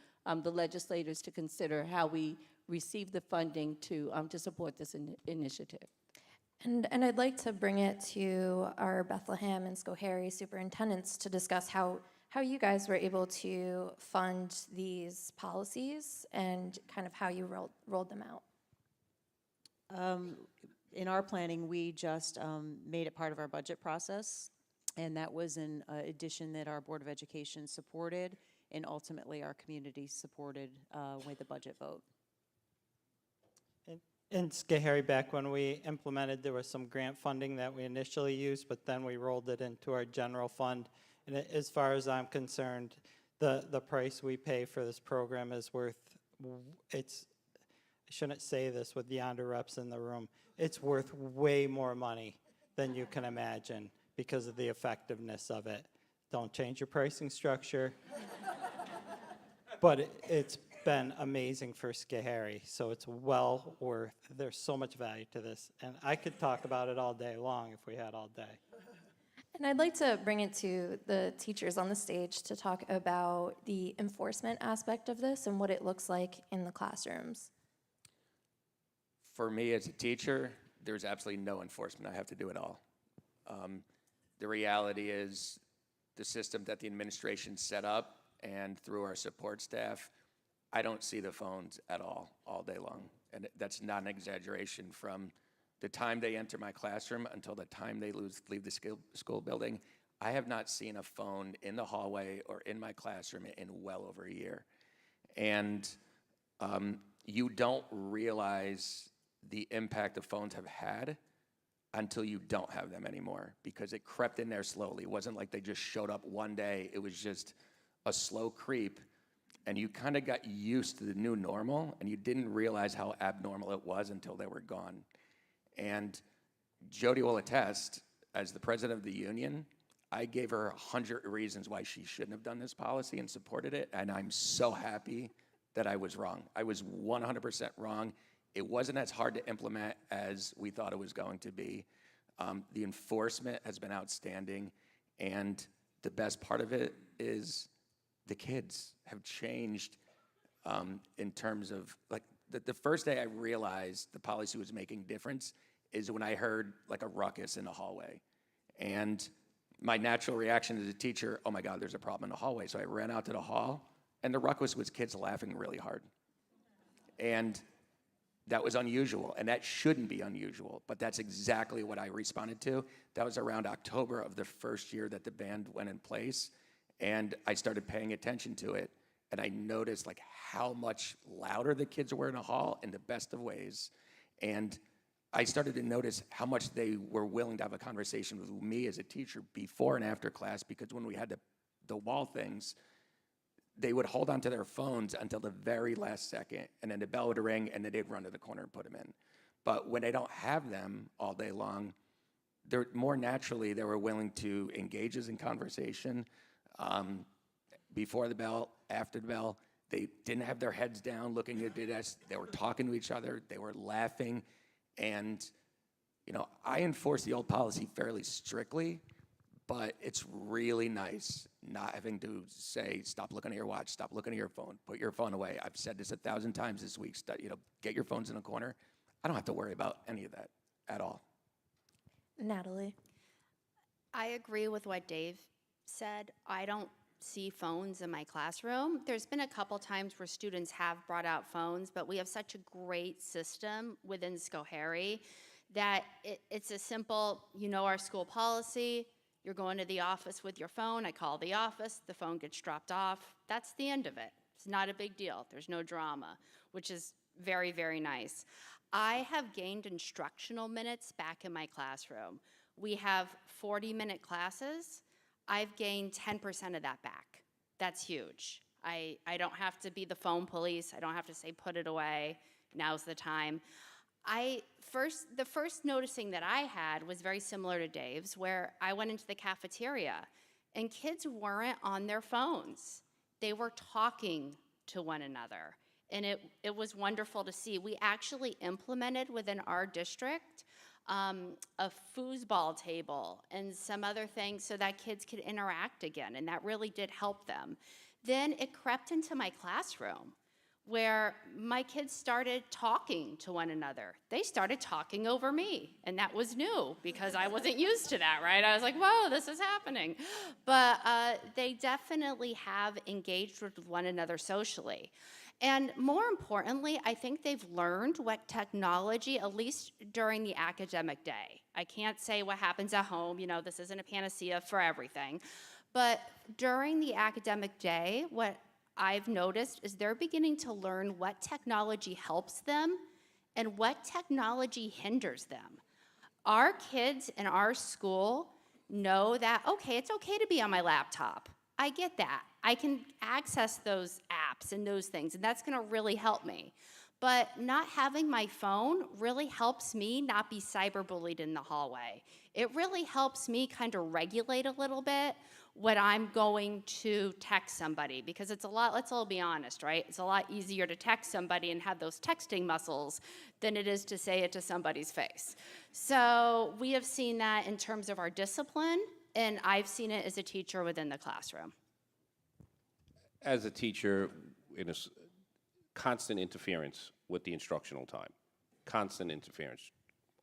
the legislators to consider how we receive the funding to support this initiative. And I'd like to bring it to our Bethlehem and Schoharie superintendents to discuss how you guys were able to fund these policies and kind of how you rolled them out. In our planning, we just made it part of our budget process, and that was an addition that our Board of Education supported, and ultimately our community supported with the budget vote. In Schoharie, back when we implemented, there was some grant funding that we initially used, but then we rolled it into our general fund. And as far as I'm concerned, the price we pay for this program is worth, it's shouldn't say this with Yonder reps in the room, it's worth way more money than you can imagine because of the effectiveness of it. Don't change your pricing structure. But it's been amazing for Schoharie, so it's well worth. There's so much value to this, and I could talk about it all day long if we had all day. And I'd like to bring it to the teachers on the stage to talk about the enforcement aspect of this and what it looks like in the classrooms. For me as a teacher, there's absolutely no enforcement I have to do at all. The reality is the system that the administration set up and through our support staff, I don't see the phones at all day long. And that's not an exaggeration. From the time they enter my classroom until the time they leave the school building, I have not seen a phone in the hallway or in my classroom in well over a year. And you don't realize the impact the phones have had until you don't have them anymore, because it crept in there slowly. It wasn't like they just showed up one day. It was just a slow creep, and you kind of got used to the new normal, and you didn't realize how abnormal it was until they were gone. And Jody will attest, as the president of the union, I gave her 100 reasons why she shouldn't have done this policy and supported it, and I'm so happy that I was wrong. I was 100% wrong. It wasn't as hard to implement as we thought it was going to be. The enforcement has been outstanding, and the best part of it is the kids have changed in terms of, like, the first day I realized the policy was making difference is when I heard like a ruckus in the hallway. And my natural reaction as a teacher, oh my God, there's a problem in the hallway. So I ran out to the hall, and the ruckus was kids laughing really hard. And that was unusual, and that shouldn't be unusual, but that's exactly what I responded to. That was around October of the first year that the ban went in place, and I started paying attention to it, and I noticed like how much louder the kids were in the hall in the best of ways, and I started to notice how much they were willing to have a conversation with me as a teacher before and after class, because when we had the wall things, they would hold on to their phones until the very last second, and then the bell would ring, and then they'd run to the corner and put them in. But when they don't have them all day long, they're more naturally, they were willing to engage us in conversation before the bell, after the bell. They didn't have their heads down looking at us. They were talking to each other. They were laughing. And, you know, I enforce the old policy fairly strictly, but it's really nice not having to say, stop looking at your watch, stop looking at your phone, put your phone away. I've said this 1,000 times this week, get your phones in a corner. I don't have to worry about any of that at all. Natalie. I agree with what Dave said. I don't see phones in my classroom. There's been a couple times where students have brought out phones, but we have such a great system within Schoharie that it's a simple, you know, our school policy, you're going to the office with your phone, I call the office, the phone gets dropped off, that's the end of it. It's not a big deal, there's no drama, which is very, very nice. I have gained instructional minutes back in my classroom. We have 40-minute classes. I've gained 10% of that back. That's huge. I don't have to be the phone police. I don't have to say, put it away, now's the time. The first noticing that I had was very similar to Dave's, where I went into the cafeteria and kids weren't on their phones. They were talking to one another. And it was wonderful to see. We actually implemented within our district a foosball table and some other things so that kids could interact again, and that really did help them. Then it crept into my classroom where my kids started talking to one another. They started talking over me, and that was new because I wasn't used to that, right? I was like, whoa, this is happening. But they definitely have engaged with one another socially. And more importantly, I think they've learned what technology, at least during the academic day. I can't say what happens at home, you know, this isn't a panacea for everything. But during the academic day, what I've noticed is they're beginning to learn what technology helps them and what technology hinders them. Our kids in our school know that, okay, it's okay to be on my laptop. I get that. I can access those apps and those things, and that's gonna really help me. but not having my phone really helps me not be cyberbullied in the hallway. It really helps me kind of regulate a little bit when I'm going to text somebody, because it's a lot, let's all be honest, right? It's a lot easier to text somebody and have those texting muscles than it is to say it to somebody's face. So we have seen that in terms of our discipline, and I've seen it as a teacher within the classroom. As a teacher, constant interference with the instructional time. Constant interference.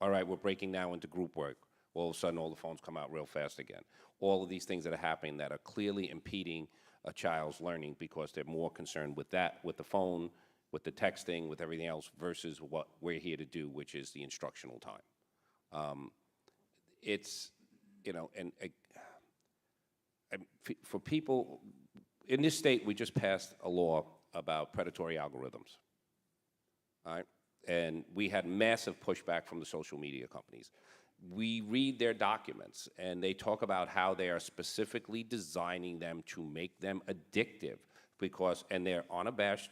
All right, we're breaking now into group work. All of a sudden, all the phones come out real fast again. All of these things that are happening that are clearly impeding a child's learning because they're more concerned with that, with the phone, with the texting, with everything else, versus what we're here to do, which is the instructional time. It's, you know, for people, in this state, we just passed a law about predatory algorithms, all right? And we had massive pushback from the social media companies. We read their documents, and they talk about how they are specifically designing them to make them addictive, because, and they're unabashed,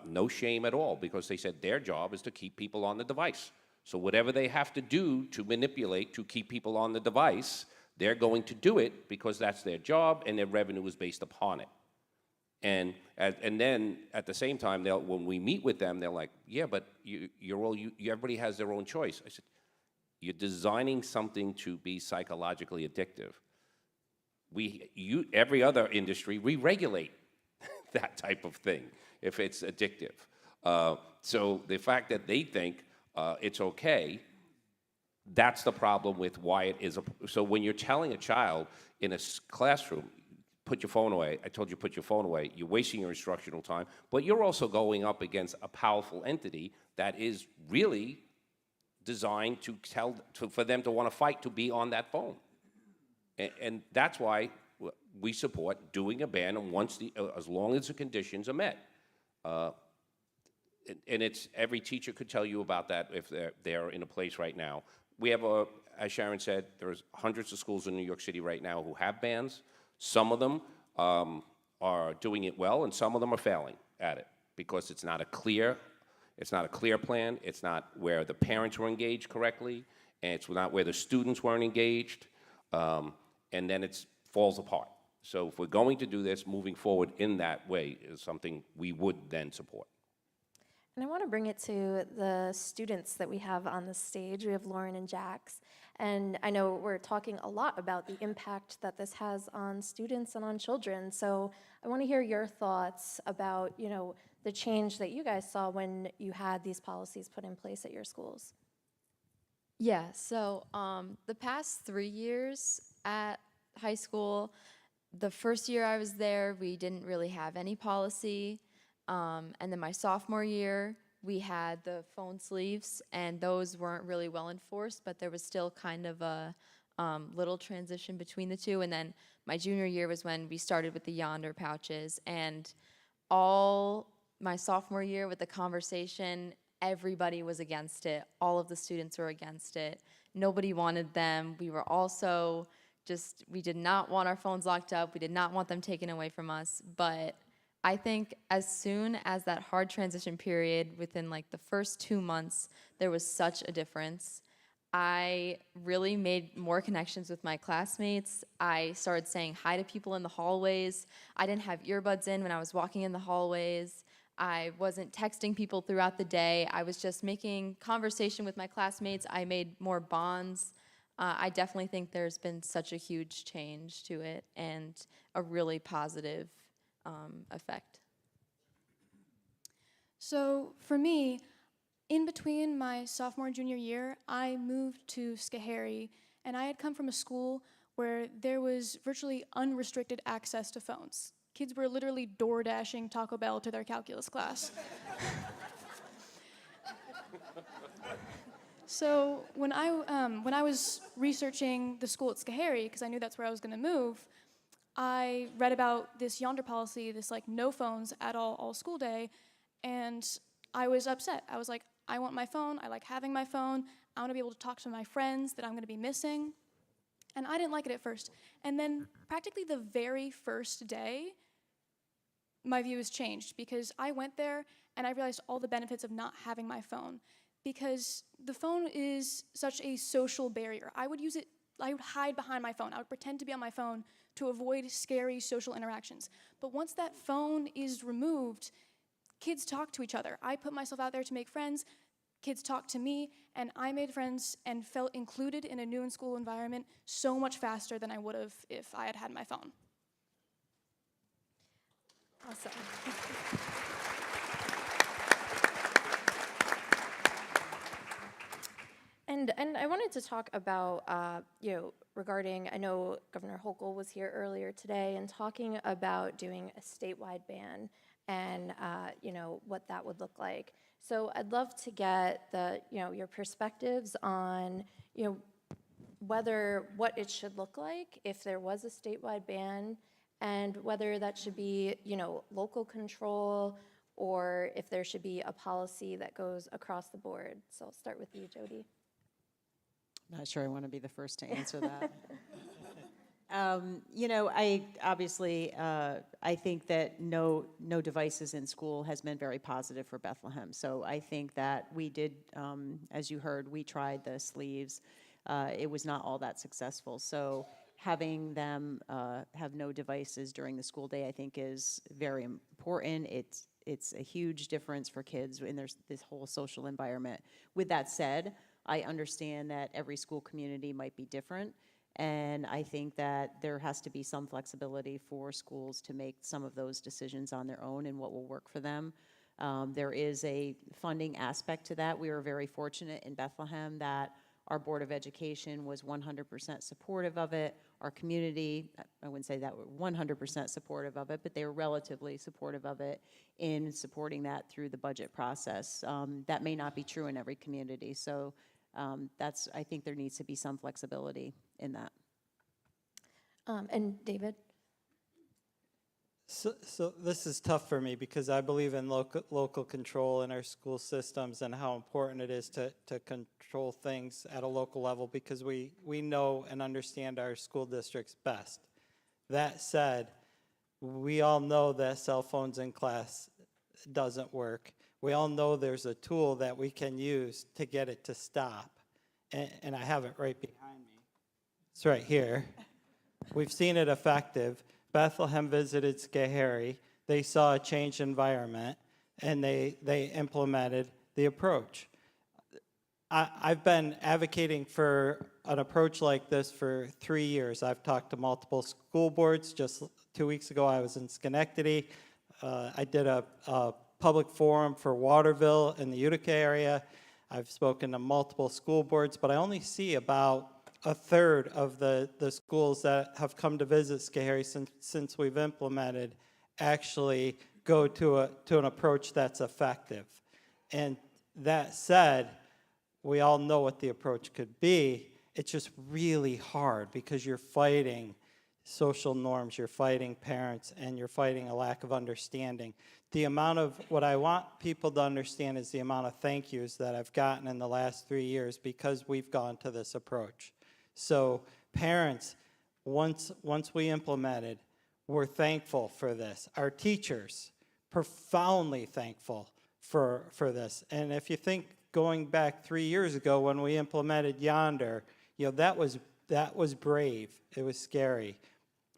no shame at all, because they said their job is to keep people on the device. So whatever they have to do to manipulate, to keep people on the device, they're going to do it because that's their job, and their revenue is based upon it. And then at the same time, when we meet with them, they're like, yeah, but everybody has their own choice. I said, you're designing something to be psychologically addictive. Every other industry, we regulate that type of thing if it's addictive. So the fact that they think it's okay, that's the problem with why it is. So when you're telling a child in a classroom, put your phone away, I told you put your phone away, you're wasting your instructional time, but you're also going up against a powerful entity that is really designed for them to want to fight to be on that phone. And that's why we support doing a ban as long as the conditions are met. And it's, every teacher could tell you about that if they're in a place right now. We have, as Sharon said, there's hundreds of schools in New York City right now who have bans. Some of them are doing it well, and some of them are failing at it because it's not a clear plan. It's not where the parents were engaged correctly, and it's not where the students weren't engaged, and then it falls apart. So if we're going to do this, moving forward in that way is something we would then support. And I want to bring it to the students that we have on the stage. We have Lauren and Jax. And I know we're talking a lot about the impact that this has on students and on children. So I want to hear your thoughts about, you know, the change that you guys saw when you had these policies put in place at your schools. Yeah, so the past 3 years at high school, the first year I was there, we didn't really have any policy. And then my sophomore year, we had the phone sleeves, and those weren't really well enforced, but there was still kind of a little transition between the two. And then my junior year was when we started with the Yonder pouches, and all my sophomore year with the conversation, everybody was against it. All of the students were against it. Nobody wanted them. We were also we did not want our phones locked up. We did not want them taken away from us, but I think as soon as that hard transition period, within like the first 2 months, there was such a difference. I really made more connections with my classmates. I started saying hi to people in the hallways. I didn't have earbuds in when I was walking in the hallways. I wasn't texting people throughout the day. I was just making conversation with my classmates. I made more bonds. I definitely think there's been such a huge change to it and a really positive effect. So for me, in between my sophomore and junior year, I moved to Schoharie, and I had come from a school where there was virtually unrestricted access to phones. Kids were literally door dashing Taco Bell to their calculus class. So when I was researching the school at Schoharie, because I knew that's where I was going to move, I read about this Yonder policy, this like no phones at all school day, and I was upset. I was like, I want my phone. I like having my phone. I want to be able to talk to my friends that I'm going to be missing. And I didn't like it at first. And then practically the very first day, my view has changed because I went there and I realized all the benefits of not having my phone, because the phone is such a social barrier. I would hide behind my phone. I would pretend to be on my phone to avoid scary social interactions. But once that phone is removed, kids talk to each other. I put myself out there to make friends. Kids talked to me, and I made friends and felt included in a new in-school environment so much faster than I would have if I had had my phone. Awesome. And I wanted to talk about, regarding, I know Governor Hochul was here earlier today and talking about doing a statewide ban and, what that would look like. So I'd love to get your perspectives on, what it should look like if there was a statewide ban, and whether that should be, local control, or if there should be a policy that goes across the board. So I'll start with you, Jody. Not sure I want to be the first to answer that. I obviously, I think that no devices in school has been very positive for Bethlehem. So I think that we did, as you heard, we tried the sleeves. It was not all that successful. So having them have no devices during the school day, I think, is very important. It's a huge difference for kids in this whole social environment. With that said, I understand that every school community might be different, and I think that there has to be some flexibility for schools to make some of those decisions on their own and what will work for them. There is a funding aspect to that. We were very fortunate in Bethlehem that our Board of Education was 100% supportive of it. Our community, I wouldn't say that we're 100% supportive of it, but they were relatively supportive of it in supporting that through the budget process. That may not be true in every community, so I think there needs to be some flexibility in that. And David? So this is tough for me because I believe in local control in our school systems and how important it is to control things at a local level, because we know and understand our school districts best. That said, we all know that cell phones in class doesn't work. We all know there's a tool that we can use to get it to stop. And I have it right behind me. It's right here. We've seen it effective. Bethlehem visited Schoharie. They saw a changed environment, and they implemented the approach. I've been advocating for an approach like this for 3 years. I've talked to multiple school boards. Just 2 weeks ago, I was in Schenectady. I did a public forum for Waterville in the Utica area. I've spoken to multiple school boards, but I only see about a third of the schools that have come to visit Schoharie since we've implemented actually go to an approach that's effective. And that said, we all know what the approach could be. It's just really hard because you're fighting social norms, you're fighting parents, and you're fighting a lack of understanding. The amount of, what I want people to understand is the amount of thank yous that I've gotten in the last 3 years because we've gone to this approach. So parents, once we implemented, we're thankful for this. Our teachers, profoundly thankful for this. And if you think going back 3 years ago when we implemented Yonder, that was brave. It was scary.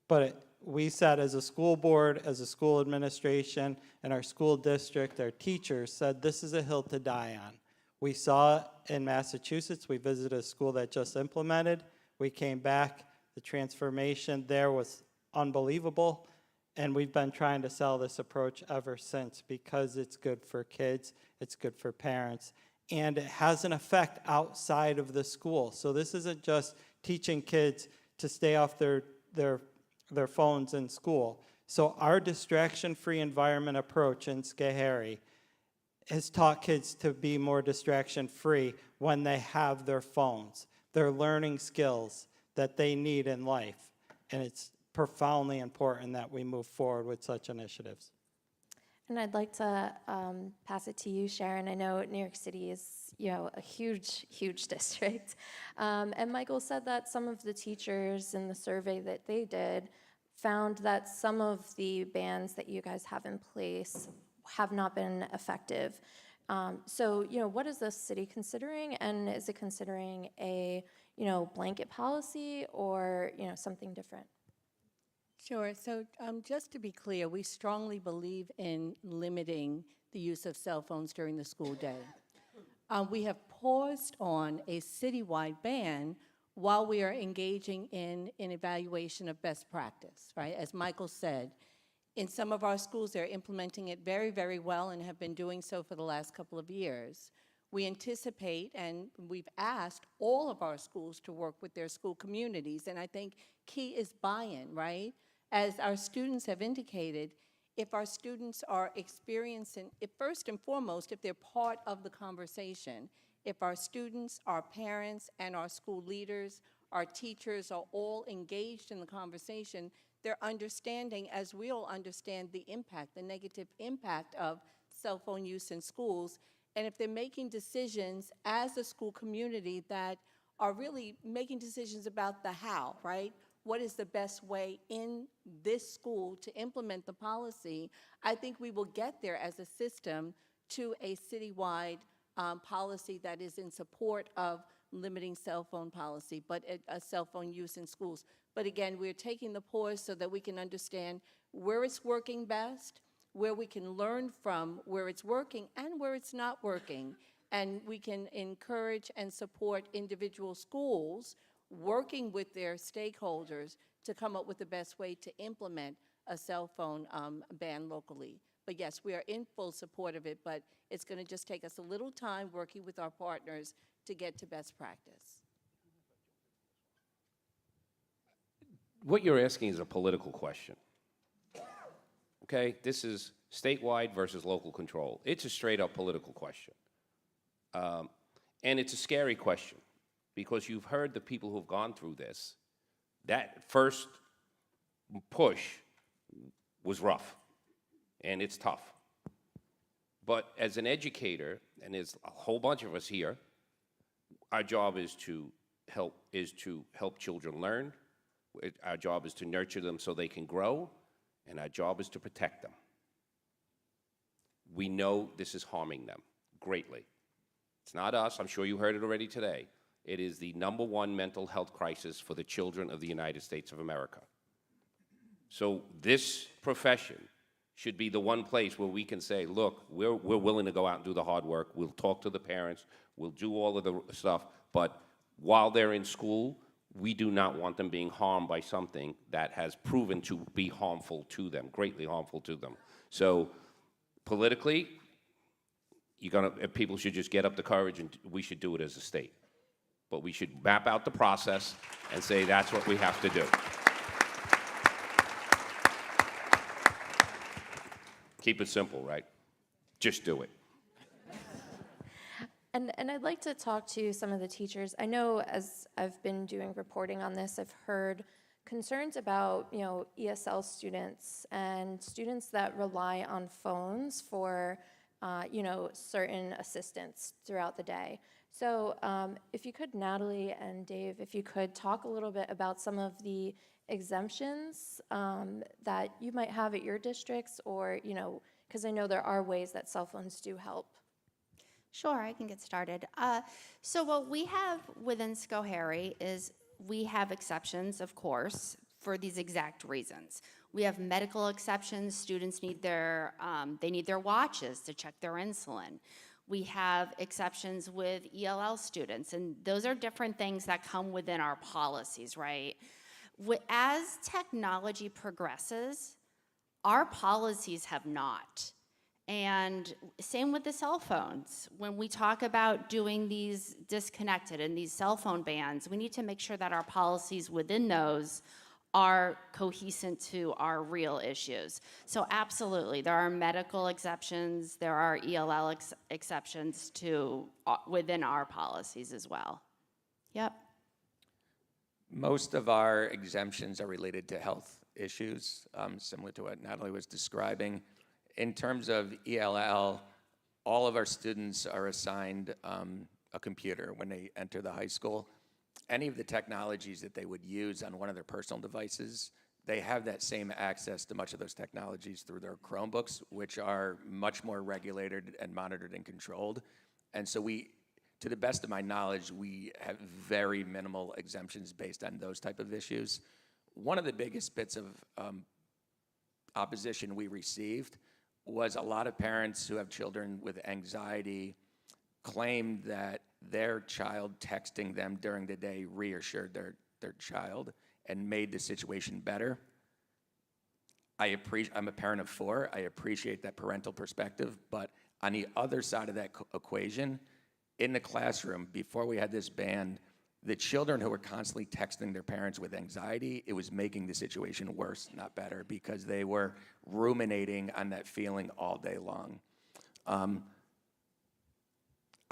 But we said as a school board, as a school administration, and our school district, our teachers said this is a hill to die on. We saw it in Massachusetts. We visited a school that just implemented. We came back. The transformation there was unbelievable. And we've been trying to sell this approach ever since because it's good for kids, it's good for parents, and it has an effect outside of the school. So this isn't just teaching kids to stay off their phones in school. So our distraction-free environment approach in Schoharie has taught kids to be more distraction-free when they have their phones. They're learning skills that they need in life, and it's profoundly important that we move forward with such initiatives. And I'd like to pass it to you, Sharon. I know New York City is, a huge, huge district. And Michael said that some of the teachers in the survey that they did found that some of the bans that you guys have in place have not been effective. So, what is the city considering, and is it considering a, blanket policy or, something different? Sure. So just to be clear, we strongly believe in limiting the use of cell phones during the school day. We have paused on a citywide ban while we are engaging in an evaluation of best practice, right? As Michael said, in some of our schools, they're implementing it very, very well and have been doing so for the last couple of years. We anticipate, and we've asked all of our schools to work with their school communities, and I think key is buy-in, right? As our students have indicated, if our students are experiencing, if first and foremost, if they're part of the conversation, if our students, our parents, and our school leaders, our teachers are all engaged in the conversation, they're understanding, as we all understand, the impact, the negative impact of cell phone use in schools. And if they're making decisions as a school community that are really making decisions about the how, right? What is the best way in this school to implement the policy? I think we will get there as a system to a citywide policy that is in support of limiting cell phone policy, but a cell phone use in schools. But again, we're taking the pause so that we can understand where it's working best, where we can learn from where it's working and where it's not working. And we can encourage and support individual schools working with their stakeholders to come up with the best way to implement a cell phone ban locally. But yes, we are in full support of it, but it's going to just take us a little time working with our partners to get to best practice. What you're asking is a political question. Okay, this is statewide versus local control. It's a straight up political question. And it's a scary question because you've heard the people who've gone through this. That first push was rough and it's tough. But as an educator, and there's a whole bunch of us here, our job is to help children learn. Our job is to nurture them so they can grow, and our job is to protect them. We know this is harming them greatly. It's not us, I'm sure you heard it already today. It is the #1 mental health crisis for the children of the United States of America. So this profession should be the one place where we can say, look, we're willing to go out and do the hard work, we'll talk to the parents, we'll do all of the stuff, but while they're in school, we do not want them being harmed by something that has proven to be harmful to them, greatly harmful to them. So politically, people should just get up the courage and we should do it as a state. But we should map out the process and say that's what we have to do. Keep it simple, right? Just do it. And I'd like to talk to some of the teachers. I know as I've been doing reporting on this, I've heard concerns about, ESL students and students that rely on phones for, certain assistance throughout the day. So if you could, Natalie and Dave, if you could talk a little bit about some of the exemptions that you might have at your districts, or, because I know there are ways that cell phones do help. Sure, I can get started. So what we have within Schoharie is we have exceptions, of course, for these exact reasons. We have medical exceptions. Students need their watches to check their insulin. We have exceptions with ELL students, and those are different things that come within our policies, right? As technology progresses, our policies have not. And same with the cell phones. When we talk about doing these disconnected and these cell phone bans, we need to make sure that our policies within those are cohesive to our real issues. So absolutely, there are medical exceptions, there are ELL exceptions to within our policies as well. Yep. Most of our exemptions are related to health issues, similar to what Natalie was describing. In terms of ELL, all of our students are assigned a computer when they enter the high school. Any of the technologies that they would use on one of their personal devices, they have that same access to much of those technologies through their Chromebooks, which are much more regulated and monitored and controlled. And so we, to the best of my knowledge, we have very minimal exemptions based on those type of issues. One of the biggest bits of opposition we received was a lot of parents who have children with anxiety claimed that their child texting them during the day reassured their child and made the situation better. I'm a parent of 4. I appreciate that parental perspective, but on the other side of that equation, in the classroom, before we had this ban, the children who were constantly texting their parents with anxiety, it was making the situation worse, not better, because they were ruminating on that feeling all day long. I'm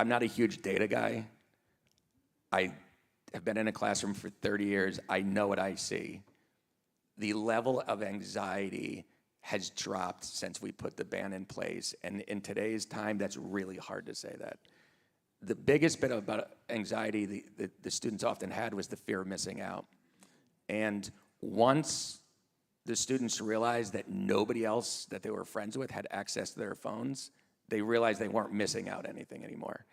not a huge data guy. I have been in a classroom for 30 years. I know what I see. The level of anxiety has dropped since we put the ban in place. And in today's time, that's really hard to say that. The biggest bit about anxiety the students often had was the fear of missing out. And once the students realized that nobody else that they were friends with had access to their phones, they realized they weren't missing out anything anymore.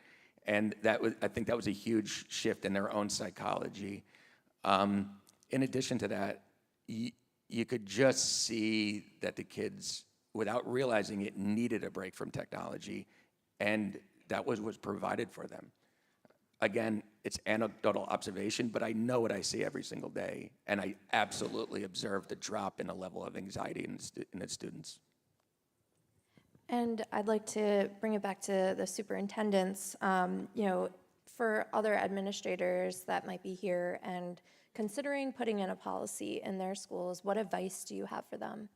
And I think that was a huge shift in their own psychology. In addition to that, you could just see that the kids, without realizing it, needed a break from technology, and that was provided for them. Again, it's anecdotal observation, but I know what I see every single day, and I absolutely observed the drop in the level of anxiety in the students. And I'd like to bring it back to the superintendents. For other administrators that might be here and considering putting in a policy in their schools, what advice do you have for them?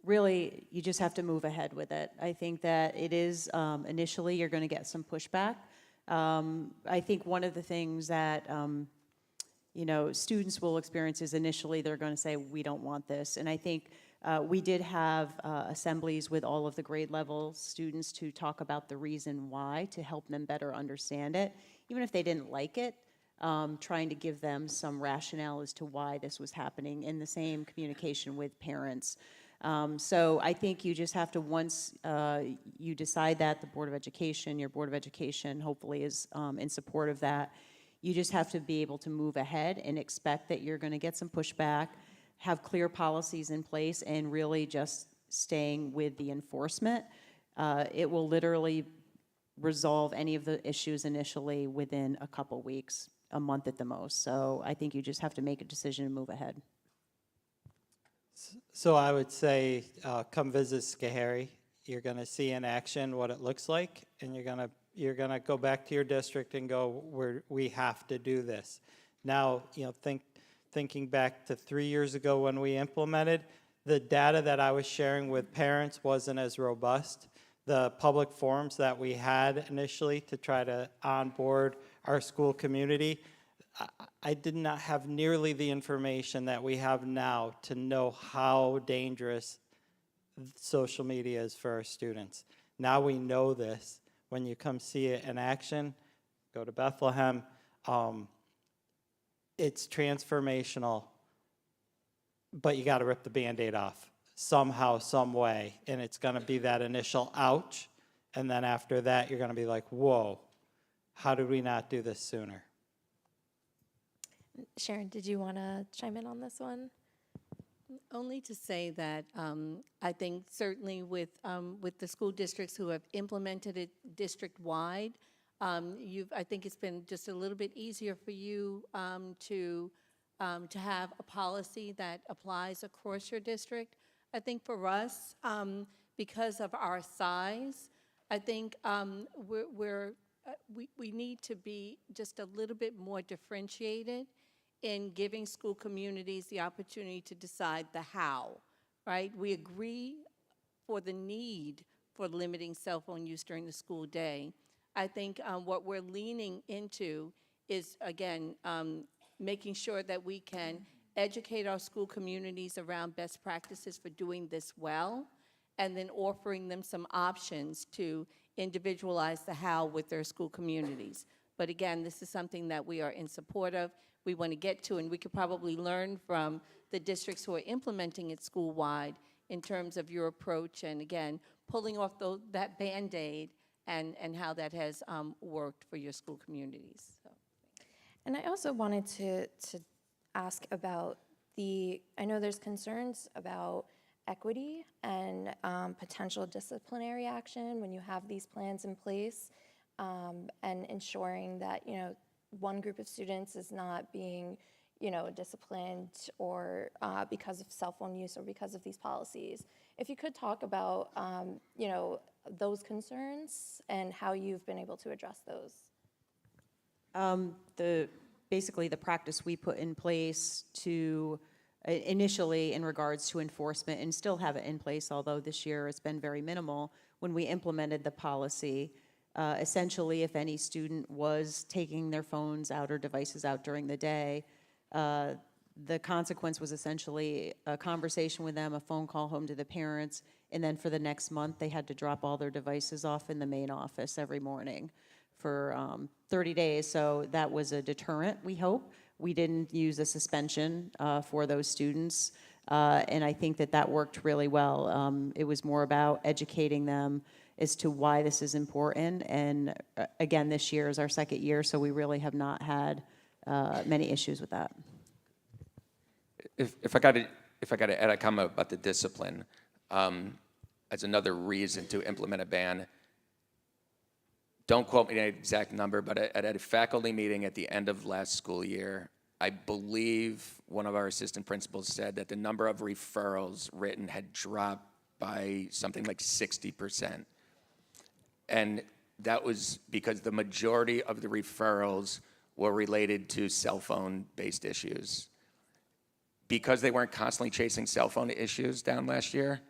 Really, you just have to move ahead with it. I think that it is, initially, you're going to get some pushback. I think one of the things that, students will experience is initially they're going to say, we don't want this. And I think we did have assemblies with all of the grade level students to talk about the reason why, to help them better understand it. Even if they didn't like it, trying to give them some rationale as to why this was happening in the same communication with parents. So I think you just have to, once you decide that, the Board of Education, your Board of Education hopefully is in support of that, you just have to be able to move ahead and expect that you're going to get some pushback, have clear policies in place, and really just staying with the enforcement. It will literally resolve any of the issues initially within a couple weeks, a month at the most. So I think you just have to make a decision and move ahead. So I would say, come visit Schoharie. You're going to see in action what it looks like, and you're gonna go back to your district and go, we have to do this. Now, thinking back to 3 years ago when we implemented, the data that I was sharing with parents wasn't as robust. The public forums that we had initially to try to onboard our school community, I did not have nearly the information that we have now to know how dangerous social media is for our students. Now we know this. When you come see it in action, go to Bethlehem. It's transformational, but you got to rip the Band-Aid off somehow, some way, and it's going to be that initial ouch, and then after that, you're going to be like, whoa, how did we not do this sooner? Sharon, did you want to chime in on this one? Only to say that I think certainly with the school districts who have implemented it district-wide, I think it's been just a little bit easier for you to have a policy that applies across your district. I think for us, because of our size, I think we need to be just a little bit more differentiated in giving school communities the opportunity to decide the how, right? We agree for the need for limiting cell phone use during the school day. I think what we're leaning into is, again, making sure that we can educate our school communities around best practices for doing this well, and then offering them some options to individualize the how with their school communities. But again, this is something that we are in support of. We want to get to, and we could probably learn from the districts who are implementing it school-wide in terms of your approach, and again, pulling off that Band-Aid and how that has worked for your school communities. So. And I also wanted to ask about I know there's concerns about equity and potential disciplinary action when you have these plans in place, and ensuring that, one group of students is not being, disciplined or because of cell phone use or because of these policies. If you could talk about, those concerns and how you've been able to address those. Basically the practice we put in place to initially in regards to enforcement, and still have it in place, although this year it's been very minimal, when we implemented the policy, essentially if any student was taking their phones out or devices out during the day, the consequence was essentially a conversation with them, a phone call home to the parents, and then for the next month they had to drop all their devices off in the main office every morning for 30 days. So that was a deterrent, we hope. We didn't use a suspension for those students, and I think that worked really well. It was more about educating them as to why this is important, and again, this year is our second year, so we really have not had many issues with that. If I got to add a comment about the discipline, as another reason to implement a ban. Don't quote me on the exact number, but at a faculty meeting at the end of last school year, I believe one of our assistant principals said that the number of referrals written had dropped by something like 60%. And that was because the majority of the referrals were related to cell phone-based issues. Because they weren't constantly chasing cell phone issues down last year,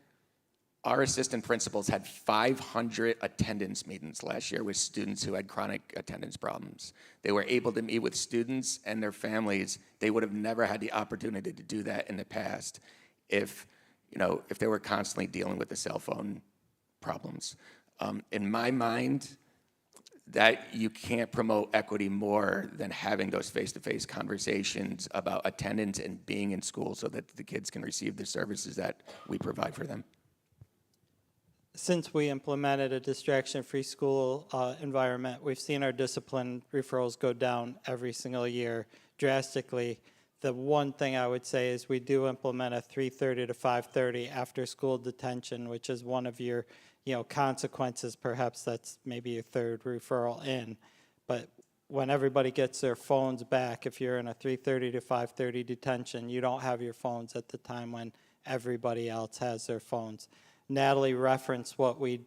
our assistant principals had 500 attendance meetings last year with students who had chronic attendance problems. They were able to meet with students and their families. They would have never had the opportunity to do that in the past if they were constantly dealing with the cell phone problems. In my mind, that you can't promote equity more than having those face-to-face conversations about attendance and being in school so that the kids can receive the services that we provide for them. Since we implemented a distraction-free school environment, we've seen our discipline referrals go down every single year drastically. The one thing I would say is we do implement a 3:30 to 5:30 after-school detention, which is one of your consequences. Perhaps that's maybe your third referral in. But when everybody gets their phones back, if you're in a 3:30 to 5:30 detention, you don't have your phones at the time when everybody else has their phones. Natalie referenced what we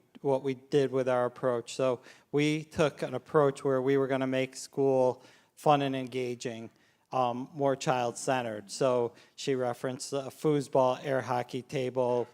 did with our approach. So we took an approach where we were going to make school fun and engaging, more child-centered. So she referenced a foosball, air hockey table.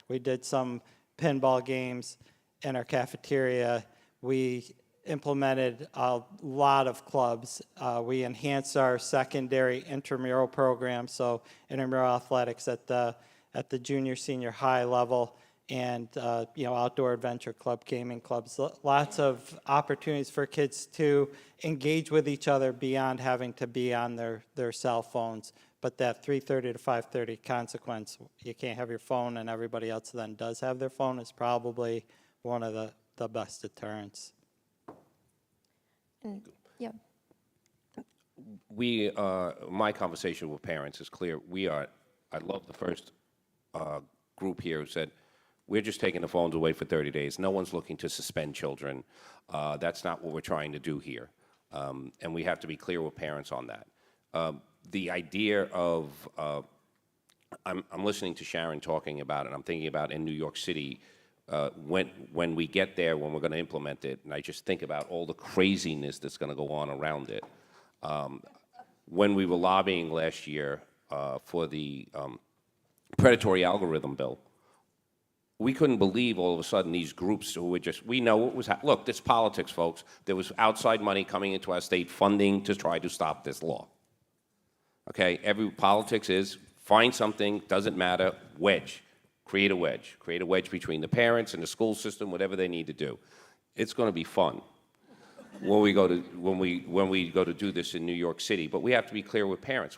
We did some pinball games in our cafeteria. We implemented a lot of clubs. We enhanced our secondary intramural program, so intramural athletics at the junior, senior high level, and outdoor adventure club, gaming clubs. Lots of opportunities for kids to engage with each other beyond having to be on their cell phones. But that 3:30 to 5:30 consequence, you can't have your phone and everybody else then does have their phone, is probably one of the best deterrents. Yeah. My conversation with parents is clear. I love the first group here who said, we're just taking the phones away for 30 days. No one's looking to suspend children. That's not what we're trying to do here. And we have to be clear with parents on that. The idea of, I'm listening to Sharon talking about it, and I'm thinking about in New York City, when we get there, when we're going to implement it, and I just think about all the craziness that's going to go on around it. When we were lobbying last year for the predatory algorithm bill, we couldn't believe all of a sudden these groups who were just, we know what was happening. Look, this politics, folks. There was outside money coming into our state funding to try to stop this law. Okay, politics is find something, doesn't matter, wedge, create a wedge between the parents and the school system, whatever they need to do. It's going to be fun. when we go to do this in New York City. But we have to be clear with parents.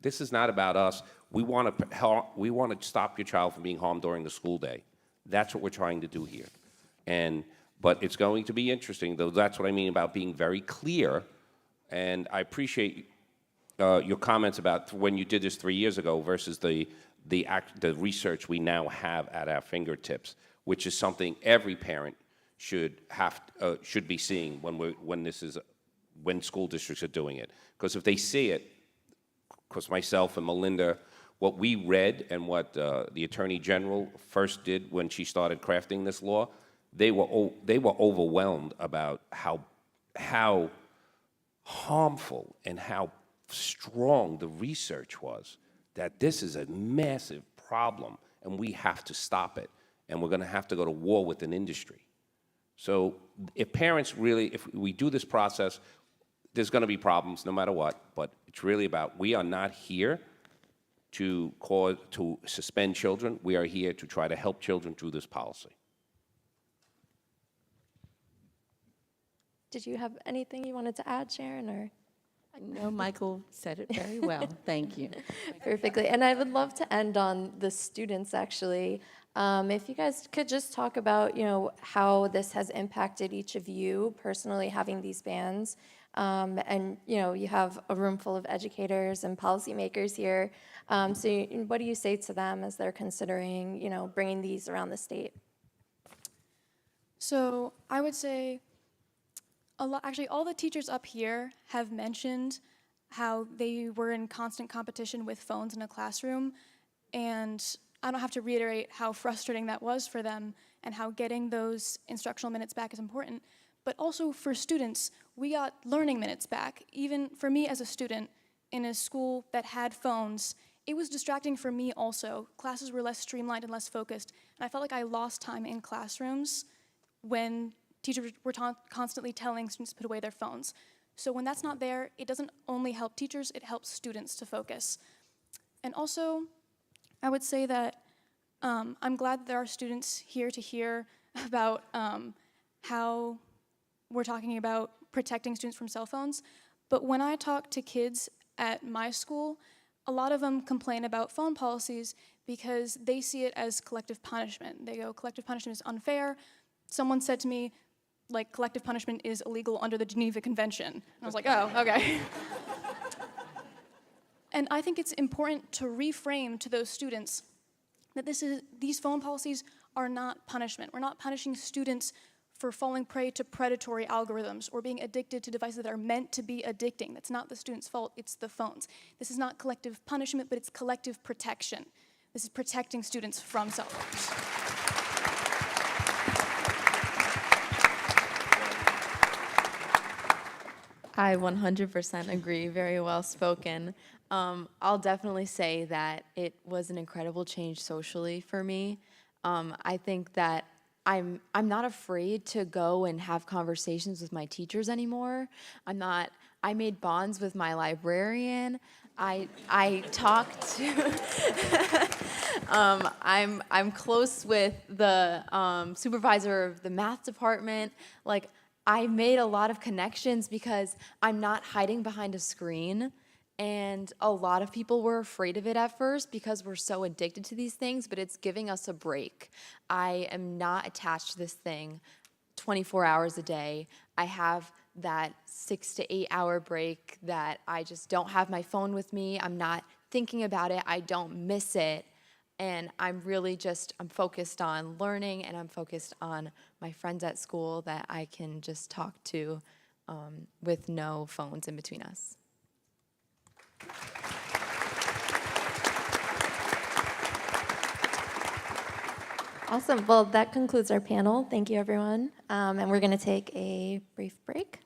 This is not about us. We want to stop your child from being harmed during the school day. That's what we're trying to do here. But it's going to be interesting, though. That's what I mean about being very clear. And I appreciate your comments about when you did this 3 years ago versus the research we now have at our fingertips, which is something every parent should be seeing when school districts are doing it. Because if they see it, because myself and Melinda, what we read and what the Attorney General first did when she started crafting this law, they were overwhelmed about how harmful and how strong the research was, that this is a massive problem and we have to stop it, and we're going to have to go to war with an industry. So if we do this process, there's going to be problems no matter what, but it's really about, we are not here to suspend children. We are here to try to help children through this policy. Did you have anything you wanted to add, Sharon, or? No, Michael said it very well. Thank you. Perfectly. And I would love to end on the students, actually. If you guys could just talk about, how this has impacted each of you personally, having these bans. And, you have a room full of educators and policymakers here. So what do you say to them as they're considering, bringing these around the state? So I would say, actually, all the teachers up here have mentioned how they were in constant competition with phones in a classroom, and I don't have to reiterate how frustrating that was for them and how getting those instructional minutes back is important. But also for students, we got learning minutes back. Even for me as a student in a school that had phones, it was distracting for me also. Classes were less streamlined and less focused, and I felt like I lost time in classrooms when teachers were constantly telling students to put away their phones. So when that's not there, it doesn't only help teachers, it helps students to focus. And also, I would say that I'm glad that there are students here to hear about how we're talking about protecting students from cell phones. But when I talk to kids at my school, a lot of them complain about phone policies because they see it as collective punishment. They go, collective punishment is unfair. Someone said to me, like, collective punishment is illegal under the Geneva Convention. And I was like, oh, okay. And I think it's important to reframe to those students that these phone policies are not punishment. We're not punishing students for falling prey to predatory algorithms or being addicted to devices that are meant to be addicting. That's not the student's fault, it's the phones. This is not collective punishment, but it's collective protection. This is protecting students from cell phones. I 100% agree, very well spoken. I'll definitely say that it was an incredible change socially for me. I think that I'm not afraid to go and have conversations with my teachers anymore. I made bonds with my librarian. I talked to, I'm close with the supervisor of the math department. Like, I made a lot of connections because I'm not hiding behind a screen. And a lot of people were afraid of it at first because we're so addicted to these things, but it's giving us a break. I am not attached to this thing 24 hours a day. I have that 6 to 8 hour break that I just don't have my phone with me. I'm not thinking about it. I don't miss it. And I'm focused on learning, and I'm focused on my friends at school that I can just talk to with no phones in between us. Awesome. Well, that concludes our panel. Thank you, everyone. And we're going to take a brief break.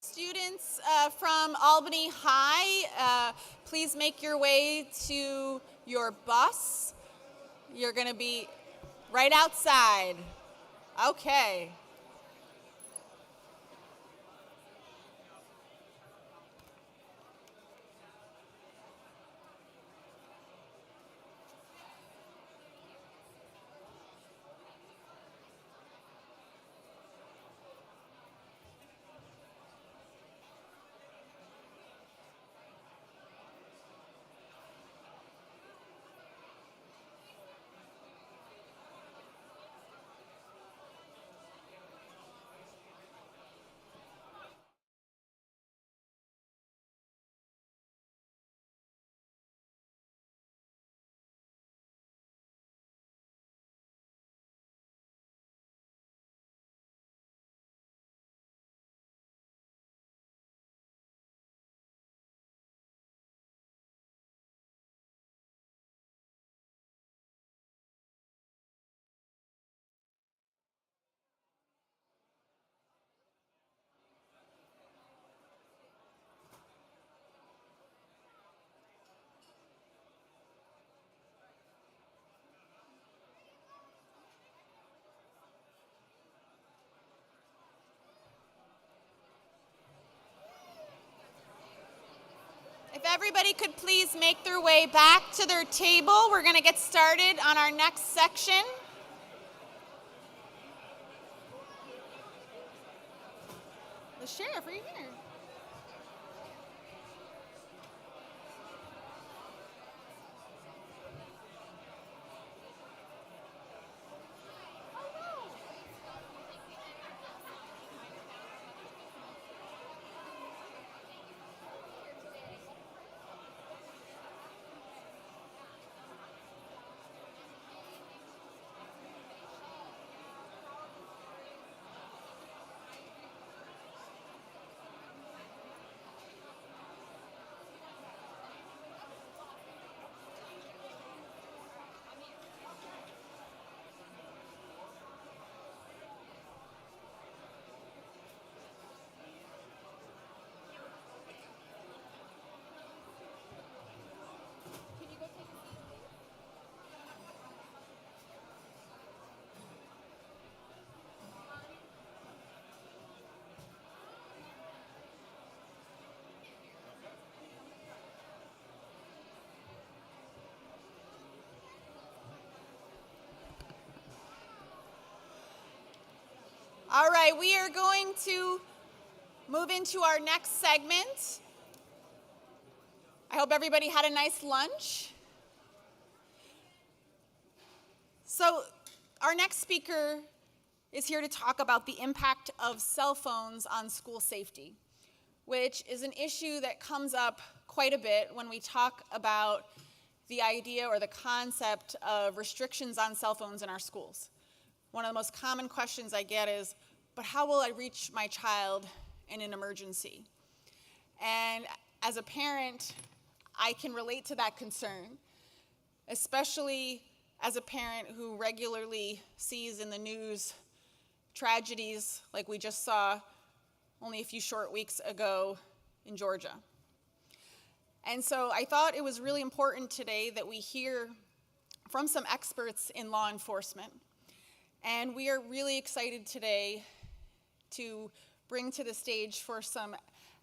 Students from Albany High, please make your way to your bus. You're going to be right outside. Okay. If everybody could please make their way back to their table, we're going to get started on our next section. The sheriff, are you here? All right, we are going to move into our next segment. I hope everybody had a nice lunch. So, our next speaker is here to talk about the impact of cell phones on school safety, which is an issue that comes up quite a bit when we talk about the idea or the concept of restrictions on cell phones in our schools. One of the most common questions I get is, but how will I reach my child in an emergency? And as a parent, I can relate to that concern, especially as a parent who regularly sees in the news tragedies like we just saw only a few short weeks ago in Georgia. And so I thought it was really important today that we hear from some experts in law enforcement. And we are really excited today to bring to the stage for some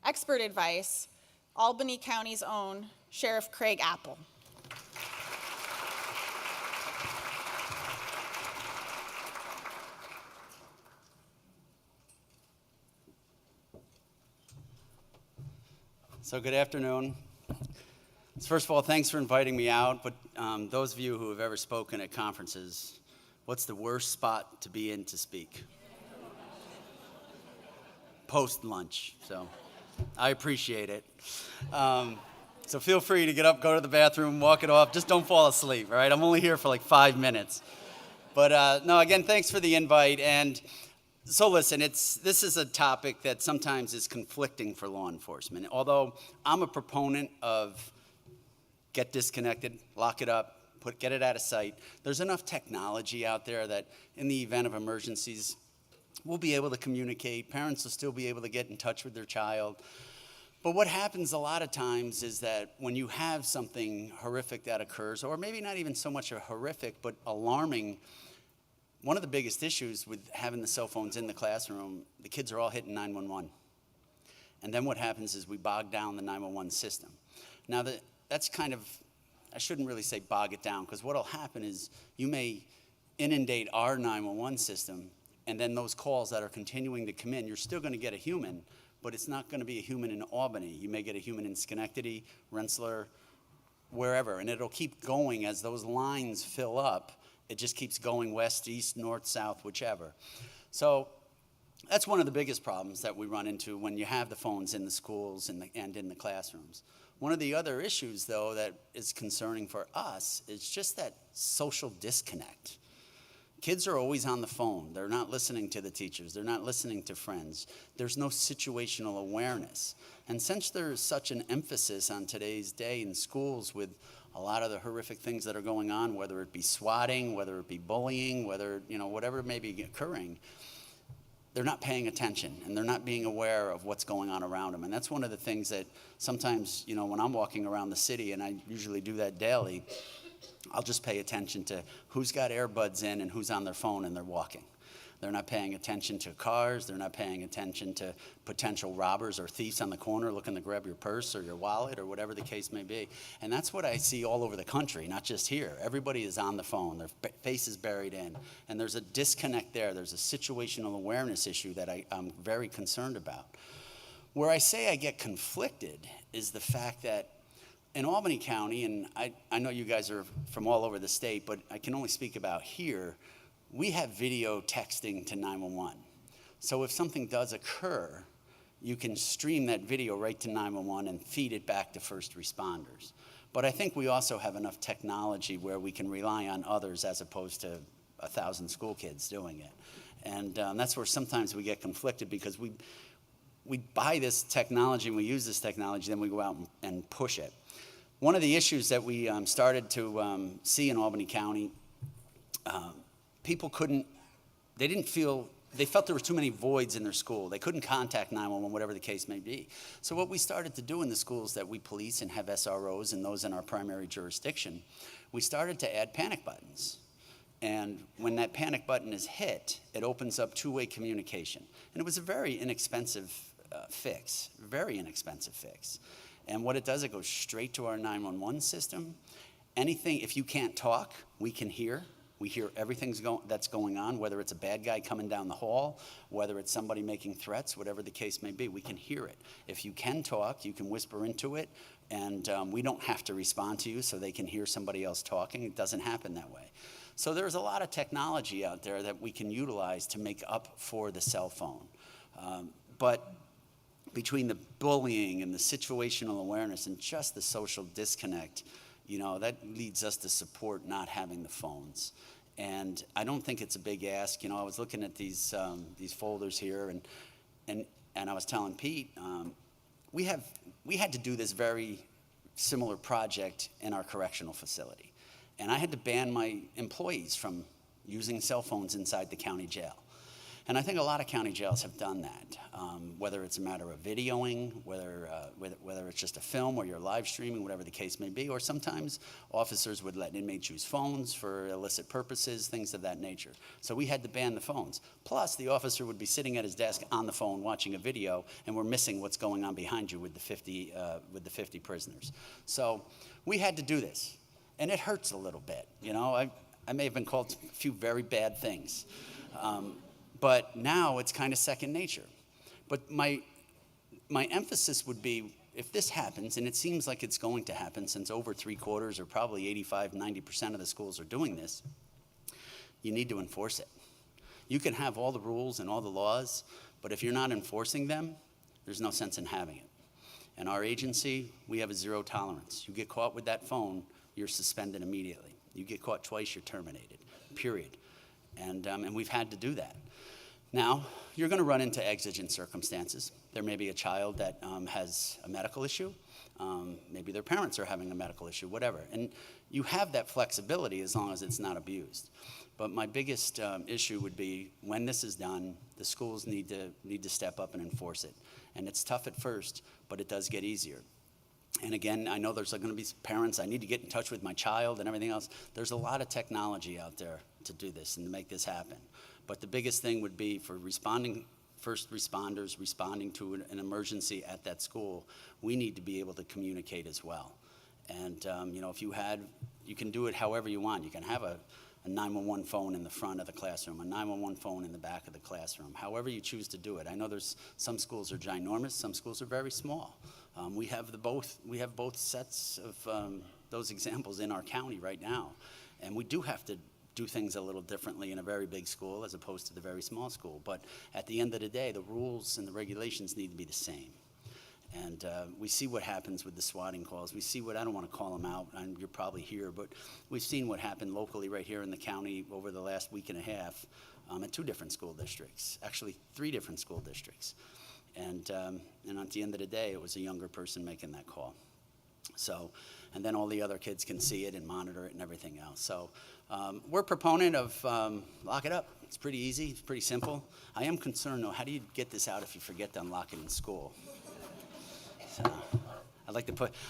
expert advice Albany County's own Sheriff Craig Apple. So good afternoon. First of all, thanks for inviting me out, but those of you who have ever spoken at conferences, what's the worst spot to be in to speak? Post-lunch, so I appreciate it. So feel free to get up, go to the bathroom, walk it off, just don't fall asleep, all right? I'm only here for like 5 minutes. But no, again, thanks for the invite. And so listen, this is a topic that sometimes is conflicting for law enforcement. Although I'm a proponent of get disconnected, lock it up, get it out of sight. There's enough technology out there that in the event of emergencies, we'll be able to communicate. Parents will still be able to get in touch with their child. But what happens a lot of times is that when you have something horrific that occurs, or maybe not even so much a horrific, but alarming, one of the biggest issues with having the cell phones in the classroom, the kids are all hitting 911. And then what happens is we bog down the 911 system. Now, that's kind of, I shouldn't really say bog it down, because what will happen is you may inundate our 911 system, and then those calls that are continuing to come in, you're still going to get a human, but it's not going to be a human in Albany. You may get a human in Schenectady, Rensselaer, wherever, and it'll keep going as those lines fill up. It just keeps going west, east, north, south, whichever. So that's one of the biggest problems that we run into when you have the phones in the schools and in the classrooms. One of the other issues, though, that is concerning for us is just that social disconnect. Kids are always on the phone. They're not listening to the teachers. They're not listening to friends. There's no situational awareness. And since there's such an emphasis on today's day in schools with a lot of the horrific things that are going on, whether it be swatting, whether it be bullying, whether, whatever may be occurring, they're not paying attention and they're not being aware of what's going on around them. And that's one of the things that sometimes, when I'm walking around the city, and I usually do that daily, I'll just pay attention to who's got earbuds in and who's on their phone and they're walking. They're not paying attention to cars. They're not paying attention to potential robbers or thieves on the corner looking to grab your purse or your wallet or whatever the case may be. And that's what I see all over the country, not just here. Everybody is on the phone. Their face is buried in. And there's a disconnect there. There's a situational awareness issue that I'm very concerned about. Where I say I get conflicted is the fact that in Albany County, and I know you guys are from all over the state, but I can only speak about here, we have video texting to 911. So if something does occur, you can stream that video right to 911 and feed it back to first responders. But I think we also have enough technology where we can rely on others as opposed to 1,000 school kids doing it. And that's where sometimes we get conflicted because we buy this technology and we use this technology, then we go out and push it. One of the issues that we started to see in Albany County, people they felt there were too many voids in their school. They couldn't contact 911, whatever the case may be. So what we started to do in the schools that we police and have SROs and those in our primary jurisdiction, we started to add panic buttons. And when that panic button is hit, it opens up two-way communication. And it was a very inexpensive fix, very inexpensive fix. And what it does, it goes straight to our 911 system. Anything, if you can't talk, we can hear. We hear everything that's going on, whether it's a bad guy coming down the hall, whether it's somebody making threats, whatever the case may be, we can hear it. If you can talk, you can whisper into it, and we don't have to respond to you so they can hear somebody else talking. It doesn't happen that way. So there's a lot of technology out there that we can utilize to make up for the cell phone. But between the bullying and the situational awareness and just the social disconnect, that leads us to support not having the phones. And I don't think it's a big ask. I was looking at these folders here, and I was telling Pete, we had to do this very similar project in our correctional facility. And I had to ban my employees from using cell phones inside the county jail. And I think a lot of county jails have done that, whether it's a matter of videoing, whether it's just a film or you're live streaming, whatever the case may be, or sometimes officers would let inmates use phones for illicit purposes, things of that nature. So we had to ban the phones. Plus, the officer would be sitting at his desk on the phone watching a video, and we're missing what's going on behind you with the 50 prisoners. So we had to do this, and it hurts a little bit. I may have been called a few very bad things. But now it's kind of second nature. But my emphasis would be, if this happens, and it seems like it's going to happen since over 3/4 or probably 85–90% of the schools are doing this, you need to enforce it. You can have all the rules and all the laws, but if you're not enforcing them, there's no sense in having it. In our agency, we have a zero tolerance. You get caught with that phone, you're suspended immediately. You get caught twice, you're terminated, period. And we've had to do that. Now, you're going to run into exigent circumstances. There may be a child that has a medical issue. Maybe their parents are having a medical issue, whatever. And you have that flexibility as long as it's not abused. But my biggest issue would be when this is done, the schools need to step up and enforce it. And it's tough at first, but it does get easier. And again, I know there's going to be parents, I need to get in touch with my child and everything else. There's a lot of technology out there to do this and to make this happen. But the biggest thing would be for first responders responding to an emergency at that school, we need to be able to communicate as well. And you know, if you can do it however you want. You can have a 911 phone in the front of the classroom, a 911 phone in the back of the classroom, however you choose to do it. I know there's some schools are ginormous, some schools are very small. We have both sets of those examples in our county right now. And we do have to do things a little differently in a very big school as opposed to the very small school. But at the end of the day, the rules and the regulations need to be the same. And we see what happens with the swatting calls. We see what, I don't want to call them out, and you're probably here, but we've seen what happened locally right here in the county over the last week and a half at 2 different school districts, actually 3 different school districts. And at the end of the day, it was a younger person making that call. So, and then all the other kids can see it and monitor it and everything else. So we're a proponent of lock it up. It's pretty easy, it's pretty simple. I am concerned though, how do you get this out if you forget to unlock it in school? So,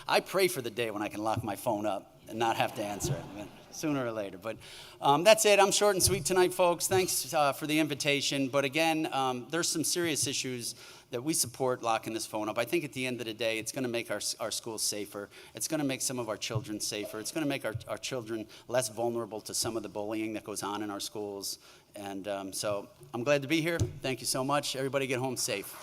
I pray for the day when I can lock my phone up and not have to answer it, sooner or later. But that's it. I'm short and sweet tonight, folks. Thanks for the invitation. But again, there's some serious issues that we support locking this phone up. I think at the end of the day, it's going to make our schools safer. It's going to make some of our children safer. It's going to make our children less vulnerable to some of the bullying that goes on in our schools. And so I'm glad to be here. Thank you so much. Everybody get home safe.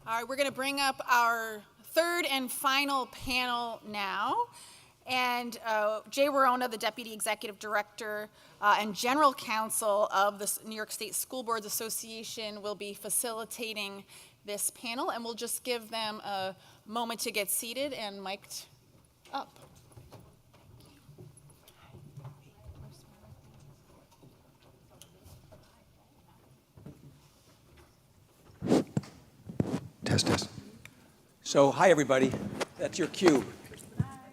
All right, we're going to bring up our third and final panel now. And Jay Warona, the Deputy Executive Director and General Counsel of the New York State School Boards Association, will be facilitating this panel. And we'll just give them a moment to get seated and mic'd up. Test. So, hi, everybody. That's your cue.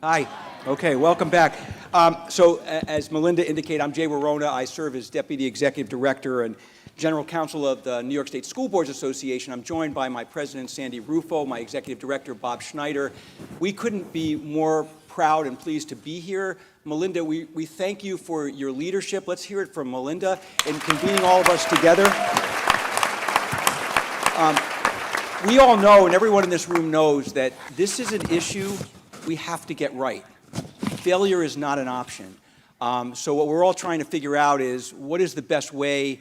Hi. Okay, welcome back. As Melinda indicated, I'm Jay Warona. I serve as Deputy Executive Director and General Counsel of the New York State School Boards Association. I'm joined by my President, Sandy Rufo, my Executive Director, Bob Schneider. We couldn't be more proud and pleased to be here. Melinda, we thank you for your leadership. Let's hear it from Melinda in convening all of us together. We all know, and everyone in this room knows, that this is an issue we have to get right. Failure is not an option. So what we're all trying to figure out is what is the best way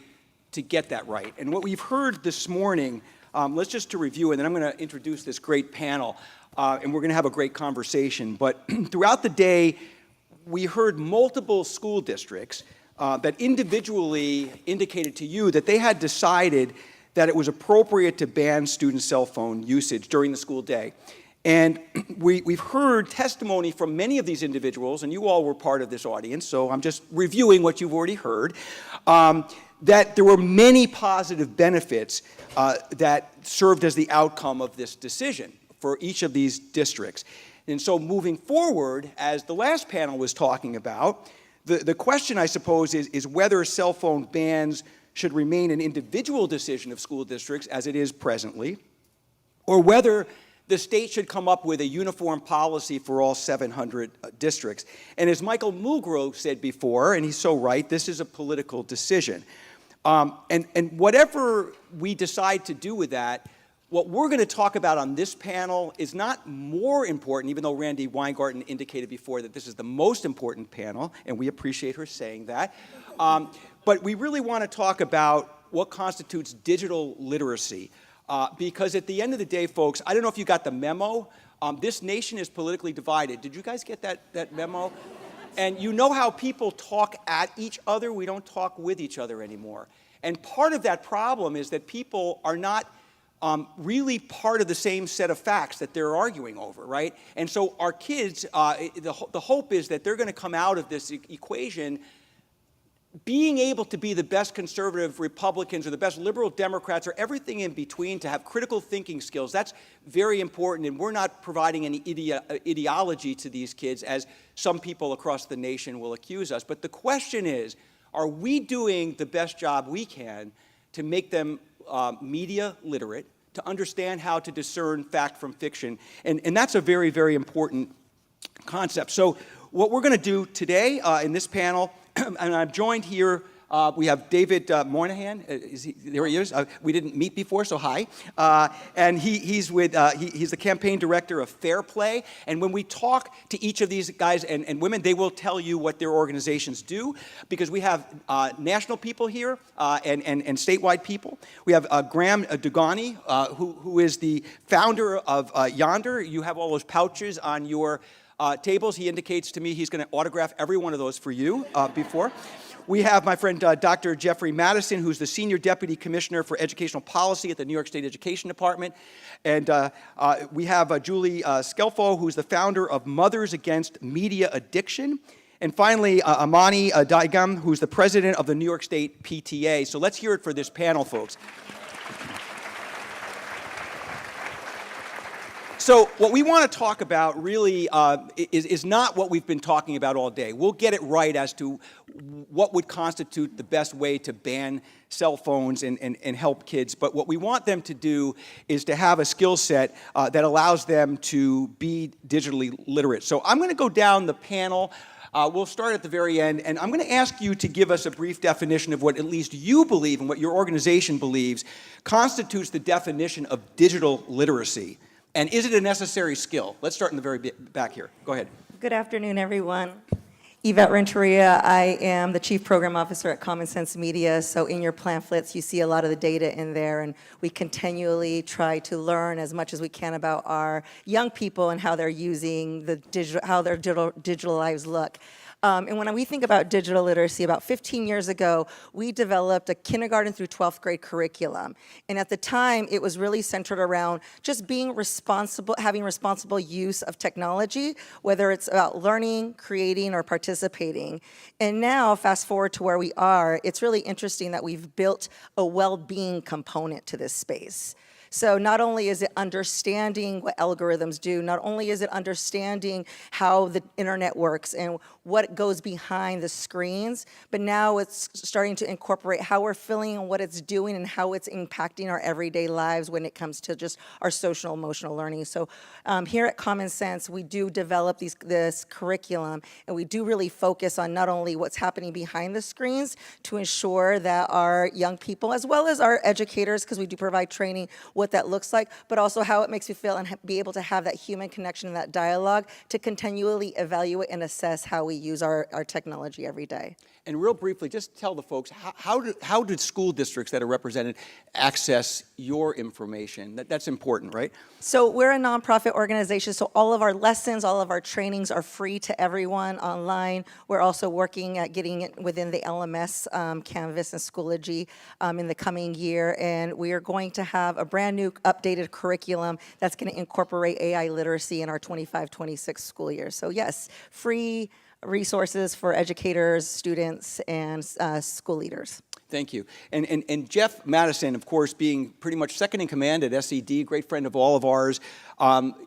to get that right. And what we've heard this morning, let's just to review, and then I'm going to introduce this great panel, and we're going to have a great conversation. But throughout the day, we heard multiple school districts that individually indicated to you that they had decided that it was appropriate to ban student cell phone usage during the school day. And we've heard testimony from many of these individuals, and you all were part of this audience, so I'm just reviewing what you've already heard, that there were many positive benefits that served as the outcome of this decision for each of these districts. And so moving forward, as the last panel was talking about, the question, I suppose, is whether cell phone bans should remain an individual decision of school districts as it is presently, or whether the state should come up with a uniform policy for all 700 districts. And as Michael Mulgrew said before, and he's so right, this is a political decision. And whatever we decide to do with that, what we're going to talk about on this panel is not more important, even though Randi Weingarten indicated before that this is the most important panel, and we appreciate her saying that. But we really want to talk about what constitutes digital literacy. Because at the end of the day, folks, I don't know if you got the memo, This nation is politically divided. Did you guys get that memo? And you know how people talk at each other? We don't talk with each other anymore. And part of that problem is that people are not really part of the same set of facts that they're arguing over, right? And so our kids, the hope is that they're going to come out of this equation being able to be the best conservative Republicans or the best liberal Democrats or everything in between, to have critical thinking skills. That's very important, and we're not providing any ideology to these kids, as some people across the nation will accuse us. But the question is, are we doing the best job we can to make them media literate, to understand how to discern fact from fiction? And that's a very, very important concept. So what we're going to do today in this panel, and I'm joined here, we have David Moynihan. There he is. We didn't meet before, so hi. And he's the campaign director of Fair Play. And when we talk to each of these guys and women, they will tell you what their organizations do, because we have national people here and statewide people. We have Graham Dugani, who is the founder of Yonder. You have all those pouches on your tables. He indicates to me he's going to autograph every one of those for you before. We have my friend Dr. Jeffrey Madison, who's the Senior Deputy Commissioner for Educational Policy at the New York State Education Department. And we have Julie Skelfo, who's the founder of Mothers Against Media Addiction. And finally, Amani Daigam, who's the president of the New York State PTA. So let's hear it for this panel, folks. So what we want to talk about really is not what we've been talking about all day. We'll get it right as to what would constitute the best way to ban cell phones and help kids. But what we want them to do is to have a skill set that allows them to be digitally literate. So I'm going to go down the panel. We'll start at the very end, and I'm going to ask you to give us a brief definition of what at least you believe and what your organization believes constitutes the definition of digital literacy. And is it a necessary skill? Let's start in the very back here. Go ahead. Good afternoon, everyone. Yvette Renteria. I am the Chief Program Officer at Common Sense Media. So in your pamphlets, you see a lot of the data in there, and we continually try to learn as much as we can about our young people and how they're using the digital, how their digital lives look. And when we think about digital literacy, about 15 years ago, we developed a kindergarten through 12th grade curriculum. And at the time, it was really centered around just being responsible, having responsible use of technology, whether it's about learning, creating, or participating. And now, fast forward to where we are, it's really interesting that we've built a well-being component to this space. So not only is it understanding what algorithms do, not only is it understanding how the internet works and what goes behind the screens, but now it's starting to incorporate how we're feeling and what it's doing and how it's impacting our everyday lives when it comes to just our social emotional learning. So here at Common Sense, we do develop this curriculum, and we do really focus on not only what's happening behind the screens to ensure that our young people, as well as our educators, because we do provide training, what that looks like, but also how it makes you feel and be able to have that human connection and that dialogue to continually evaluate and assess how we use our technology every day. And real briefly, just tell the folks, how did school districts that are represented access your information? That's important, right? So we're a nonprofit organization, so all of our lessons, all of our trainings are free to everyone online. We're also working at getting it within the LMS Canvas and Schoology in the coming year, and we are going to have a brand new updated curriculum that's going to incorporate AI literacy in our 25-26 school year. So yes, free resources for educators, students, and school leaders. Thank you. And Jeff Madison, of course, being pretty much second in command at SED, great friend of all of ours.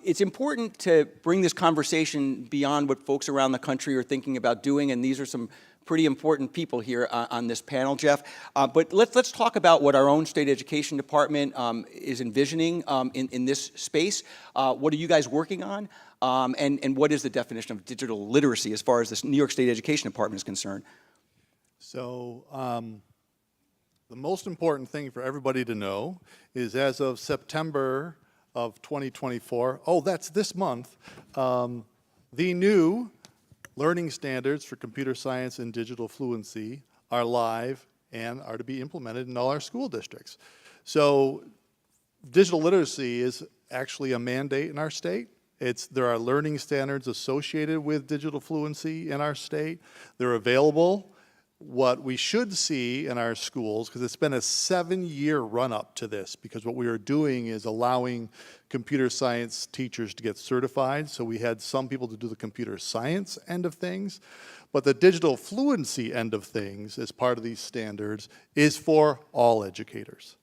It's important to bring this conversation beyond what folks around the country are thinking about doing, and these are some pretty important people here on this panel, Jeff. But let's talk about what our own state education department is envisioning in this space. What are you guys working on? And what is the definition of digital literacy as far as the New York State Education Department is concerned? So the most important thing for everybody to know is as of September of 2024, that's this month, the new learning standards for computer science and digital fluency are live and are to be implemented in all our school districts. So digital literacy is actually a mandate in our state. There are learning standards associated with digital fluency in our state. They're available. What we should see in our schools, because it's been a 7-year run-up to this, because what we are doing is allowing computer science teachers to get certified. So we had some people to do the computer science end of things, but the digital fluency end of things, as part of these standards, is for all educators.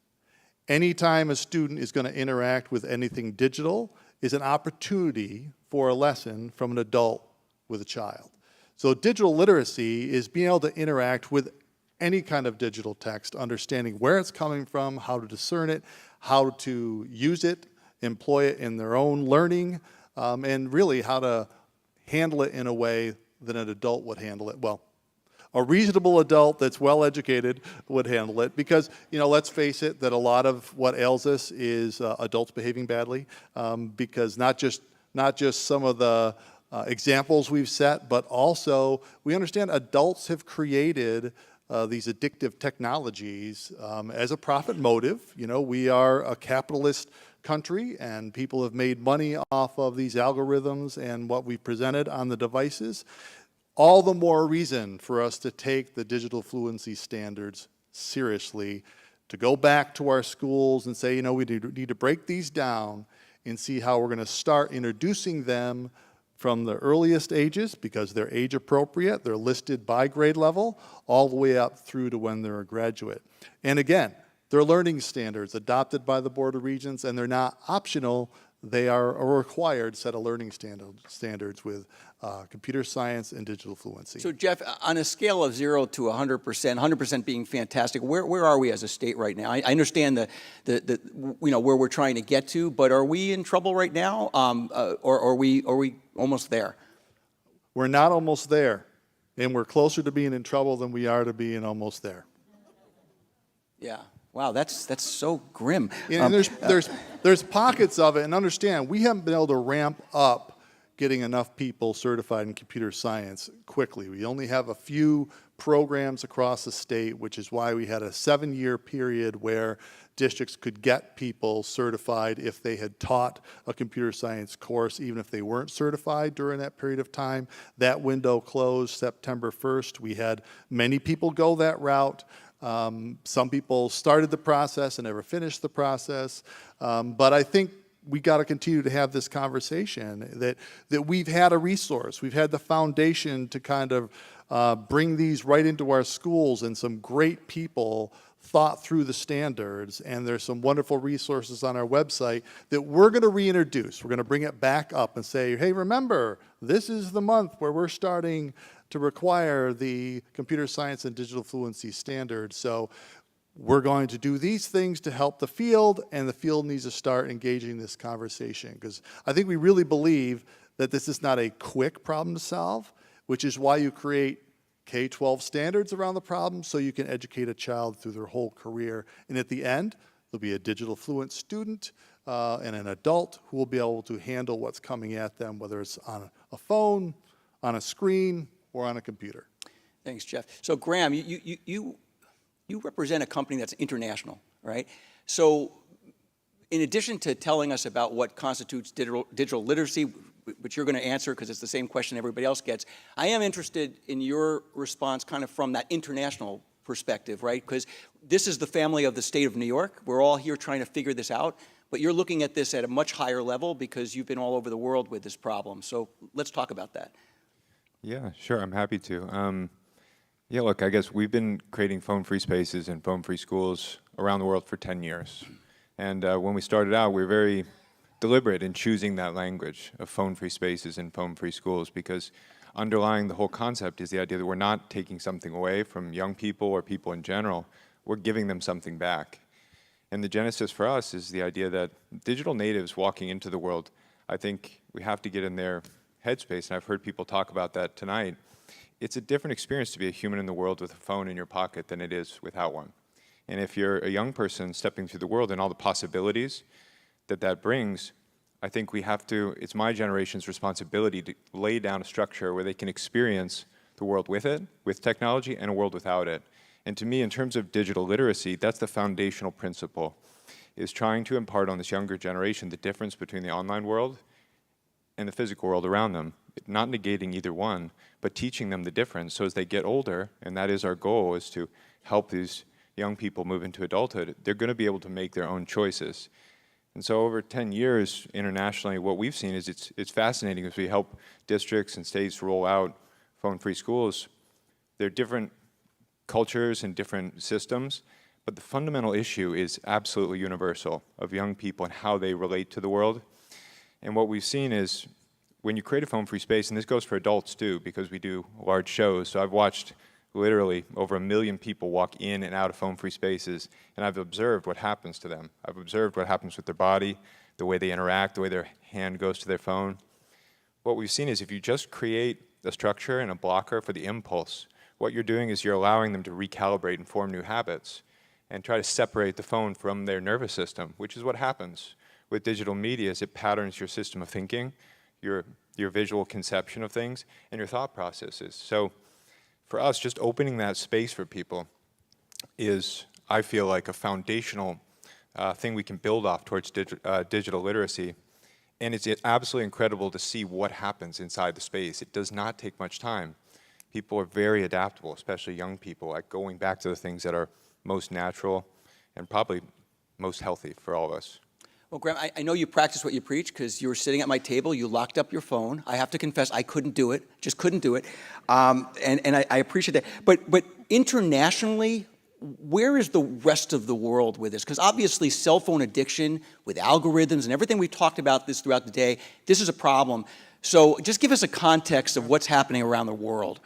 Anytime a student is going to interact with anything digital is an opportunity for a lesson from an adult with a child. So digital literacy is being able to interact with any kind of digital text, understanding where it's coming from, how to discern it, how to use it, employ it in their own learning, and really how to handle it in a way that an adult would handle it. Well, a reasonable adult that's well educated would handle it, because, let's face it, that a lot of what ails us is adults behaving badly, because not just some of the examples we've set, but also we understand adults have created these addictive technologies as a profit motive. We are a capitalist country, and people have made money off of these algorithms and what we've presented on the devices. All the more reason for us to take the digital fluency standards seriously, to go back to our schools and say, we need to break these down and see how we're going to start introducing them from the earliest ages, because they're age appropriate, they're listed by grade level, all the way up through to when they're a graduate. And again, they're learning standards adopted by the Board of Regents, and they're not optional. They are a required set of learning standards with computer science and digital fluency. So Jeff, on a scale of 0 to 100%, 100% being fantastic, where are we as a state right now? I understand where we're trying to get to, but are we in trouble right now, or are we almost there? We're not almost there, and we're closer to being in trouble than we are to being almost there. Yeah. Wow, that's so grim. And there's pockets of it, and understand, we haven't been able to ramp up getting enough people certified in computer science quickly. We only have a few programs across the state, which is why we had a 7-year period where districts could get people certified if they had taught a computer science course, even if they weren't certified during that period of time. That window closed September 1st. We had many people go that route. Some people started the process and never finished the process, but I think we got to continue to have this conversation that we've had a resource. We've had the foundation to kind of bring these right into our schools, and some great people thought through the standards, and there's some wonderful resources on our website that we're going to reintroduce. We're going to bring it back up and say, hey, remember, this is the month where we're starting to require the computer science and digital fluency standards. So we're going to do these things to help the field, and the field needs to start engaging this conversation, because I think we really believe that this is not a quick problem to solve, which is why you create K-12 standards around the problem, so you can educate a child through their whole career. And at the end, there'll be a digital fluent student and an adult who will be able to handle what's coming at them, whether it's on a phone, on a screen, or on a computer. Thanks, Jeff. So Graham, you represent a company that's international, right? So in addition to telling us about what constitutes digital literacy, which you're going to answer because it's the same question everybody else gets, I am interested in your response kind of from that international perspective, right? Because this is the family of the state of New York. We're all here trying to figure this out, but you're looking at this at a much higher level because you've been all over the world with this problem. So let's talk about that. Yeah, sure, I'm happy to. Yeah, look, I guess we've been creating phone-free spaces and phone-free schools around the world for 10 years. And when we started out, we were very deliberate in choosing that language of phone-free spaces and phone-free schools, because underlying the whole concept is the idea that we're not taking something away from young people or people in general, we're giving them something back. And the genesis for us is the idea that digital natives walking into the world, I think we have to get in their headspace, and I've heard people talk about that tonight. It's a different experience to be a human in the world with a phone in your pocket than it is without one. And if you're a young person stepping through the world and all the possibilities that brings, I think we have to, it's my generation's responsibility to lay down a structure where they can experience the world with it, with technology, and a world without it. And to me, in terms of digital literacy, that's the foundational principle, is trying to impart on this younger generation the difference between the online world and the physical world around them, not negating either one, but teaching them the difference. So as they get older, and that is our goal, is to help these young people move into adulthood, they're going to be able to make their own choices. And so over 10 years internationally, what we've seen is it's fascinating as we help districts and states roll out phone-free schools. There are different cultures and different systems, but the fundamental issue is absolutely universal of young people and how they relate to the world. And what we've seen is when you create a phone-free space, and this goes for adults too, because we do large shows, so I've watched literally over 1 million people walk in and out of phone-free spaces, and I've observed what happens to them. I've observed what happens with their body, the way they interact, the way their hand goes to their phone. What we've seen is if you just create a structure and a blocker for the impulse, what you're doing is you're allowing them to recalibrate and form new habits and try to separate the phone from their nervous system, which is what happens with digital media. Is it patterns your system of thinking, your visual conception of things, and your thought processes. So for us, just opening that space for people is, I feel like, a foundational thing we can build off towards digital literacy. And it's absolutely incredible to see what happens inside the space. It does not take much time. People are very adaptable, especially young people, at going back to the things that are most natural and probably most healthy for all of us. Well, Graham, I know you practice what you preach because you were sitting at my table, you locked up your phone. I have to confess, I couldn't do it, just couldn't do it. And I appreciate that. But internationally, where is the rest of the world with this? Because obviously cell phone addiction with algorithms and everything we've talked about this throughout the day, this is a problem. So just give us a context of what's happening around the world.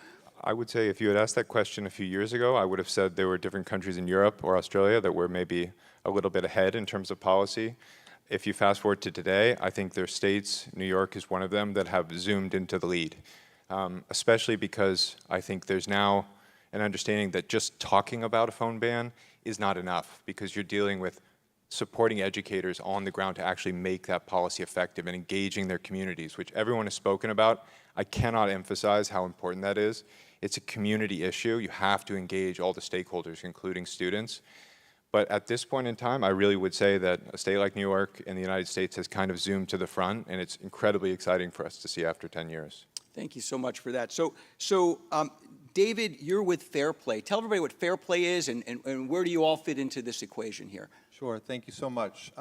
I would say if you had asked that question a few years ago, I would have said there were different countries in Europe or Australia that were maybe a little bit ahead in terms of policy. If you fast forward to today, I think there are states, New York is one of them, that have zoomed into the lead, especially because I think there's now an understanding that just talking about a phone ban is not enough, because you're dealing with supporting educators on the ground to actually make that policy effective and engaging their communities, which everyone has spoken about. I cannot emphasize how important that is. It's a community issue. You have to engage all the stakeholders, including students. But at this point in time, I really would say that a state like New York in the United States has kind of zoomed to the front, and it's incredibly exciting for us to see after 10 years. Thank you so much for that. So David, you're with Fair Play. Tell everybody what Fair Play is and where do you all fit into this equation here? Sure, thank you so much.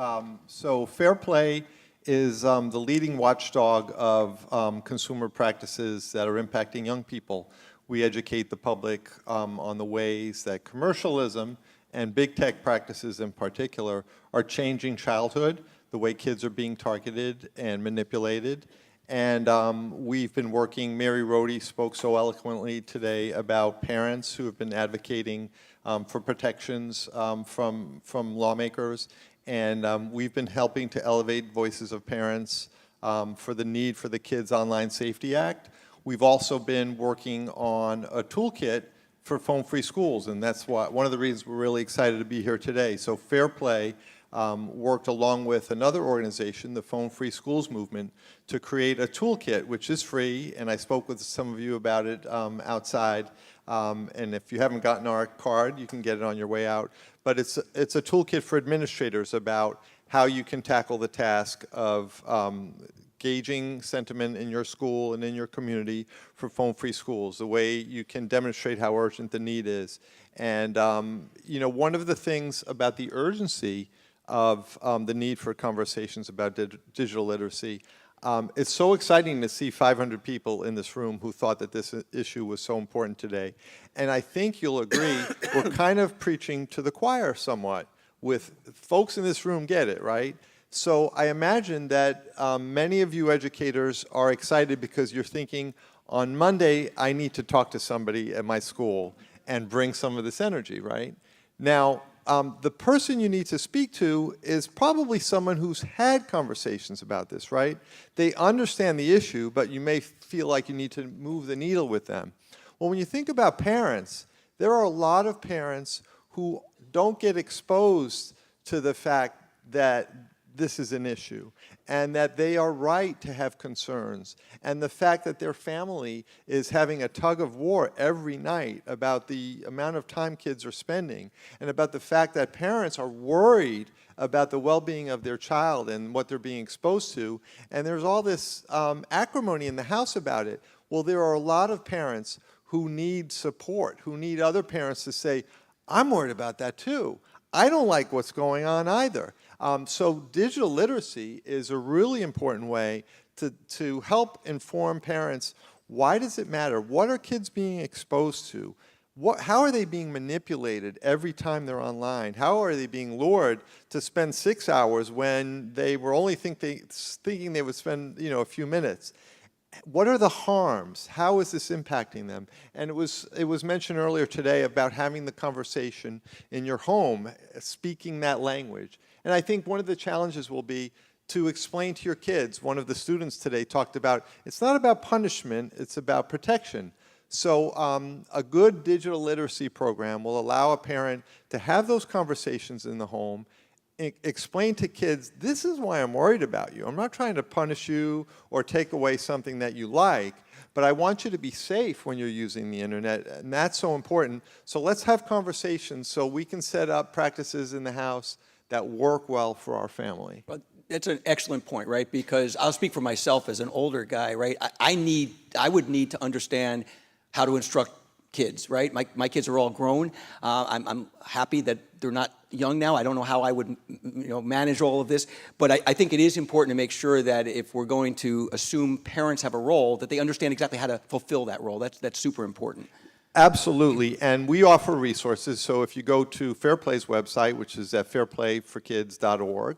So Fair Play is the leading watchdog of consumer practices that are impacting young people. We educate the public on the ways that commercialism and big tech practices in particular are changing childhood, the way kids are being targeted and manipulated. And we've been working, Mary Rohde spoke so eloquently today about parents who have been advocating for protections from lawmakers. And we've been helping to elevate voices of parents for the need for the Kids Online Safety Act. We've also been working on a toolkit for phone-free schools, and that's one of the reasons we're really excited to be here today. So Fair Play worked along with another organization, the Phone-Free Schools Movement, to create a toolkit, which is free, and I spoke with some of you about it outside, and if you haven't gotten our card, you can get it on your way out. But it's a toolkit for administrators about how you can tackle the task of gauging sentiment in your school and in your community for phone-free schools, the way you can demonstrate how urgent the need is. And you know, one of the things about the urgency of the need for conversations about digital literacy, it's so exciting to see 500 people in this room who thought that this issue was so important today. And I think you'll agree, we're kind of preaching to the choir somewhat. With folks in this room get it, right? So I imagine that many of you educators are excited because you're thinking, on Monday, I need to talk to somebody at my school and bring some of this energy, right? Now, the person you need to speak to is probably someone who's had conversations about this, right? They understand the issue, but you may feel like you need to move the needle with them. Well, when you think about parents, there are a lot of parents who don't get exposed to the fact that this is an issue, and that they are right to have concerns, and the fact that their family is having a tug of war every night about the amount of time kids are spending, and about the fact that parents are worried about the well-being of their child and what they're being exposed to, and there's all this acrimony in the house about it. Well, there are a lot of parents who need support, who need other parents to say, I'm worried about that too. I don't like what's going on either. So digital literacy is a really important way to help inform parents. Why does it matter? What are kids being exposed to? How are they being manipulated every time they're online? How are they being lured to spend 6 hours when they were only thinking they would spend a few minutes? What are the harms? How is this impacting them? And it was mentioned earlier today about having the conversation in your home, speaking that language. And I think one of the challenges will be to explain to your kids. One of the students today talked about, it's not about punishment, it's about protection. So a good digital literacy program will allow a parent to have those conversations in the home, explain to kids, this is why I'm worried about you. I'm not trying to punish you or take away something that you like, but I want you to be safe when you're using the internet, and that's so important. So let's have conversations so we can set up practices in the house that work well for our family. But that's an excellent point, right? Because I'll speak for myself as an older guy, right? I would need to understand how to instruct kids, right? My kids are all grown. I'm happy that they're not young now. I don't know how I would manage all of this, but I think it is important to make sure that if we're going to assume parents have a role, that they understand exactly how to fulfill that role. That's super important. Absolutely, and we offer resources. So if you go to Fairplay's website, which is at fairplayforkids.org,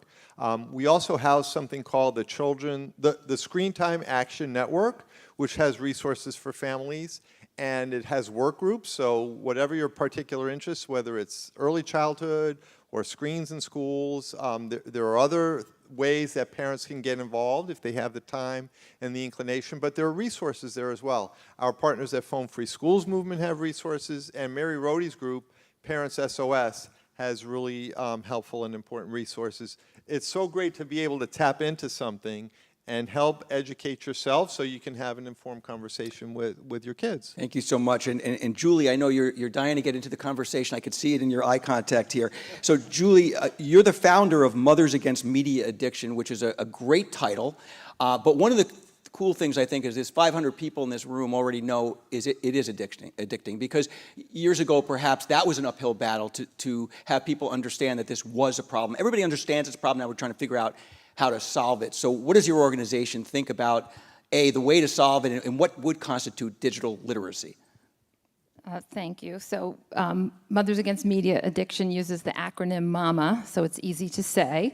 we also house something called the Screen Time Action Network, which has resources for families, and it has work groups. So whatever your particular interests, whether it's early childhood or screens in schools, there are other ways that parents can get involved if they have the time and the inclination, but there are resources there as well. Our partners at Phone Free Schools Movement have resources, and Mary Rohde's group, Parents SOS, has really helpful and important resources. It's so great to be able to tap into something and help educate yourself so you can have an informed conversation with your kids. Thank you so much. And Julie, I know you're dying to get into the conversation. I could see it in your eye contact here. So Julie, you're the founder of Mothers Against Media Addiction, which is a great title. But one of the cool things I think is this 500 people in this room already know it is addicting, because years ago perhaps that was an uphill battle to have people understand that this was a problem. Everybody understands it's a problem. Now we're trying to figure out how to solve it. So what does your organization think about, A, the way to solve it, and what would constitute digital literacy? Thank you. So Mothers Against Media Addiction uses the acronym MAMA, so it's easy to say.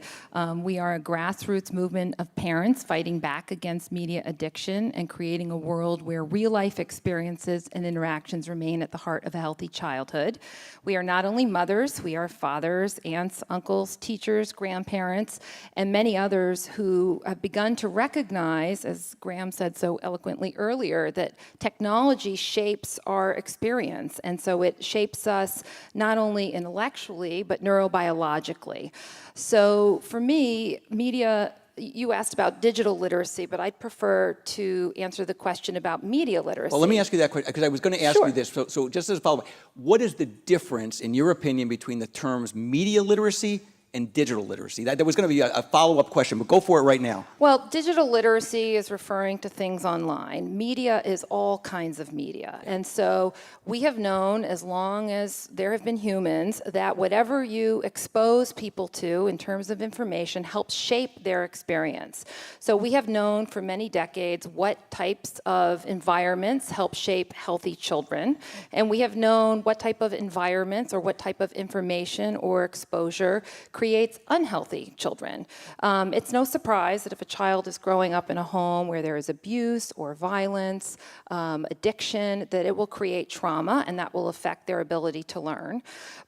We are a grassroots movement of parents fighting back against media addiction and creating a world where real-life experiences and interactions remain at the heart of a healthy childhood. We are not only mothers, we are fathers, aunts, uncles, teachers, grandparents, and many others who have begun to recognize, as Graham said so eloquently earlier, that technology shapes our experience. And so it shapes us not only intellectually, but neurobiologically. So for me, media, you asked about digital literacy, but I'd prefer to answer the question about media literacy. Well, let me ask you that question, because I was going to ask you this. So just as a follow-up, what is the difference, in your opinion, between the terms media literacy and digital literacy? That was going to be a follow-up question, but go for it right now. Well, digital literacy is referring to things online. Media is all kinds of media. And so we have known, as long as there have been humans, that whatever you expose people to in terms of information helps shape their experience. So we have known for many decades what types of environments help shape healthy children. And we have known what type of environments or what type of information or exposure creates unhealthy children. It's no surprise that if a child is growing up in a home where there is abuse or violence, addiction, that it will create trauma and that will affect their ability to learn.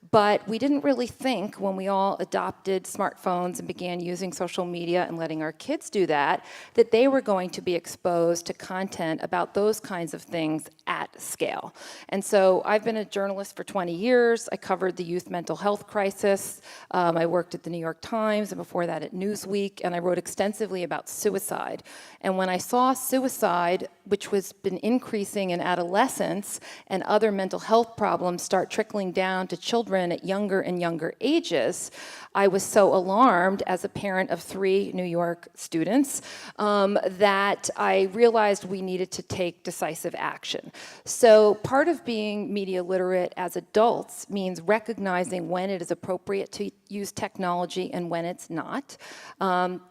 But we didn't really think, when we all adopted smartphones and began using social media and letting our kids do that they were going to be exposed to content about those kinds of things at scale. And so I've been a journalist for 20 years. I covered the youth mental health crisis. I worked worked at the New York Times, and before that at Newsweek, and I wrote extensively about suicide. And when I saw suicide, which was been increasing in adolescence, and other mental health problems start trickling down to children at younger and younger ages, I was so alarmed as a parent of 3 New York students that I realized we needed to take decisive action. So part of being media literate as adults means recognizing when it is appropriate to use technology and when it's not.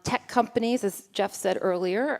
Tech companies, as Jeff said earlier,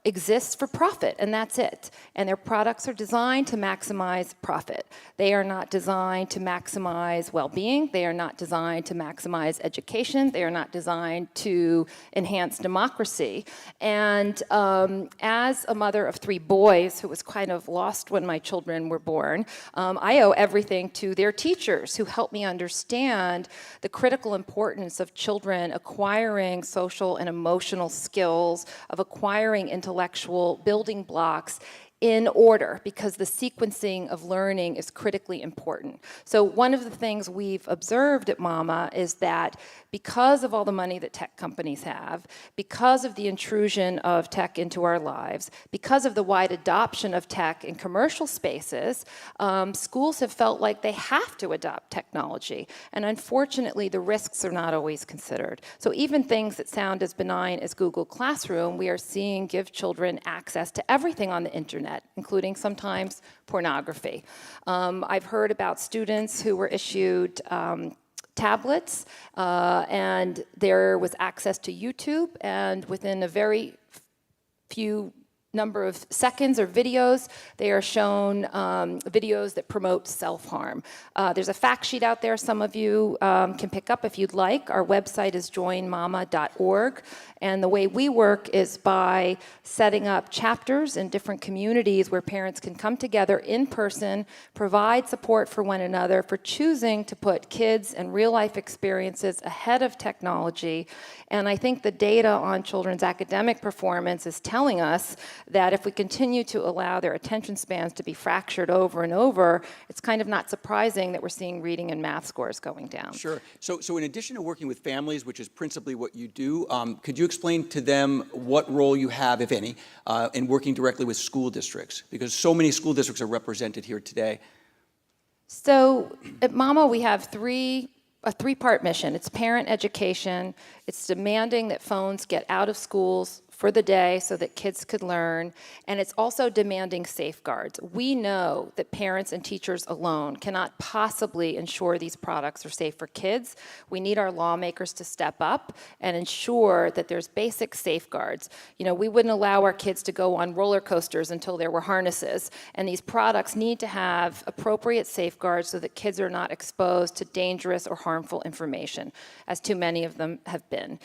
exist for profit, and that's it. And their products are designed to maximize profit. They are not designed to maximize well-being. They are not designed to maximize education. They are not designed to enhance democracy. And as a mother of 3 boys who was kind of lost when my children were born, I owe everything to their teachers who helped me understand the critical importance of children acquiring social and emotional skills, of acquiring intellectual building blocks in order, because the sequencing of learning is critically important. So one of the things we've observed at Mama is that because of all the money that tech companies have, because of the intrusion of tech into our lives, because of the wide adoption of tech in commercial spaces, schools have felt like they have to adopt technology. And unfortunately, the risks are not always considered. So even things that sound as benign as Google Classroom, we are seeing give children access to everything on the internet, including sometimes pornography. I've heard about students who were issued tablets, and there was access to YouTube, and within a very few number of seconds or videos, they are shown videos that promote self-harm. There's a fact sheet out there some of you can pick up if you'd like. Our website is joinmama.org, and the way we work is by setting up chapters in different communities where parents can come together in person, provide support for one another for choosing to put kids and real-life experiences ahead of technology. And I think the data on children's academic performance is telling us that if we continue to allow their attention spans to be fractured over and over, it's kind of not surprising that we're seeing reading and math scores going down. Sure. So in addition to working with families, which is principally what you do, could you explain to them what role you have, if any, in working directly with school districts? Because so many school districts are represented here today. So at Mama, we have a 3-part mission. It's parent education. It's demanding that phones get out of schools for the day so that kids could learn, and it's also demanding safeguards. We know that parents and teachers alone cannot possibly ensure these products are safe for kids. We need our lawmakers to step up and ensure that there's basic safeguards. You know, we wouldn't allow our kids to go on roller coasters until there were harnesses, and these products need to have appropriate safeguards so that kids are not exposed to dangerous or harmful information, as too many of them have been.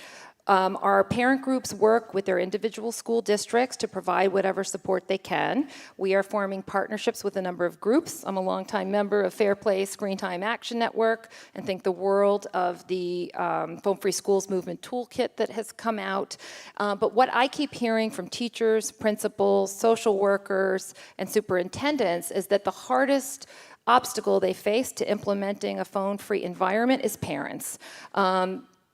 Our parent groups work with their individual school districts to provide whatever support they can. We are forming partnerships with a number of groups. I'm a longtime member of Fair Play Screen Time Action Network, and think the world of the Phone Free Schools Movement Toolkit that has come out. But what I keep hearing from teachers, principals, social workers, and superintendents is that the hardest obstacle they face to implementing a phone-free environment is parents.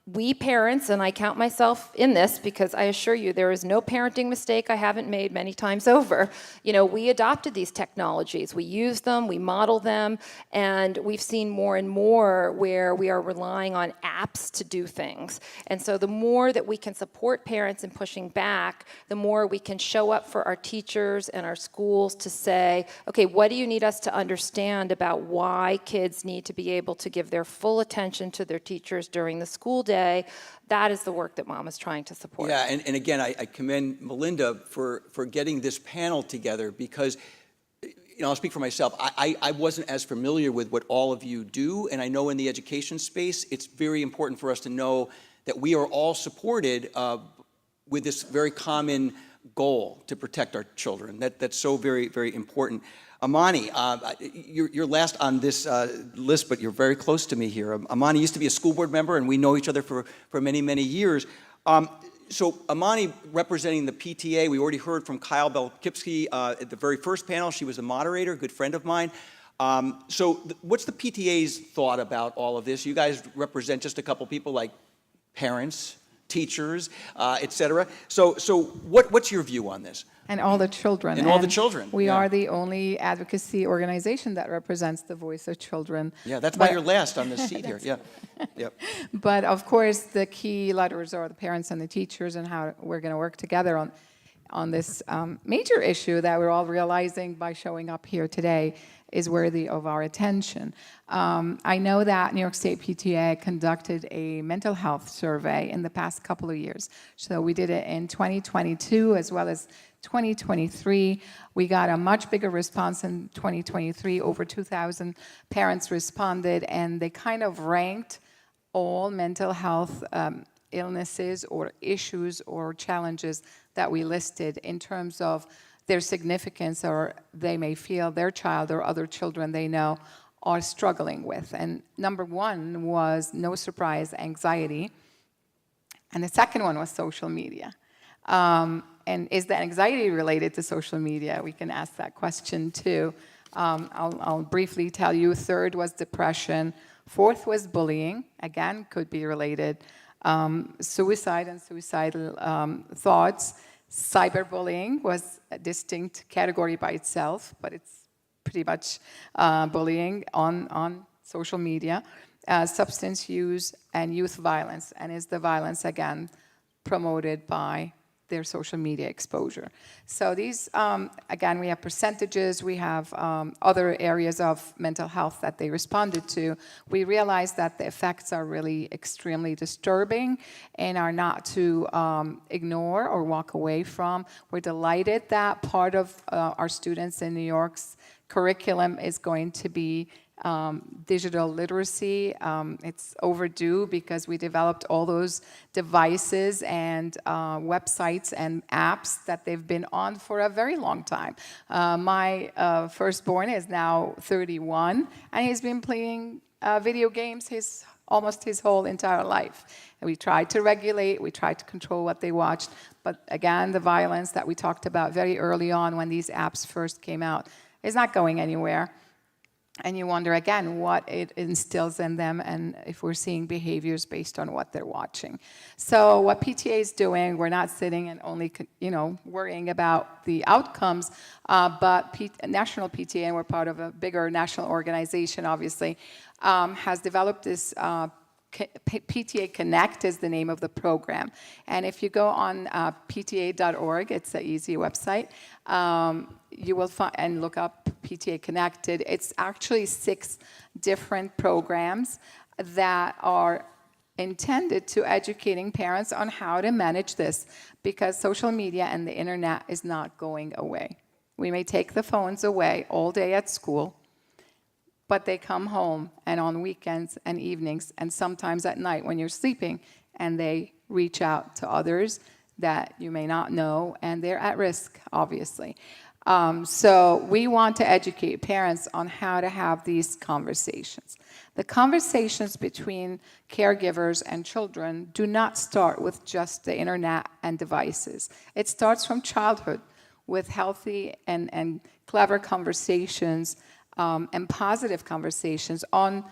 We parents, and I count myself in this because I assure you there is no parenting mistake I haven't made many times over. You know, we adopted these technologies. We use them, we model them, and we've seen more and more where we are relying on apps to do things. And so the more that we can support parents in pushing back, the more we can show up for our teachers and our schools to say, okay, what do you need us to understand about why kids need to be able to give their full attention to their teachers during the school day? That is the work that Mama's trying to support. Yeah, and again, I commend Melinda for getting this panel together because, you know, I'll speak for myself. I wasn't as familiar with what all of you do, and I know in the education space, it's very important for us to know that we are all supported with this very common goal to protect our children. That's so very, very important. Amani, you're last on this list, but you're very close to me here. Amani used to be a school board member, and we know each other for many, many years. So Amani, representing the PTA, we already heard from Kyle Belkipsky at the very first panel. She was a moderator, a good friend of mine. What's the PTA's thought about all of this? You guys represent just a couple people like parents, teachers, et cetera. So what's your view on this? And all the children. And all the children, We yeah. are the only advocacy organization that represents the voice of children. Yeah, that's why you're last on this seat here. Yeah. Yep. But of course, the key letters are the parents and the teachers, and how we're going to work together on this major issue that we're all realizing by showing up here today is worthy of our attention. I know that New York State PTA conducted a mental health survey in the past couple of years. So we did it in 2022 as well as 2023. We got a much bigger response in 2023. Over 2,000 parents responded, and they kind of ranked all mental health illnesses or issues or challenges that we listed in terms of their significance, or they may feel their child or other children they know are struggling with. And number one was, no surprise, anxiety. And the second one was social media. And is the anxiety related to social media? We can ask that question too. I'll briefly tell you. Third was depression. Fourth was bullying. Again, could be related. Suicide and suicidal thoughts. Cyberbullying was a distinct category by itself, but it's pretty much bullying on social media. Substance use and youth violence. And is the violence, again, promoted by their social media exposure? So these, again, we have percentages, we have other areas of mental health that they responded to. We realized that the effects are really extremely disturbing and are not to ignore or walk away from. We're delighted that part of our students in New York's curriculum is going to be digital literacy. It's overdue because we developed all those devices and websites and apps that they've been on for a very long time. My firstborn is now 31, and he's been playing video games almost his whole entire life. And we tried to regulate, we tried to control what they watched, but again, the violence that we talked about very early on when these apps first came out is not going anywhere. And you wonder, again, what it instills in them and if we're seeing behaviors based on what they're watching. So what PTA is doing, we're not sitting and only worrying about the outcomes, but National PTA, and we're part of a bigger national organization, obviously, has developed this PTA Connect is the name of the program. And if you go on pta.org, it's an easy website, you will find and look up PTA Connected. It's actually 6 different programs that are intended to educating parents on how to manage this, because social media and the internet is not going away. We may take the phones away all day at school, but they come home and on weekends and evenings and sometimes at night when you're sleeping, and they reach out to others that you may not know, and they're at risk, obviously. So we want to educate parents on how to have these conversations. The conversations between caregivers and children do not start with just the internet and devices. It starts from childhood with healthy and clever conversations and positive conversations on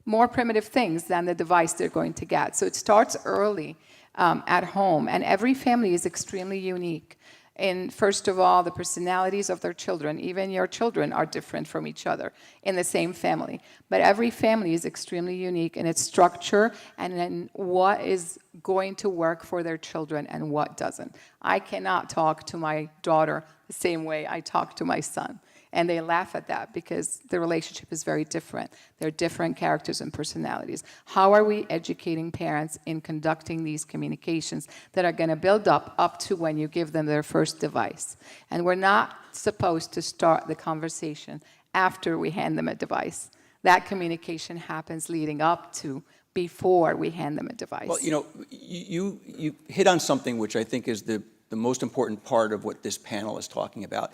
more primitive things than the device they're going to get. So it starts early at home, and every family is extremely unique. And first of all, the personalities of their children, even your children, are different from each other in the same family. But every family is extremely unique in its structure and in what is going to work for their children and what doesn't. I cannot talk to my daughter the same way I talk to my son. And they laugh at that because the relationship is very different. They're different characters and personalities. How are we educating parents in conducting these communications that are going to build up to when you give them their first device? And we're not supposed to start the conversation after we hand them a device. That communication happens leading up to before we hand them a device. Well, you hit on something which I think is the most important part of what this panel is talking about.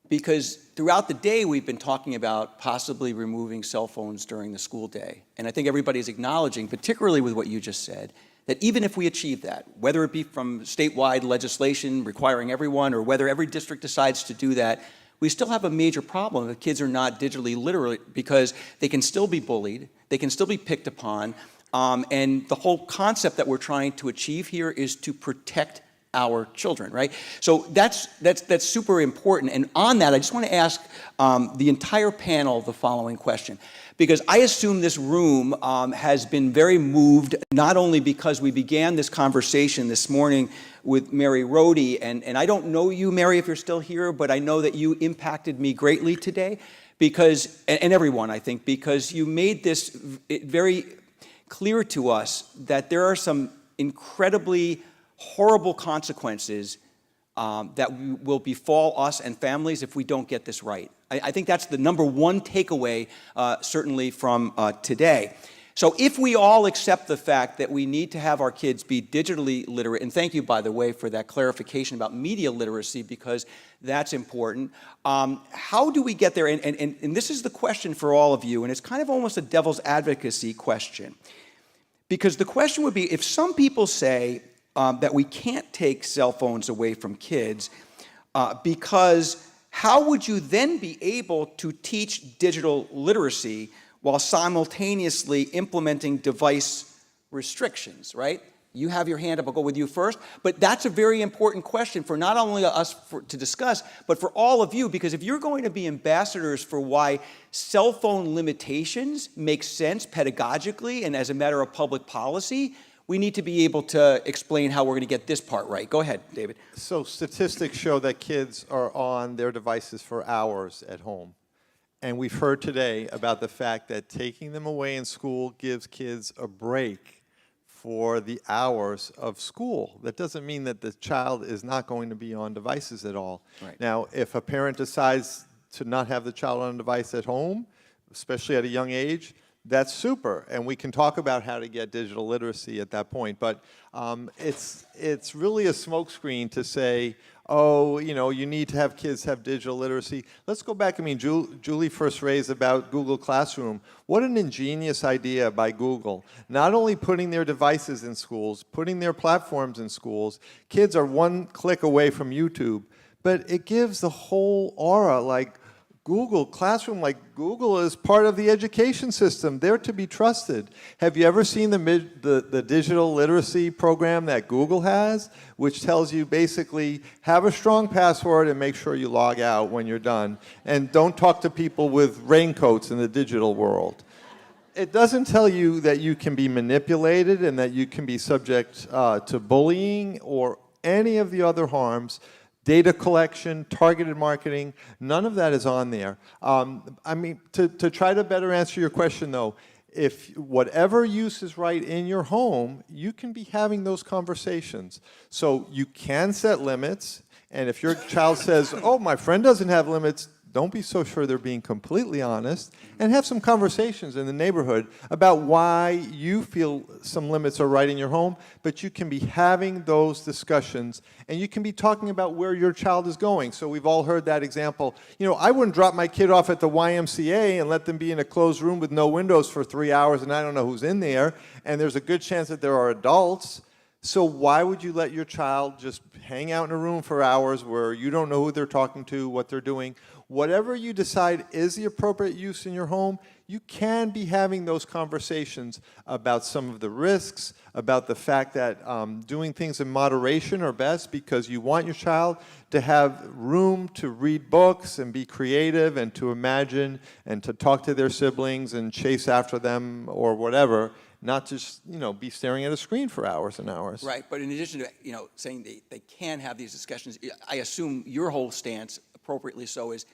Because throughout the day, we've been talking about possibly removing cell phones during the school day. And I think everybody's acknowledging, particularly with what you just said, that even if we achieve that, whether it be from statewide legislation requiring everyone or whether every district decides to do that, we still have a major problem if kids are not digitally literate because they can still be bullied, they can still be picked upon, and the whole concept that we're trying to achieve here is to protect our children, right? So that's super important. And on that, I just want to ask the entire panel the following question, because I assume this room has been very moved, not only because we began this conversation this morning with Mary Rohde, and I don't know you, Mary, if you're still here, but I know that you impacted me greatly today, because, and everyone, I think, because you made this very clear to us that there are some incredibly horrible consequences that will befall us and families if we don't get this right. I think that's the number one takeaway, certainly from today. So if we all accept the fact that we need to have our kids be digitally literate, and thank you, by the way, for that clarification about media literacy, because that's important, how do we get there? And this is the question for all of you, and it's kind of almost a devil's advocacy question. Because the question would be, if some people say that we can't take cell phones away from kids, because how would you then be able to teach digital literacy while simultaneously implementing device restrictions, right? You have your hand up, I'll go with you first. But that's a very important question for not only us to discuss, but for all of you, because if you're going to be ambassadors for why cell phone limitations make sense pedagogically and as a matter of public policy, we need to be able to explain how we're going to get this part right. Go ahead, David. So statistics show that kids are on their devices for hours at home. And we've heard today about the fact that taking them away in school gives kids a break for the hours of school. That doesn't mean that the child is not going to be on devices at all. Right. Now, if a parent decides to not have the child on a device at home, especially at a young age, that's super, and we can talk about how to get digital literacy at that point. But it's really a smokescreen to say, oh, you know, you need to have kids have digital literacy. Let's go back. I mean, Julie first raised about Google Classroom. What an ingenious idea by Google. Not only putting their devices in schools, putting their platforms in schools. Kids are one click away from YouTube, but it gives the whole aura, like Google Classroom, like Google is part of the education system. They're to be trusted. Have you ever seen the digital literacy program that Google has, which tells you basically have a strong password and make sure you log out when you're done, and don't talk to people with raincoats in the digital world? It doesn't tell you that you can be manipulated and that you can be subject to bullying or any of the other harms. Data collection, targeted marketing, none of that is on there. I mean, to try to better answer your question though, if whatever use is right in your home, you can be having those conversations. So you can set limits, and if your child says, oh, my friend doesn't have limits, don't be so sure they're being completely honest, and have some conversations in the neighborhood about why you feel some limits are right in your home, but you can be having those discussions, and you can be talking about where your child is going. So we've all heard that example. You know, I wouldn't drop my kid off at the YMCA and let them be in a closed room with no windows for 3 hours, and I don't know who's in there, and there's a good chance that there are adults. So why would you let your child just hang out in a room for hours where you don't know who they're talking to, what they're doing? Whatever you decide is the appropriate use in your home, you can be having those conversations about some of the risks, about the fact that doing things in moderation are best because you want your child to have room to read books and be creative and to imagine and to talk to their siblings and chase after them or whatever, not just, you know, be staring at a screen for hours and hours. Right, but in addition to, you know, saying they can have these discussions, I assume your whole stance, appropriately so, is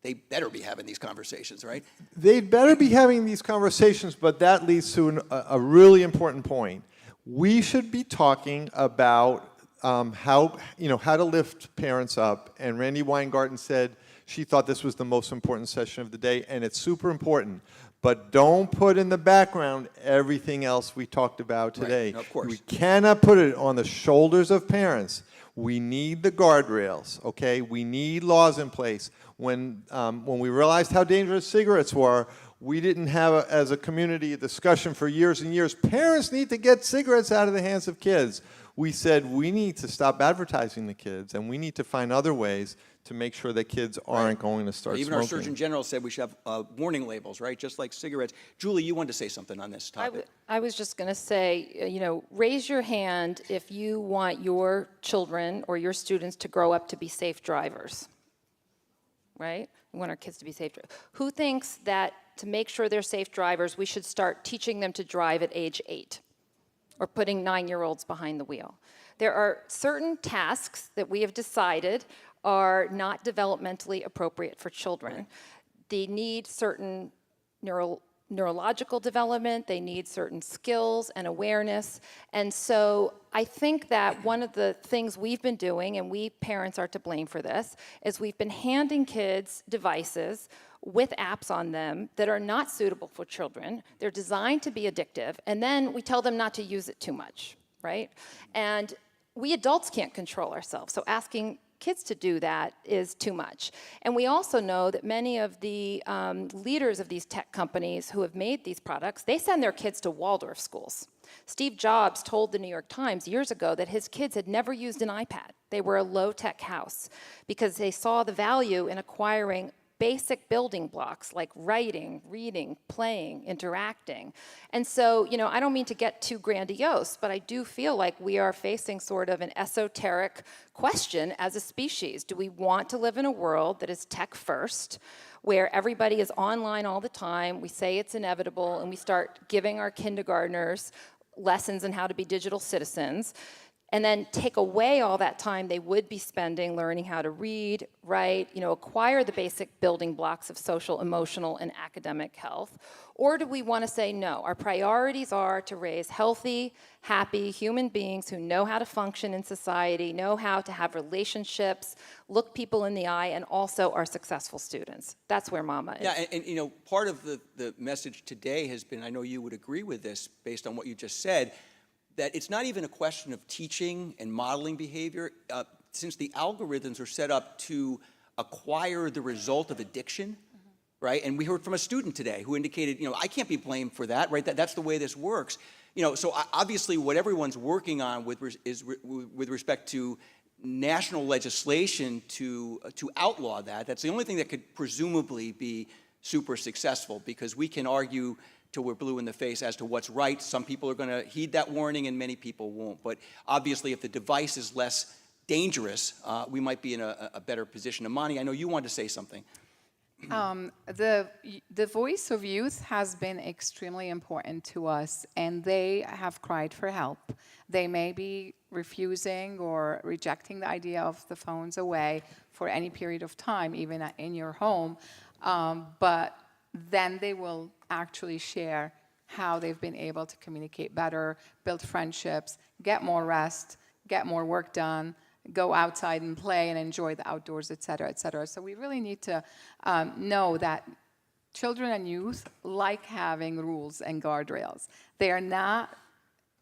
they better be having these conversations, right? They'd better be having these conversations, but that leads to a really important point. We should be talking about how to lift parents up, and Randi Weingarten said she thought this was the most important session of the day, and it's super important. But don't put in the background everything else we talked about today. Right. No, of course. We cannot put it on the shoulders of parents. We need the guardrails, okay? We need laws in place. When we realized how dangerous cigarettes were, we didn't have, as a community, a discussion for years and years. Parents need to get cigarettes out of the hands of kids. we said we need to stop advertising the kids, and we need to find other ways to make sure that kids aren't going to start Even smoking. our Surgeon General said we should have warning labels, right? Just like cigarettes. Julie, you wanted to say something on this topic. I was just going to say, raise your hand if you want your children or your students to grow up to be safe drivers, right? We want our kids to be safe drivers. Who thinks that to make sure they're safe drivers, we should start teaching them to drive at age 8 or putting 9-year-olds behind the wheel? There are certain tasks that we have decided are not developmentally appropriate for children. They need certain neurological development, they need certain skills and awareness. And so I think that one of the things we've been doing, and we parents are to blame for this, is we've been handing kids devices with apps on them that are not suitable for children. They're designed to be addictive, and then we tell them not to use it too much, right? And we adults can't control ourselves, so asking kids to do that is too much. And we also know that many of the leaders of these tech companies who have made these products, they send their kids to Waldorf schools. Steve Jobs told the New York Times years ago that his kids had never used an iPad. They were a low-tech house because they saw the value in acquiring basic building blocks like writing, reading, playing, interacting. And so, I don't mean to get too grandiose, but I do feel like we are facing sort of an esoteric question as a species. Do we want to live in a world that is tech first, where everybody is online all the time, we say it's inevitable, and we start giving our kindergartners lessons on how to be digital citizens, and then take away all that time they would be spending learning how to read, write, acquire the basic building blocks of social, emotional, and academic health? Or do we want to say, no, our priorities are to raise healthy, happy human beings who know how to function in society, know how to have relationships, look people in the eye, and also are successful students? That's where Mama is. Yeah, and part of the message today has been, I know you would agree with this based on what you just said, that it's not even a question of teaching and modeling behavior. Since the algorithms are set up to acquire the result of addiction, right? And we heard from a student today who indicated, I can't be blamed for that, right? That's the way this works. So obviously what everyone's working on with respect to national legislation to outlaw that, that's the only thing that could presumably be super successful, because we can argue till we're blue in the face as to what's right. Some people are going to heed that warning and many people won't. But obviously if the device is less dangerous, we might be in a better position. Amani, I know you wanted to say something. The voice of youth has been extremely important to us, and they have cried for help. They may be refusing or rejecting the idea of the phones away for any period of time, even in your home, but then they will actually share how they've been able to communicate better, build friendships, get more rest, get more work done, go outside and play and enjoy the outdoors, et cetera, et cetera. So we really need to know that children and youth like having rules and guardrails. They are not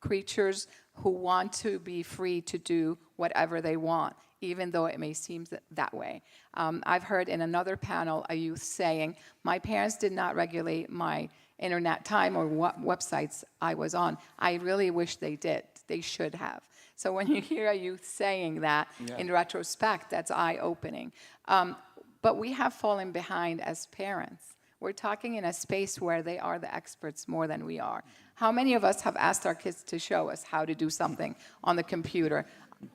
creatures who want to be free to do whatever they want, even though it may seem that way. I've heard in another panel a youth saying, my parents did not regulate my internet time or what websites I was on. I really wish they did. They should have. So when you hear a youth saying that, in retrospect, that's eye-opening. But we have fallen behind as parents. We're talking in a space where they are the experts more than we are. How many of us have asked our kids to show us how to do something on the computer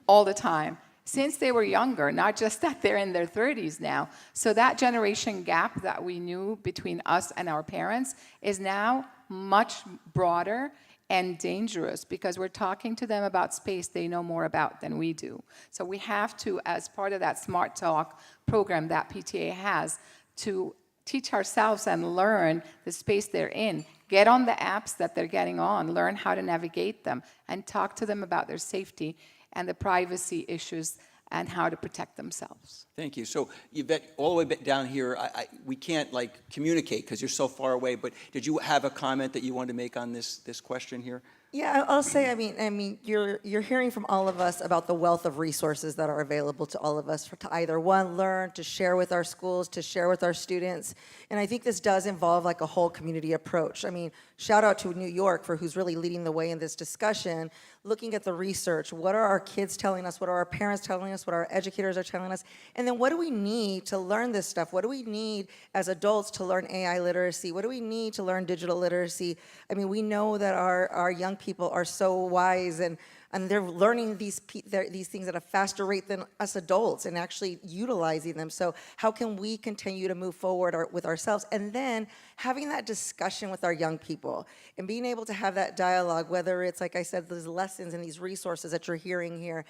all the time? Since they were younger, not just that they're in their 30s now. So that generation gap that we knew between us and our parents is now much broader and dangerous, because we're talking to them about space they know more about than we do. So we have to, as part of that Smart Talk program that PTA has, to teach ourselves and learn the space they're in. Get on the apps that they're getting on, learn how to navigate them, and talk to them about their safety and the privacy issues and how to protect themselves. Thank you. So Yvette, all the way down here, we can't communicate because you're so far away, but did you have a comment that you wanted to make on this question here? Yeah, I'll say, I mean, you're hearing from all of us about the wealth of resources that are available to all of us to either one, learn, to share with our schools, to share with our students. And I think this does involve like a whole community approach. I mean, shout out to New York for who's really leading the way in this discussion, looking at the research. What are our kids telling us? What are our parents telling us? What our educators are telling us? And then what do we need to learn this stuff? What do we need as adults to learn AI literacy? What do we need to learn digital literacy? I mean, we know that our young people are so wise and they're learning these things at a faster rate than us adults and actually utilizing them. So how can we continue to move forward with ourselves? And then having that discussion with our young people and being able to have that dialogue, whether it's, like I said, these lessons and these resources that you're hearing here,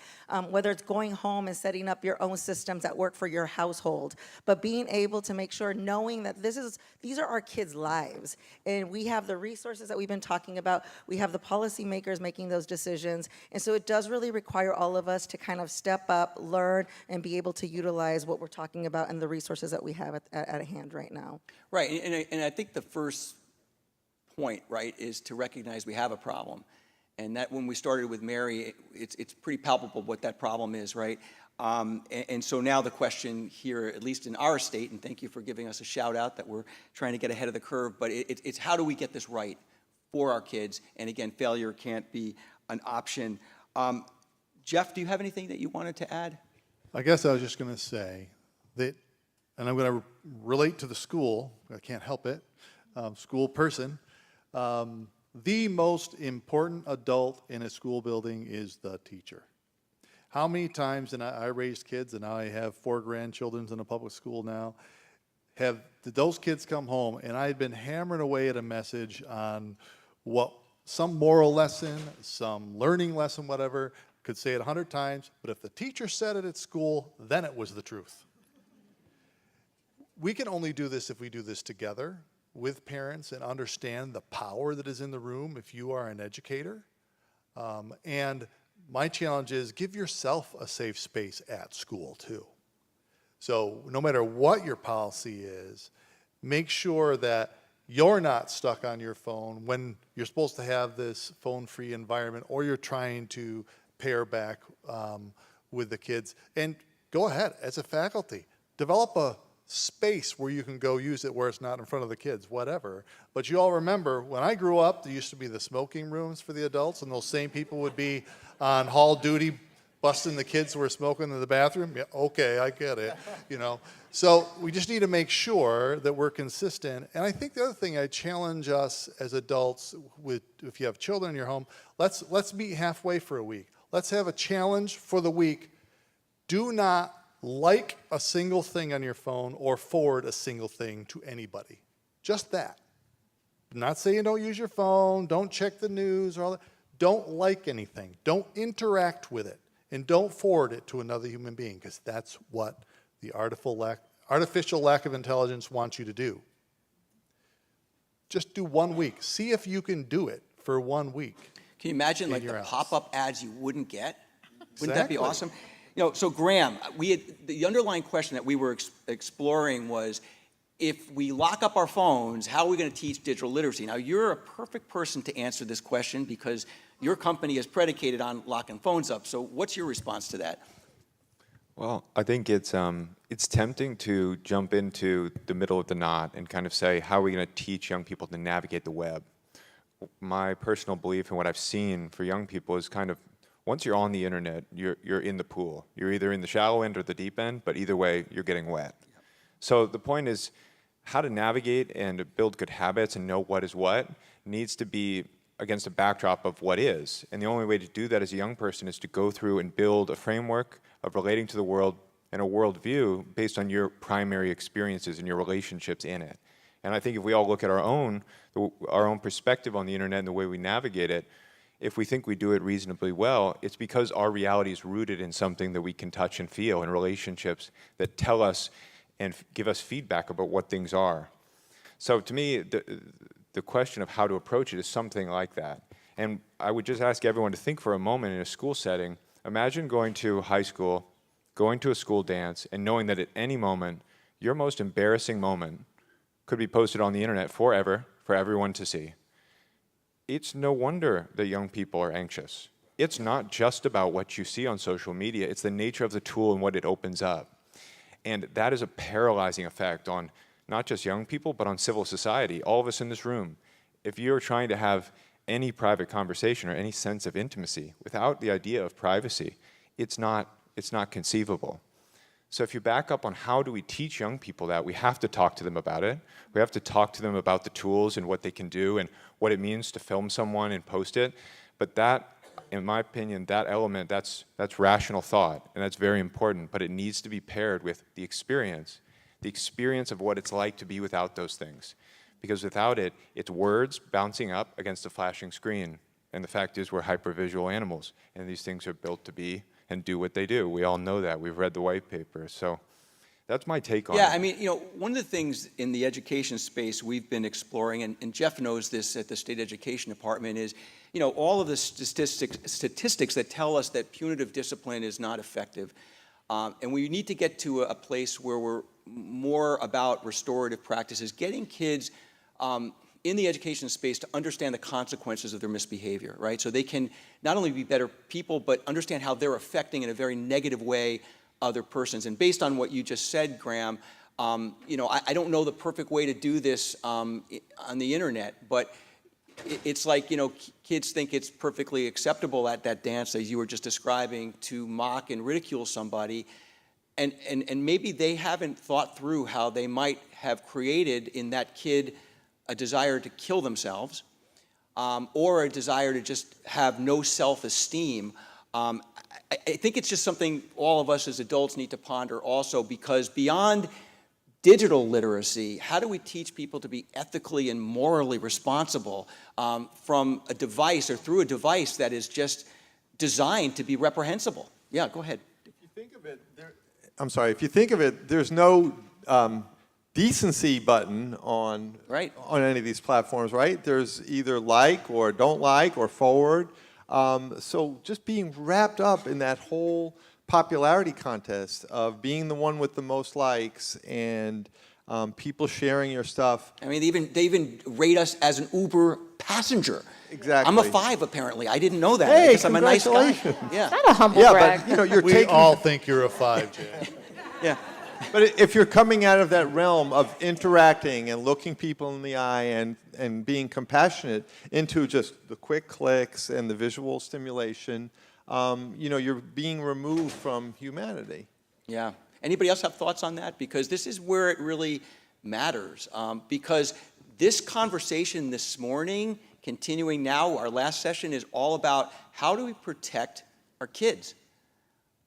whether it's going home and setting up your own systems that work for your household, but being able to make sure, knowing that these are our kids' lives, and we have the resources that we've been talking about, we have the policymakers making those decisions, and so it does really require all of us to kind of step up, learn, and be able to utilize what we're talking about and the resources that we have at hand right now. Right, and I think the first point, right, is to recognize we have a problem. And that when we started with Mary, it's pretty palpable what that problem is, right? And so now the question here, at least in our state, and thank you for giving us a shout out that we're trying to get ahead of the curve, but it's how do we get this right for our kids? And again, failure can't be an option. Jeff, do you have anything that you wanted to add? I guess I was just going to say that, and I'm going to relate to the school, I can't help it, school person. The most important adult in a school building is the teacher. How many times, and I raised kids, and now I have 4 grandchildren in a public school now, did those kids come home, and I had been hammering away at a message on some moral lesson, some learning lesson, whatever, could say it 100 times, but if the teacher said it at school, then it was the truth. We can only do this if we do this together with parents and understand the power that is in the room if you are an educator. And my challenge is give yourself a safe space at school too. So no matter what your policy is, make sure that you're not stuck on your phone when you're supposed to have this phone-free environment, or you're trying to pair back with the kids. And go ahead, as a faculty, develop a space where you can go use it where it's not in front of the kids, whatever. But you all remember, when I grew up, there used to be the smoking rooms for the adults, and those same people would be on hall duty busting the kids who were smoking in the bathroom. Yeah, okay, I get it, you know. So we just need to make sure that we're consistent. And I think the other thing I challenge us as adults, if you have children in your home, let's meet halfway for a week. Let's have a challenge for the week. Do not like a single thing on your phone or forward a single thing to anybody. Just that. I'm not saying don't use your phone, don't check the news or all that. Don't like anything. Don't interact with it. And don't forward it to another human being, because that's what the artificial lack of intelligence wants you to do. Just do 1 week. See if you can do it for 1 week. Can you imagine like the pop-up ads you wouldn't get? Wouldn't that be awesome? You know, so Graham, the underlying question that we were exploring was, if we lock up our phones, how are we going to teach digital literacy? Now, you're a perfect person to answer this question because your company is predicated on locking phones up. So what's your response to that? Well, I think it's tempting to jump into the middle of the knot and kind of say, how are we going to teach young people to navigate the web? My personal belief and what I've seen for young people is kind of, once you're on the internet, you're in the pool. You're either in the shallow end or the deep end, but either way, you're getting wet. So the point is, how to navigate and build good habits and know what is what needs to be against a backdrop of what is. And the only way to do that as a young person is to go through and build a framework of relating to the world and a worldview based on your primary experiences and your relationships in it. And I think if we all look at our own perspective on the internet and the way we navigate it, if we think we do it reasonably well, it's because our reality is rooted in something that we can touch and feel, in relationships that tell us and give us feedback about what things are. So to me, the question of how to approach it is something like that. And I would just ask everyone to think for a moment in a school setting. Imagine going to high school, going to a school dance, and knowing that at any moment, your most embarrassing moment could be posted on the internet forever for everyone to see. it's no wonder that young people are anxious. It's not just about what you see on social media, it's the nature of the tool and what it opens up. And that is a paralyzing effect on not just young people, but on civil society, all of us in this room. If you're trying to have any private conversation or any sense of intimacy without the idea of privacy, it's not conceivable. So if you back up on how do we teach young people that, we have to talk to them about it. We have to talk to them about the tools and what they can do and what it means to film someone and post it. But that, in my opinion, that element, that's rational thought, and that's very important, but it needs to be paired with the experience of what it's like to be without those things. Because without it, it's words bouncing up against a flashing screen. And the fact is we're hypervisual animals, and these things are built to be and do what they do. We all know that. We've read the white paper. So that's my take on it. Yeah, I mean, one of the things in the education space we've been exploring, and Jeff knows this at the State Education Department, is, all of the statistics that tell us that punitive discipline is not effective. And we need to get to a place where we're more about restorative practices, getting kids in the education space to understand the consequences of their misbehavior, right? So they can not only be better people, but understand how they're affecting in a very negative way other persons. And based on what you just said, Graham, I don't know the perfect way to do this on the internet, but it's like, kids think it's perfectly acceptable at that dance, as you were just describing, to mock and ridicule somebody. And maybe they haven't thought through how they might have created in that kid a desire to kill themselves, or a desire to just have no self-esteem. I think it's just something all of us as adults need to ponder also, because beyond digital literacy, how do we teach people to be ethically and morally responsible from a device or through a device that is just designed to be reprehensible? Yeah, go ahead. If you think of it, there's no decency button on any of these platforms, right? There's either like or don't like or forward. So just being wrapped up in that whole popularity contest of being the one with the most likes and people sharing your stuff. I mean, they even rate us as an Uber passenger. Exactly. I'm a 5, apparently. I didn't know that. Hey, I guess I'm a nice guy. congratulations. Yeah. Is that a humble brag? But We all think you're a 5, Jay. Yeah. But if you're coming out of that realm of interacting and looking people in the eye and being compassionate into just the quick clicks and the visual stimulation, you're being removed from humanity. Yeah. Anybody else have thoughts on that? Because this is where it really matters. Because this conversation this morning, continuing now, our last session, is all about how do we protect our kids?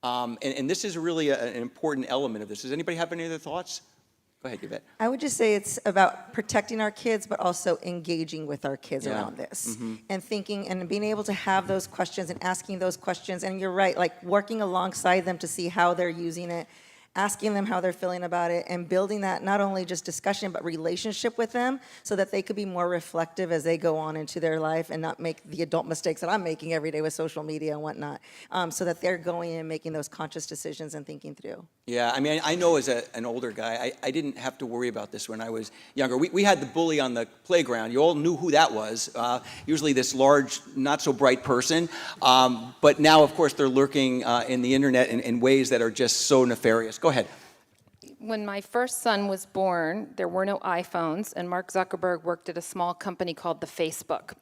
And this is really an important element of this. Does anybody have any other thoughts? Go ahead, Yvette. I would just say it's about protecting our kids, but also engaging with our kids Yeah. around this. Mm-hmm. And thinking and being able to have those questions and asking those questions. And you're right, like working alongside them to see how they're using it, asking them how they're feeling about it, and building that not only just discussion, but relationship with them so that they could be more reflective as they go on into their life and not make the adult mistakes that I'm making every day with social media and whatnot, so that they're going in and making those conscious decisions and thinking through. Yeah, I mean, I know as an older guy, I didn't have to worry about this when I was younger. We had the bully on the playground. You all knew who that was, usually this large, not so bright person. But now, of course, they're lurking in the internet in ways that are just so nefarious. Go ahead. When my first son was born, there were no iPhones, and Mark Zuckerberg worked at a small company called the Facebook.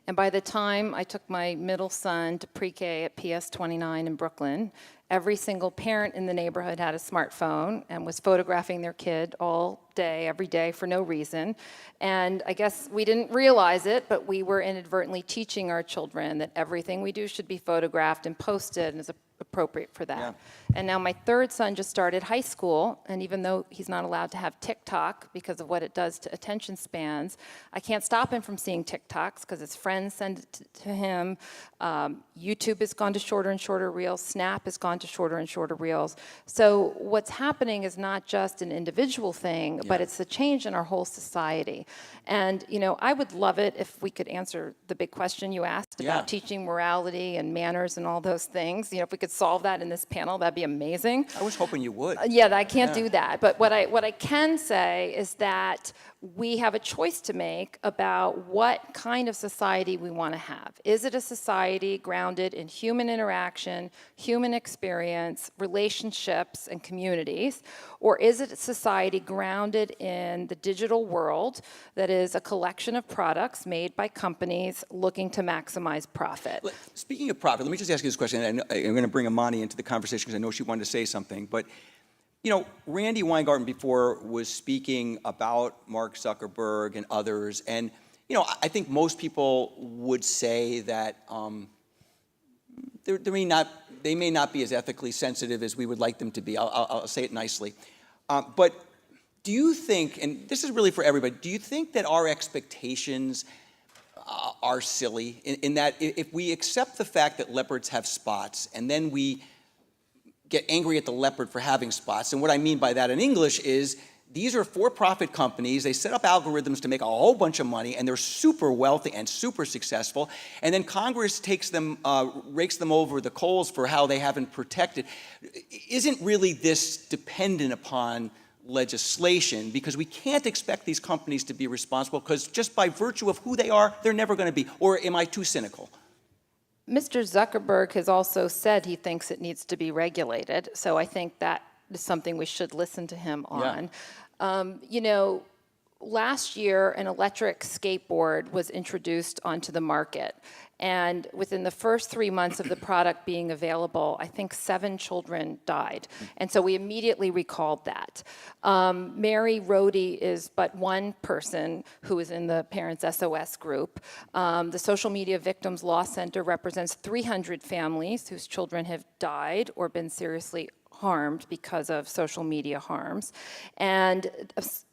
And by the time I took my middle son to pre-K at PS 29 in Brooklyn, every single parent in the neighborhood had a smartphone and was photographing their kid all day, every day, for no reason. And I guess we didn't realize it, but we were inadvertently teaching our children that everything we do should be photographed and posted and is appropriate for that. Yeah. And now my third son just started high school, and even though he's not allowed to have TikTok because of what it does to attention spans, I can't stop him from seeing TikToks because his friends send it to him. YouTube has gone to shorter and shorter reels. Snap has gone to shorter and shorter reels. So what's happening is not just an individual thing, but it's a change in our whole society. And, I would love it if we could answer the big question you asked about teaching morality and manners and all those things. If we could solve that in this panel, that'd be amazing. I was hoping you would. I can't do that. But what I can say is that we have a choice to make about what kind of society we want to have. Is it a society grounded in human interaction, human experience, relationships, and communities? Or is it a society grounded in the digital world that is a collection of products made by companies looking to maximize profit? Speaking of profit, let me just ask you this question. I'm going to bring Amani into the conversation because I know she wanted to say something. But, you know, Randi Weingarten before was speaking about Mark Zuckerberg and others. And, you know, I think most people would say that they may not be as ethically sensitive as we would like them to be. I'll say it nicely. But do you think, and this is really for everybody, do you think that our expectations are silly in that if we accept the fact that leopards have spots and then we get angry at the leopard for having spots, and what I mean by that in English is these are for-profit companies, they set up algorithms to make a whole bunch of money, and they're super wealthy and super successful, and then Congress takes them, rakes them over the coals for how they haven't protected. Isn't really this dependent upon legislation? Because we can't expect these companies to be responsible because just by virtue of who they are, they're never going to be. Or am I too cynical? Mr. Zuckerberg has also said he thinks it needs to be regulated, so I think that is something we should listen to him on. You know, last year an electric skateboard was introduced onto the market, and within the first 3 months of the product being available, I think 7 children died, and so we immediately recalled that. Mary Rohde is but one person who is in the Parents SOS group. The Social Media Victims Law Center represents 300 families whose children have died or been seriously harmed because of social media harms. And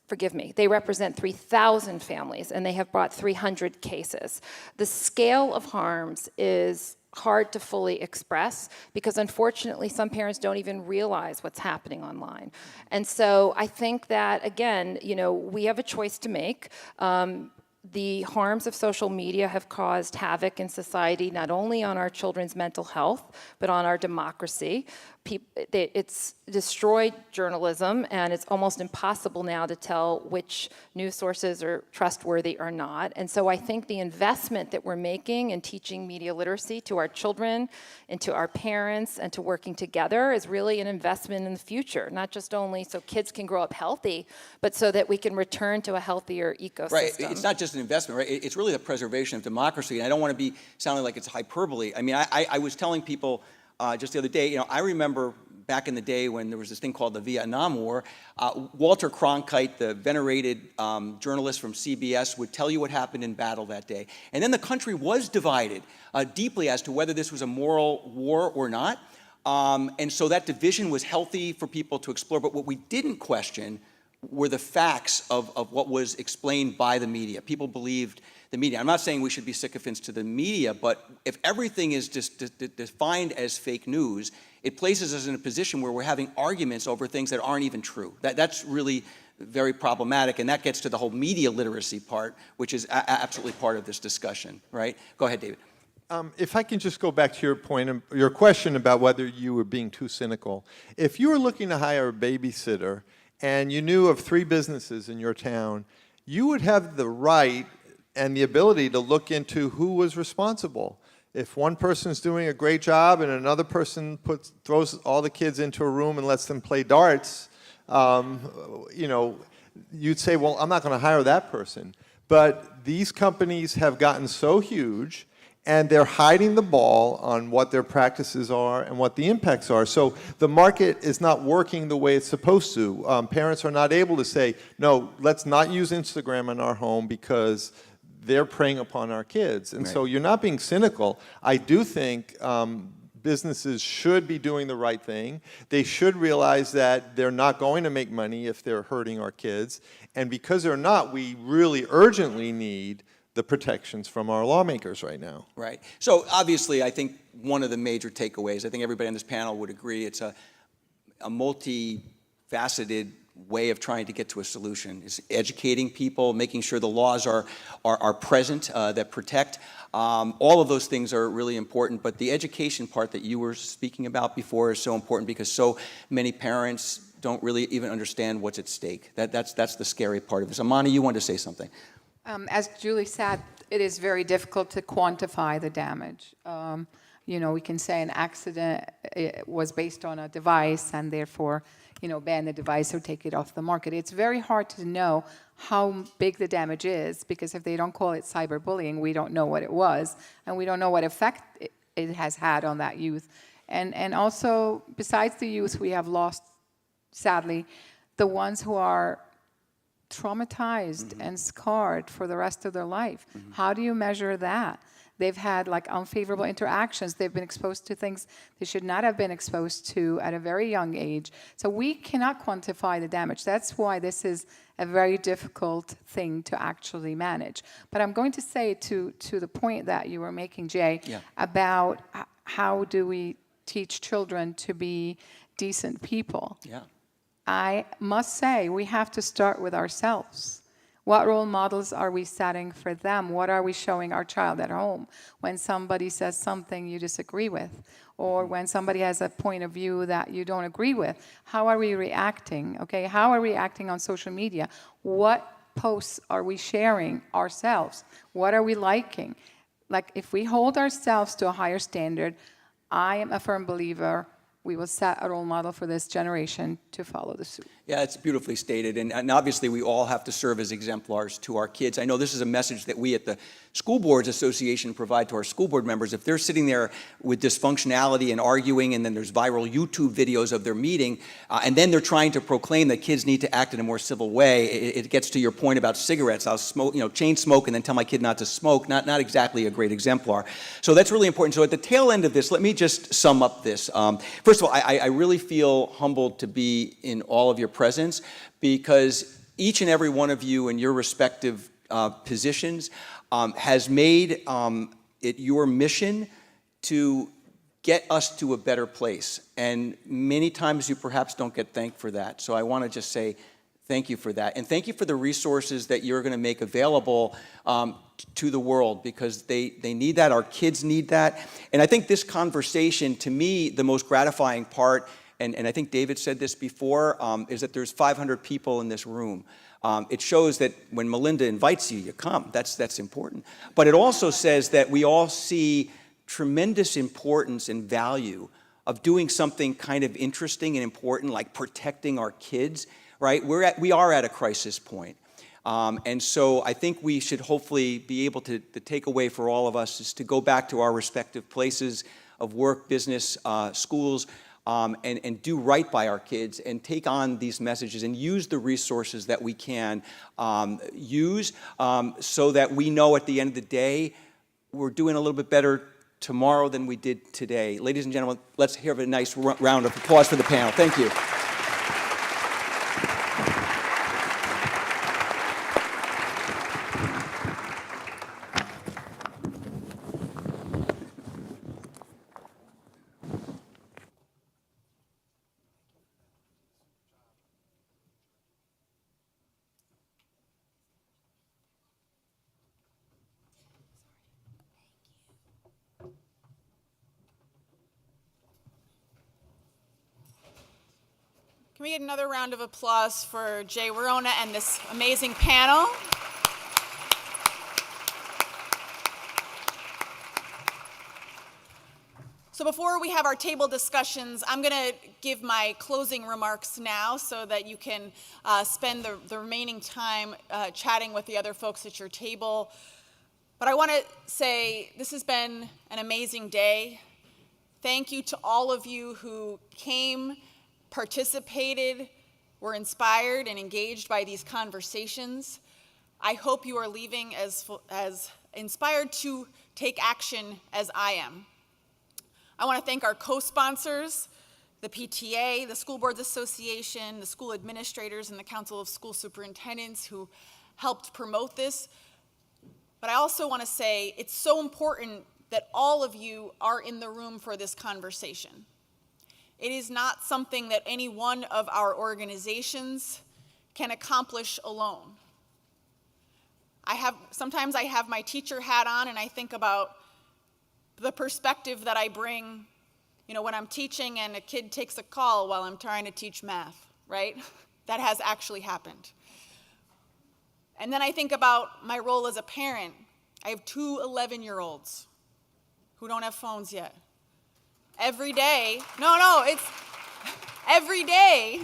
forgive me, they represent 3,000 families, and they have brought 300 cases. The scale of harms is hard to fully express because unfortunately some parents don't even realize what's happening online. And so I think that, again, you know, we have a choice to make. The harms of social media have caused havoc in society, not only on our children's mental health, but on our democracy. It's destroyed journalism, and it's almost impossible now to tell which news sources are trustworthy or not. And so I think the investment that we're making in teaching media literacy to our children and to our parents and to working together is really an investment in the future, not just only so kids can grow up healthy, but so that we can return to a healthier ecosystem. Right, it's not just an investment, right? It's really the preservation of democracy, and I don't want to be sounding like it's hyperbole. I mean, I was telling people just the other day, you know, I remember back in the day when there was this thing called the Vietnam War, Walter Cronkite, the venerated journalist from CBS, would tell you what happened in battle that day. And then the country was divided deeply as to whether this was a moral war or not. And so that division was healthy for people to explore. But what we didn't question were the facts of what was explained by the media. People believed the media. I'm not saying we should be sycophants to the media, but if everything is just defined as fake news, it places us in a position where we're having arguments over things that aren't even true. That's really very problematic, and that gets to the whole media literacy part, which is absolutely part of this discussion, right? Go ahead, David. If I can just go back to your point, your question about whether you were being too cynical. If you were looking to hire a babysitter and you knew of 3 businesses in your town, you would have the right and the ability to look into who was responsible. If one person's doing a great job and another person throws all the kids into a room and lets them play darts, you know, you'd say, well, I'm not going to hire that person. But these companies have gotten so huge, and they're hiding the ball on what their practices are and what the impacts are. So the market is not working the way it's supposed to. Parents are not able to say, no, let's not use Instagram in our home because they're preying upon our kids. And so you're not being cynical. I do think businesses should be doing the right thing. They should realize that they're not going to make money if they're hurting our kids. And because they're not, we really urgently need the protections from our lawmakers right now. Right. So obviously, I think one of the major takeaways, I think everybody on this panel would agree, it's a multifaceted way of trying to get to a solution. Is educating people, making sure the laws are present that protect. All of those things are really important, but the education part that you were speaking about before is so important because so many parents don't really even understand what's at stake. That's the scary part of this. Amani, you wanted to say something. As Julie said, it is very difficult to quantify the damage. We can say an accident was based on a device and therefore, ban the device or take it off the market. It's very hard to know how big the damage is, because if they don't call it cyberbullying, we don't know what it was, and we don't know what effect it has had on that youth. And also, besides the youth, we have lost, sadly, the ones who are traumatized and scarred for the rest of their life. How do you measure that? They've had unfavorable interactions. They've been exposed to things they should not have been exposed to at a very young age. So we cannot quantify the damage. That's why this is a very difficult thing to actually manage. But I'm going to say to the point that you were making, Jay, about how do we teach children to be decent people. Yeah. I must say, we have to start with ourselves. What role models are we setting for them? What are we showing our child at home when somebody says something you disagree with, or when somebody has a point of view that you don't agree with? How are we reacting? Okay, how are we acting on social media? What posts are we sharing ourselves? What are we liking? If we hold ourselves to a higher standard, I am a firm believer we will set a role model for this generation to follow the suit. Yeah, it's beautifully stated, and obviously we all have to serve as exemplars to our kids. I know this is a message that we at the School Boards Association provide to our school board members. If they're sitting there with dysfunctionality and arguing, and then there's viral YouTube videos of their meeting, and then they're trying to proclaim that kids need to act in a more civil way, it gets to your point about cigarettes. I'll smoke, chain smoke, and then tell my kid not to smoke. Not exactly a great exemplar. So that's really important. So at the tail end of this, let me just sum up this. First of all, I really feel humbled to be in all of your presence, because each and every one of you in your respective positions has made it your mission to get us to a better place. And many times you perhaps don't get thanked for that. So I want to just say thank you for that. And thank you for the resources that you're going to make available to the world, because they need that. Our kids need that. And I think this conversation, to me, the most gratifying part, and I think David said this before, is that there's 500 people in this room. It shows that when Melinda invites you, you come. That's important. But it also says that we all see tremendous importance and value of doing something kind of interesting and important, like protecting our kids, right? We are at a crisis point. And so I think we should hopefully be able to, the takeaway for all of us is to go back to our respective places of work, business, schools, and do right by our kids and take on these messages and use the resources that we can use so that we know at the end of the day we're doing a little bit better tomorrow than we did today. Ladies and gentlemen, let's have a nice round of applause for the panel. Thank you. Can we get another round of applause for Jay Warona and this amazing panel? So before we have our table discussions, I'm going to give my closing remarks now so that you can spend the remaining time chatting with the other folks at your table. But I want to say this has been an amazing day. Thank you to all of you who came, participated, were inspired and engaged by these conversations. I hope you are leaving as inspired to take action as I am. I want to thank our co-sponsors, the PTA, the School Boards Association, the school administrators, and the Council of School Superintendents who helped promote this. But I also want to say it's so important that all of you are in the room for this conversation. It is not something that any one of our organizations can accomplish alone. Sometimes I have my teacher hat on and I think about the perspective that I bring, when I'm teaching and a kid takes a call while I'm trying to teach math. right? That has actually happened. And then I think about my role as a parent. I have two 11-year-olds who don't have phones yet. Every day, it's every day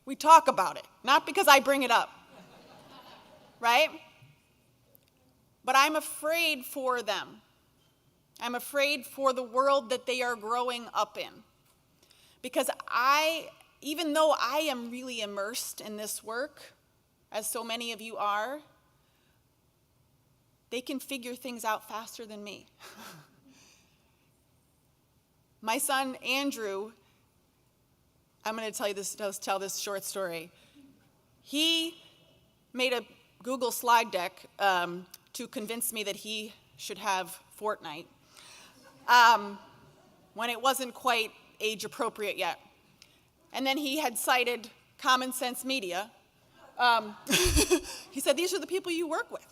we talk about it, not because I bring it up, right? But I'm afraid for them. I'm afraid for the world that they are growing up in. Because even though I am really immersed in this work, as so many of you are, they can figure things out faster than me. My son, Andrew, I'm going to tell this short story. He made a Google slide deck to convince me that he should have Fortnite when it wasn't quite age appropriate yet. And then he had cited Common Sense Media. He said, these are the people you work with.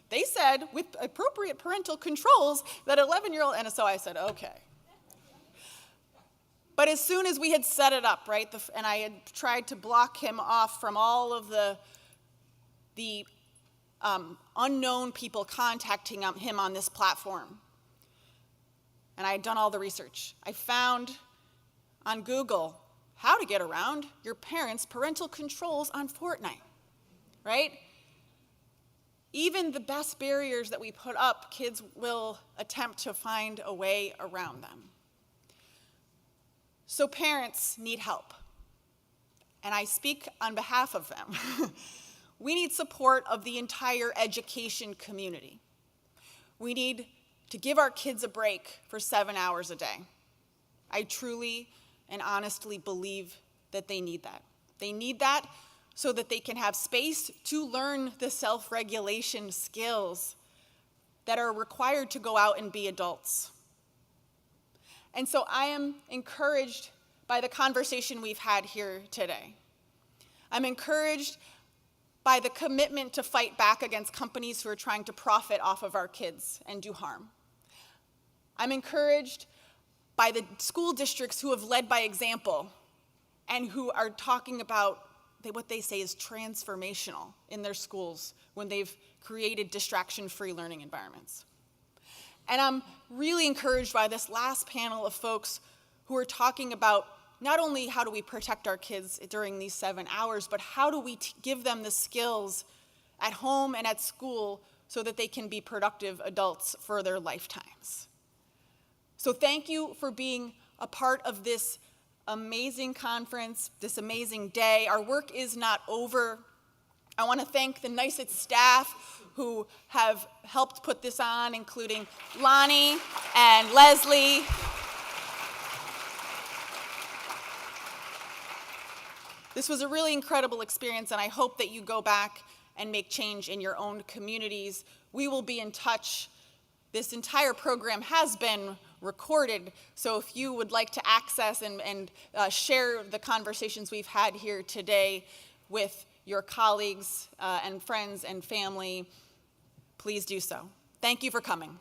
They said, with appropriate parental controls, that 11-year-old, and so I said, okay. But as soon as we had set it up, right, and I had tried to block him off from all of the unknown people contacting him on this platform, and I had done all the research, I found on Google how to get around your parents' parental controls on Fortnite, right? Even the best barriers that we put up, kids will attempt to find a way around them. So parents need help, and I speak on behalf of them. We need support of the entire education community. We need to give our kids a break for 7 hours a day. I truly and honestly believe that they need that. They need that so that they can have space to learn the self-regulation skills that are required to go out and be adults. And so I am encouraged by the conversation we've had here today. I'm encouraged by the commitment to fight back against companies who are trying to profit off of our kids and do harm. I'm encouraged by the school districts who have led by example and who are talking about what they say is transformational in their schools when they've created distraction-free learning environments. And I'm really encouraged by this last panel of folks who are talking about not only how do we protect our kids during these 7 hours, but how do we give them the skills at home and at school so that they can be productive adults for their lifetimes. So thank you for being a part of this amazing conference, this amazing day. Our work is not over. I want to thank the NYSET staff who have helped put this on, including Lonnie and Leslie. This was a really incredible experience, and I hope that you go back and make change in your own communities. We will be in touch. This entire program has been recorded, so if you would like to access and share the conversations we've had here today with your colleagues and friends and family, please do so. Thank you for coming.